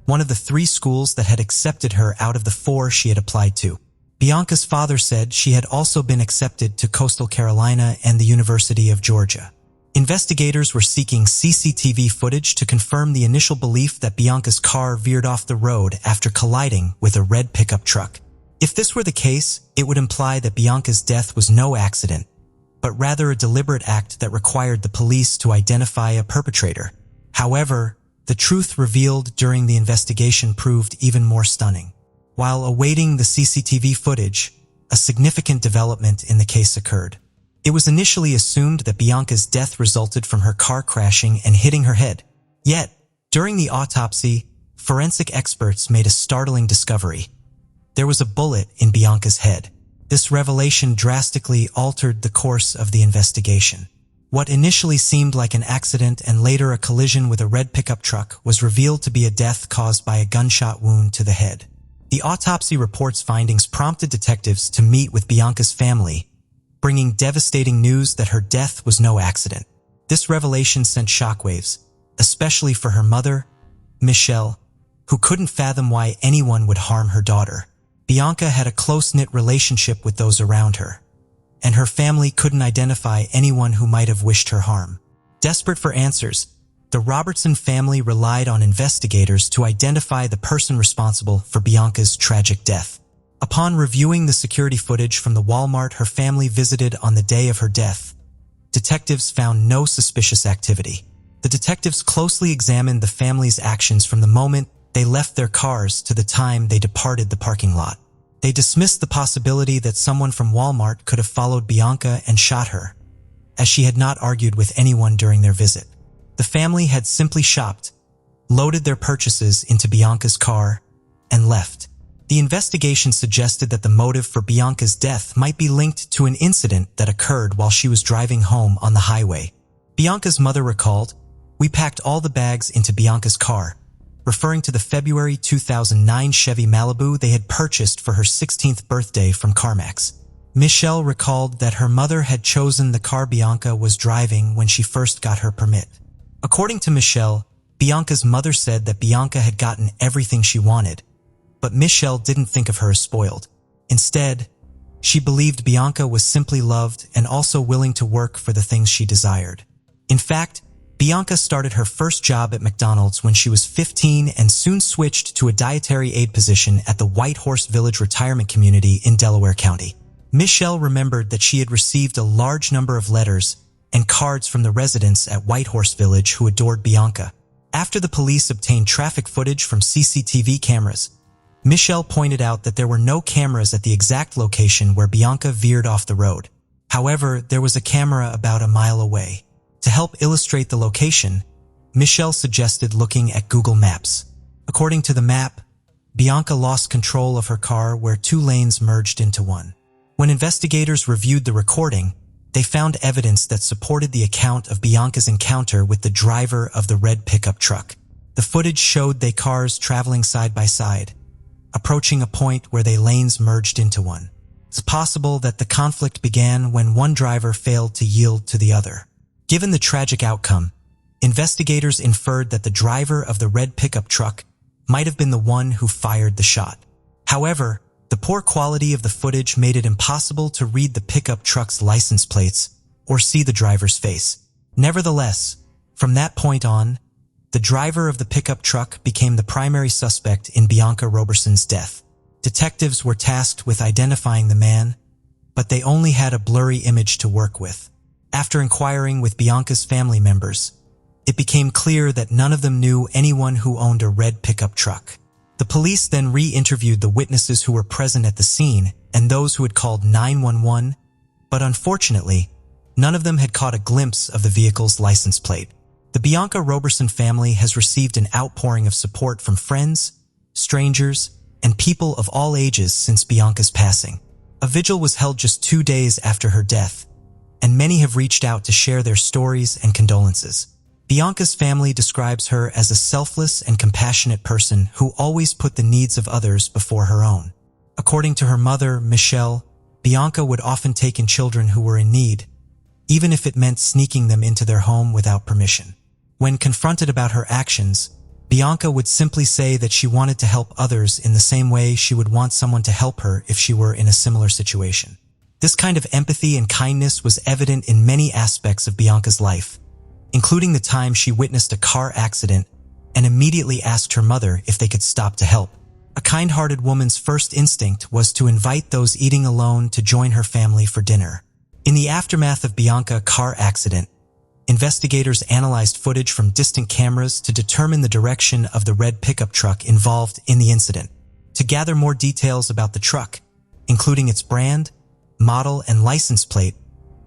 one of the 3 schools that had accepted her out of the 4 she had applied to. Bianca's father said she had also been accepted to Coastal Carolina and the University of Georgia. Investigators were seeking CCTV footage to confirm the initial belief that Bianca's car veered off the road after colliding with a red pickup truck. If this were the case, it would imply that Bianca's death was no accident, but rather a deliberate act that required the police to identify a perpetrator. However, the truth revealed during the investigation proved even more stunning. While awaiting the CCTV footage, a significant development in the case occurred. It was initially assumed that Bianca's death resulted from her car crashing and hitting her head. Yet, during the autopsy, forensic experts made a startling discovery. There was a bullet in Bianca's head. This revelation drastically altered the course of the investigation. What initially seemed like an accident and later a collision with a red pickup truck was revealed to be a death caused by a gunshot wound to the head. The autopsy report's findings prompted detectives to meet with Bianca's family, bringing devastating news that her death was no accident. This revelation sent shockwaves, especially for her mother, Michelle, who couldn't fathom why anyone would harm her daughter. Bianca had a close-knit relationship with those around her, and her family couldn't identify anyone who might have wished her harm. Desperate for answers, the Robertson family relied on investigators to identify the person responsible for Bianca's tragic death. Upon reviewing the security footage from the Walmart her family visited on the day of her death, detectives found no suspicious activity. The detectives closely examined the family's actions from the moment they left their cars to the time they departed the parking lot. They dismissed the possibility that someone from Walmart could have followed Bianca and shot her, as she had not argued with anyone during their visit. The family had simply shopped, loaded their purchases into Bianca's car, and left. The investigation suggested that the motive for Bianca's death might be linked to an incident that occurred while she was driving home on the highway. Bianca's mother recalled, "We packed all the bags into Bianca's car," referring to the February 2009 Chevy Malibu they had purchased for her 16th birthday from CarMax. Michelle recalled that her mother had chosen the car Bianca was driving when she first got her permit. According to Michelle, Bianca's mother said that Bianca had gotten everything she wanted, but Michelle didn't think of her as spoiled. Instead, she believed Bianca was simply loved and also willing to work for the things she desired. In fact, Bianca started her first job at McDonald's when she was 15 and soon switched to a dietary aide position at the White Horse Village retirement community in Delaware County. Michelle remembered that she had received a large number of letters and cards from the residents at White Horse Village who adored Bianca. After the police obtained traffic footage from CCTV cameras, Michelle pointed out that there were no cameras at the exact location where Bianca veered off the road. However, there was a camera about a mile away. To help illustrate the location, Michelle suggested looking at Google Maps. According to the map, Bianca lost control of her car where 2 lanes merged into one. When investigators reviewed the recording, they found evidence that supported the account of Bianca's encounter with the driver of the red pickup truck. The footage showed their cars traveling side by side, approaching a point where their lanes merged into one. It's possible that the conflict began when one driver failed to yield to the other. Given the tragic outcome, investigators inferred that the driver of the red pickup truck might have been the one who fired the shot. However, the poor quality of the footage made it impossible to read the pickup truck's license plates or see the driver's face. Nevertheless, from that point on, the driver of the pickup truck became the primary suspect in Bianca Roberson's death. Detectives were tasked with identifying the man, but they only had a blurry image to work with. After inquiring with Bianca's family members, it became clear that none of them knew anyone who owned a red pickup truck. The police then re-interviewed the witnesses who were present at the scene and those who had called 911, but unfortunately, None of them had caught a glimpse of the vehicle's license plate. The Bianca Roberson family has received an outpouring of support from friends, strangers, and people of all ages since Bianca's passing. A vigil was held just 2 days after her death, and many have reached out to share their stories and condolences. Bianca's family describes her as a selfless and compassionate person who always put the needs of others before her own. According to her mother, Michelle, Bianca would often take in children who were in need, even if it meant sneaking them into their home without permission. When confronted about her actions, Bianca would simply say that she wanted to help others in the same way she would want someone to help her if she were in a similar situation. This kind of empathy and kindness was evident in many aspects of Bianca's life, including the time she witnessed a car accident and immediately asked her mother if they could stop to help. A kind-hearted woman's first instinct was to invite those eating alone to join her family for dinner. In the aftermath of Bianca's car accident, investigators analyzed footage from distant cameras to determine the direction of the red pickup truck involved in the incident. To gather more details about the truck, including its brand, model, and license plate,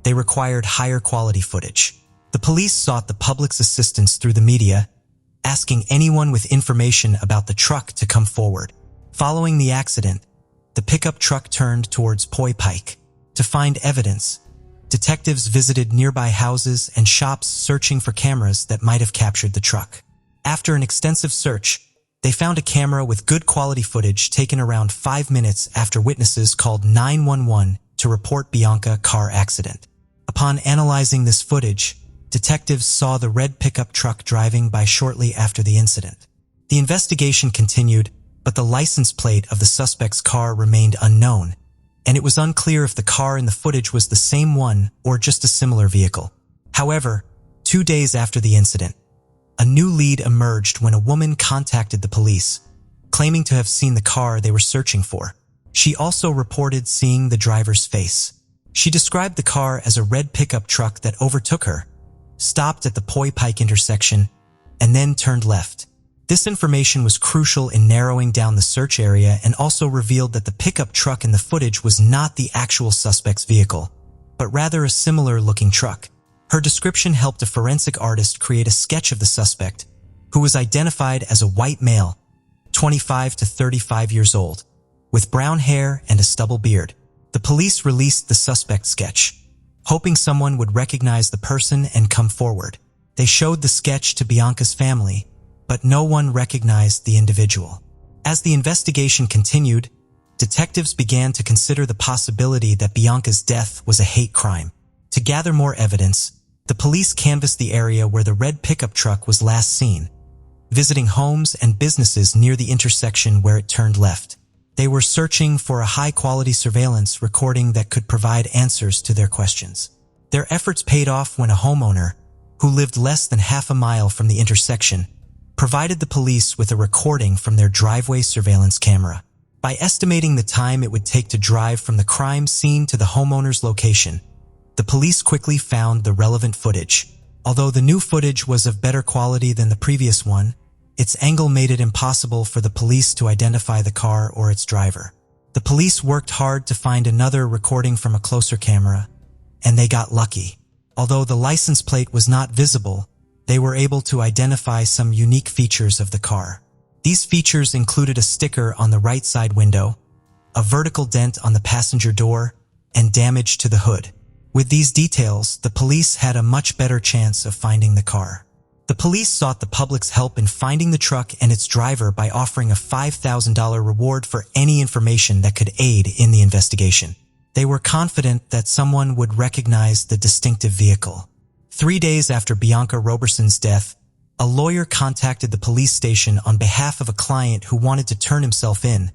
they required higher quality footage. The police sought the public's assistance through the media, asking anyone with information about the truck to come forward. Following the accident, the pickup truck turned towards Poi Pike. To find evidence, detectives visited nearby houses and shops searching for cameras that might have captured the truck. After an extensive search, they found a camera with good quality footage taken around 5 minutes after witnesses called 911 to report Bianca's car accident. Upon analyzing this footage, detectives saw the red pickup truck driving by shortly after the incident. The investigation continued, but the license plate of the suspect's car remained unknown, and it was unclear if the car in the footage was the same one or just a similar vehicle. However, 2 days after the incident, a new lead emerged when a woman contacted the police, claiming to have seen the car they were searching for. She also reported seeing the driver's face. She described the car as a red pickup truck that overtook her, stopped at the Poi Pike intersection, and then turned left. This information was crucial in narrowing down the search area and also revealed that the pickup truck in the footage was not the actual suspect's vehicle, but rather a similar-looking truck. Her description helped a forensic artist create a sketch of the suspect, who was identified as a white male, 25 to 35 years old, with brown hair and a stubble beard. The police released the suspect sketch, hoping someone would recognize the person and come forward. They showed the sketch to Bianca's family, but no one recognized the individual. As the investigation continued, detectives began to consider the possibility that Bianca's death was a hate crime. To gather more evidence, the police canvassed the area where the red pickup truck was last seen, visiting homes and businesses near the intersection where it turned left. They were searching for a high-quality surveillance recording that could provide answers to their questions. Their efforts paid off when a homeowner, who lived less than half a mile from the intersection, provided the police with a recording from their driveway surveillance camera. By estimating the time it would take to drive from the crime scene to the homeowner's location, the police quickly found the relevant footage. Although the new footage was of better quality than the previous one, its angle made it impossible for the police to identify the car or its driver. The police worked hard to find another recording from a closer camera, and they got lucky. Although the license plate was not visible, they were able to identify some unique features of the car. These features included a sticker on the right side window, a vertical dent on the passenger door, and damage to the hood. With these details, the police had a much better chance of finding the car. The police sought the public's help in finding the truck and its driver by offering a $5,000 reward for any information that could aid in the investigation. They were confident that someone would recognize the distinctive vehicle. 3 days after Bianca Roberson's death, a lawyer contacted the police station on behalf of a client who wanted to turn himself in,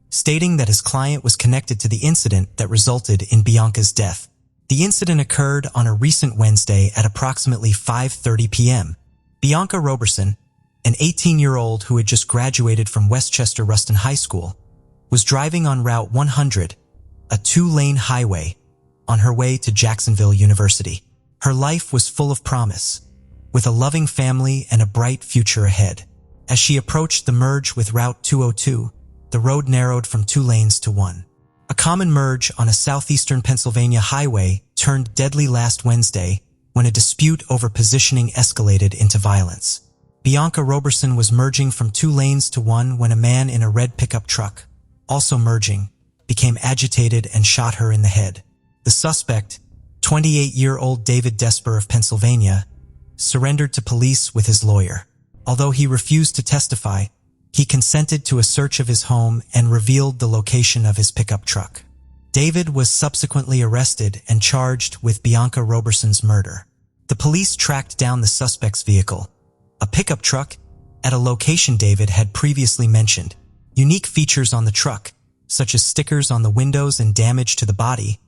stating that his client was connected to the incident that resulted in Bianca's death. The incident occurred on a recent Wednesday at approximately 5:30 p.m. Bianca Roberson, an 18-year-old who had just graduated from Westchester Ruston High School, was driving on Route 100, a 2-lane highway, on her way to Jacksonville University. Her life was full of promise, with a loving family and a bright future ahead. As she approached the merge with Route 202, the road narrowed from 2 lanes to 1. A common merge on a southeastern Pennsylvania highway turned deadly last Wednesday when a dispute over positioning escalated into violence. Bianca Roberson was merging from 2 lanes to 1 when a man in a red pickup truck, also merging, became agitated and shot her in the head. The suspect, 28-year-old David Desper of Pennsylvania, surrendered to police with his lawyer. Although he refused to testify, he consented to a search of his home and revealed the location of his pickup truck. David was subsequently arrested and charged with Bianca Roberson's murder. The police tracked down the suspect's vehicle, a pickup truck, at a location David had previously mentioned. Unique features on the truck, such as stickers on the windows and damage to the body,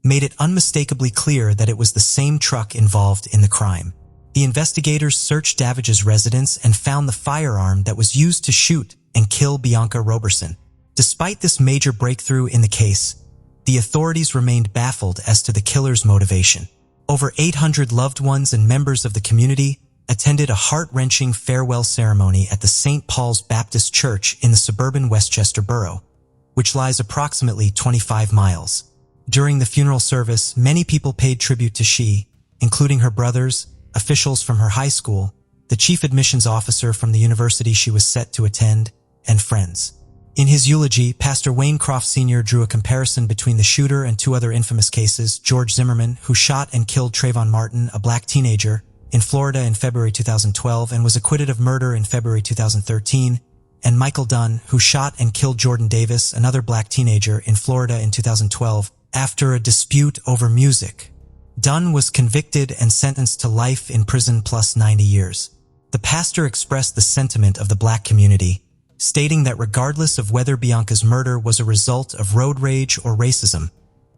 made it unmistakably clear that it was the same truck involved in the crime. The investigators searched David's residence and found the firearm that was used to shoot and kill Bianca Roberson. Despite this major breakthrough in the case, the authorities remained baffled as to the killer's motivation. Over 800 loved ones and members of the community attended a heart-wrenching farewell ceremony at the St. Paul's Baptist Church in the suburban Westchester borough, which lies approximately 25 miles. During the funeral service, many people paid tribute to she, including her brothers, officials from her high school, the chief admissions officer from the university she was set to attend, and friends. In his eulogy, Pastor Wayne Croft Sr. drew a comparison between the shooter and 2 other infamous cases: George Zimmerman, who shot and killed Trayvon Martin, a black teenager, in Florida in February 2012 and was acquitted of murder in February 2013, and Michael Dunn, who shot and killed Jordan Davis, another black teenager, in Florida in 2012 after a dispute over music. Dunn was convicted and sentenced to life in prison plus 90 years. The pastor expressed the sentiment of the black community, stating that regardless of whether Bianca's murder was a result of road rage or racism,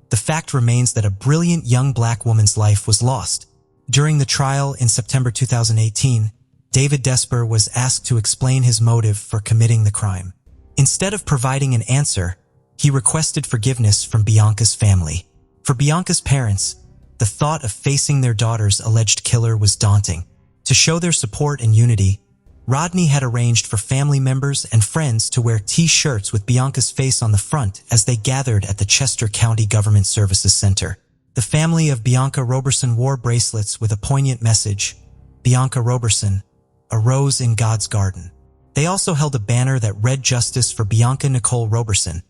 the fact remains that a brilliant young black woman's life was lost. During the trial in September 2018, David Desper was asked to explain his motive for committing the crime. Instead of providing an answer, he requested forgiveness from Bianca's family. For Bianca's parents, the thought of facing their daughter's alleged killer was daunting. To show their support and unity, Rodney had arranged for family members and friends to wear T-shirts with Bianca's face on the front as they gathered at the Chester County Government Services Center. The family of Bianca Roberson wore bracelets with a poignant message, "Bianca Roberson, a rose in God's garden." They also held a banner that read "Justice for Bianca Nicole Roberson,"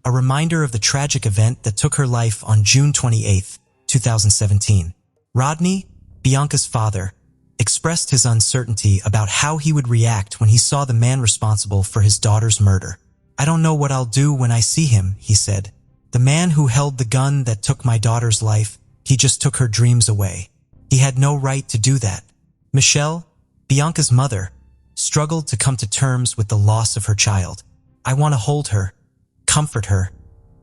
a reminder of the tragic event that took her life on June 28, 2017. Rodney, Bianca's father, expressed his uncertainty about how he would react when he saw the man responsible for his daughter's murder. "I don't know what I'll do when I see him," he said. "The man who held the gun that took my daughter's life, he just took her dreams away. He had no right to do that." Michelle, Bianca's mother, struggled to come to terms with the loss of her child. "I want to hold her, comfort her,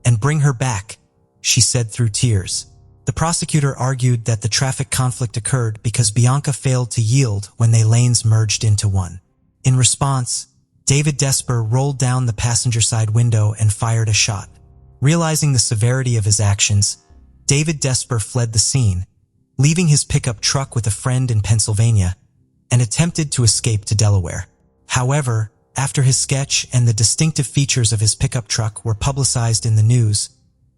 and bring her back," she said through tears. The prosecutor argued that the traffic conflict occurred because Bianca failed to yield when their lanes merged into one. In response, David Desper rolled down the passenger side window and fired a shot. Realizing the severity of his actions, David Desper fled the scene, leaving his pickup truck with a friend in Pennsylvania, and attempted to escape to Delaware. However, after his sketch and the distinctive features of his pickup truck were publicized in the news,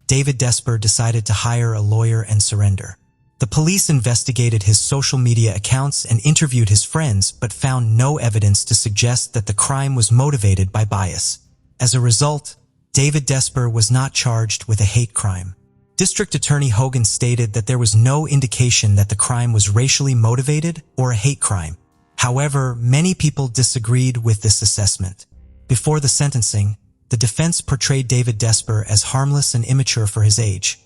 David Desper decided to hire a lawyer and surrender. The police investigated his social media accounts and interviewed his friends, but found no evidence to suggest that the crime was motivated by bias. As a result, David Desper was not charged with a hate crime. District Attorney Hogan stated that there was no indication that the crime was racially motivated or a hate crime. However, many people disagreed with this assessment. Before the sentencing, the defense portrayed David Desper as harmless and immature for his age,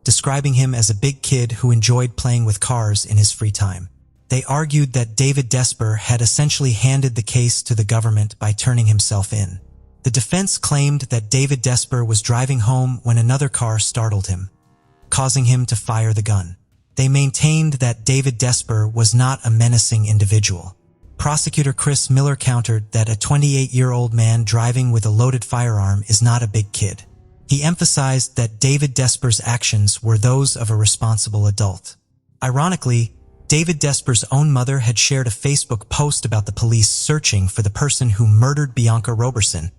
describing him as a big kid who enjoyed playing with cars in his free time. They argued that David Desper had essentially handed the case to the government by turning himself in. The defense claimed that David Desper was driving home when another car startled him, causing him to fire the gun. They maintained that David Desper was not a menacing individual. Prosecutor Chris Miller countered that a 28-year-old man driving with a loaded firearm is not a big kid. He emphasized that David Desper's actions were those of a responsible adult. Ironically, David Desper's own mother had shared a Facebook post about the police searching for the person who murdered Bianca Roberson,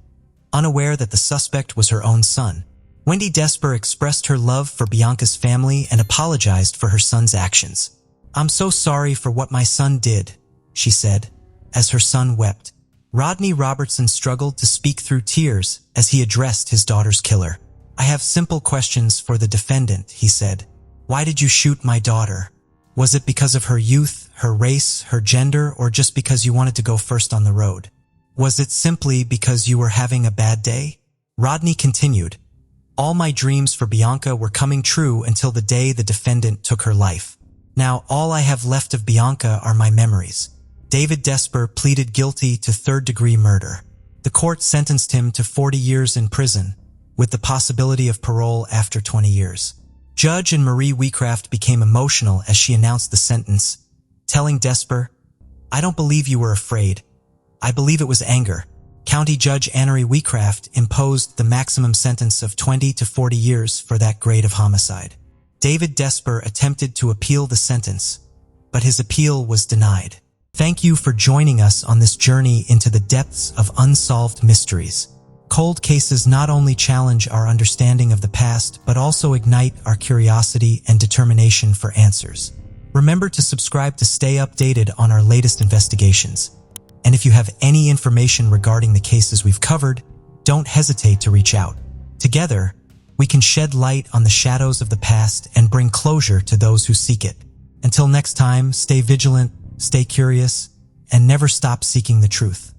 unaware that the suspect was her own son. Wendy Desper expressed her love for Bianca's family and apologized for her son's actions. "I'm so sorry for what my son did," she said, as her son wept. Rodney Robertson struggled to speak through tears as he addressed his daughter's killer. "I have simple questions for the defendant," he said. "Why did you shoot my daughter? Was it because of her youth, her race, her gender, or just because you wanted to go first on the road? Was it simply because you were having a bad day?" Rodney continued, "All my dreams for Bianca were coming true until the day the defendant took her life. Now all I have left of Bianca are my memories." David Desper pleaded guilty to third-degree murder. The court sentenced him to 40 years in prison, with the possibility of parole after 20 years. Judge and Marie Wecraft became emotional as she announced the sentence, telling Desper, "I don't believe you were afraid. I believe it was anger." County Judge Annery Wecraft imposed the maximum sentence of 20 to 40 years for that grade of homicide. David Desper attempted to appeal the sentence, but his appeal was denied. Thank you for joining us on this journey into the depths of unsolved mysteries. Cold cases not only challenge our understanding of the past, but also ignite our curiosity and determination for answers. Remember to subscribe to stay updated on our latest investigations. And if you have any information regarding the cases we've covered, don't hesitate to reach out. Together, we can shed light on the shadows of the past and bring closure to those who seek it. Until next time, stay vigilant, stay curious, and never stop seeking the truth.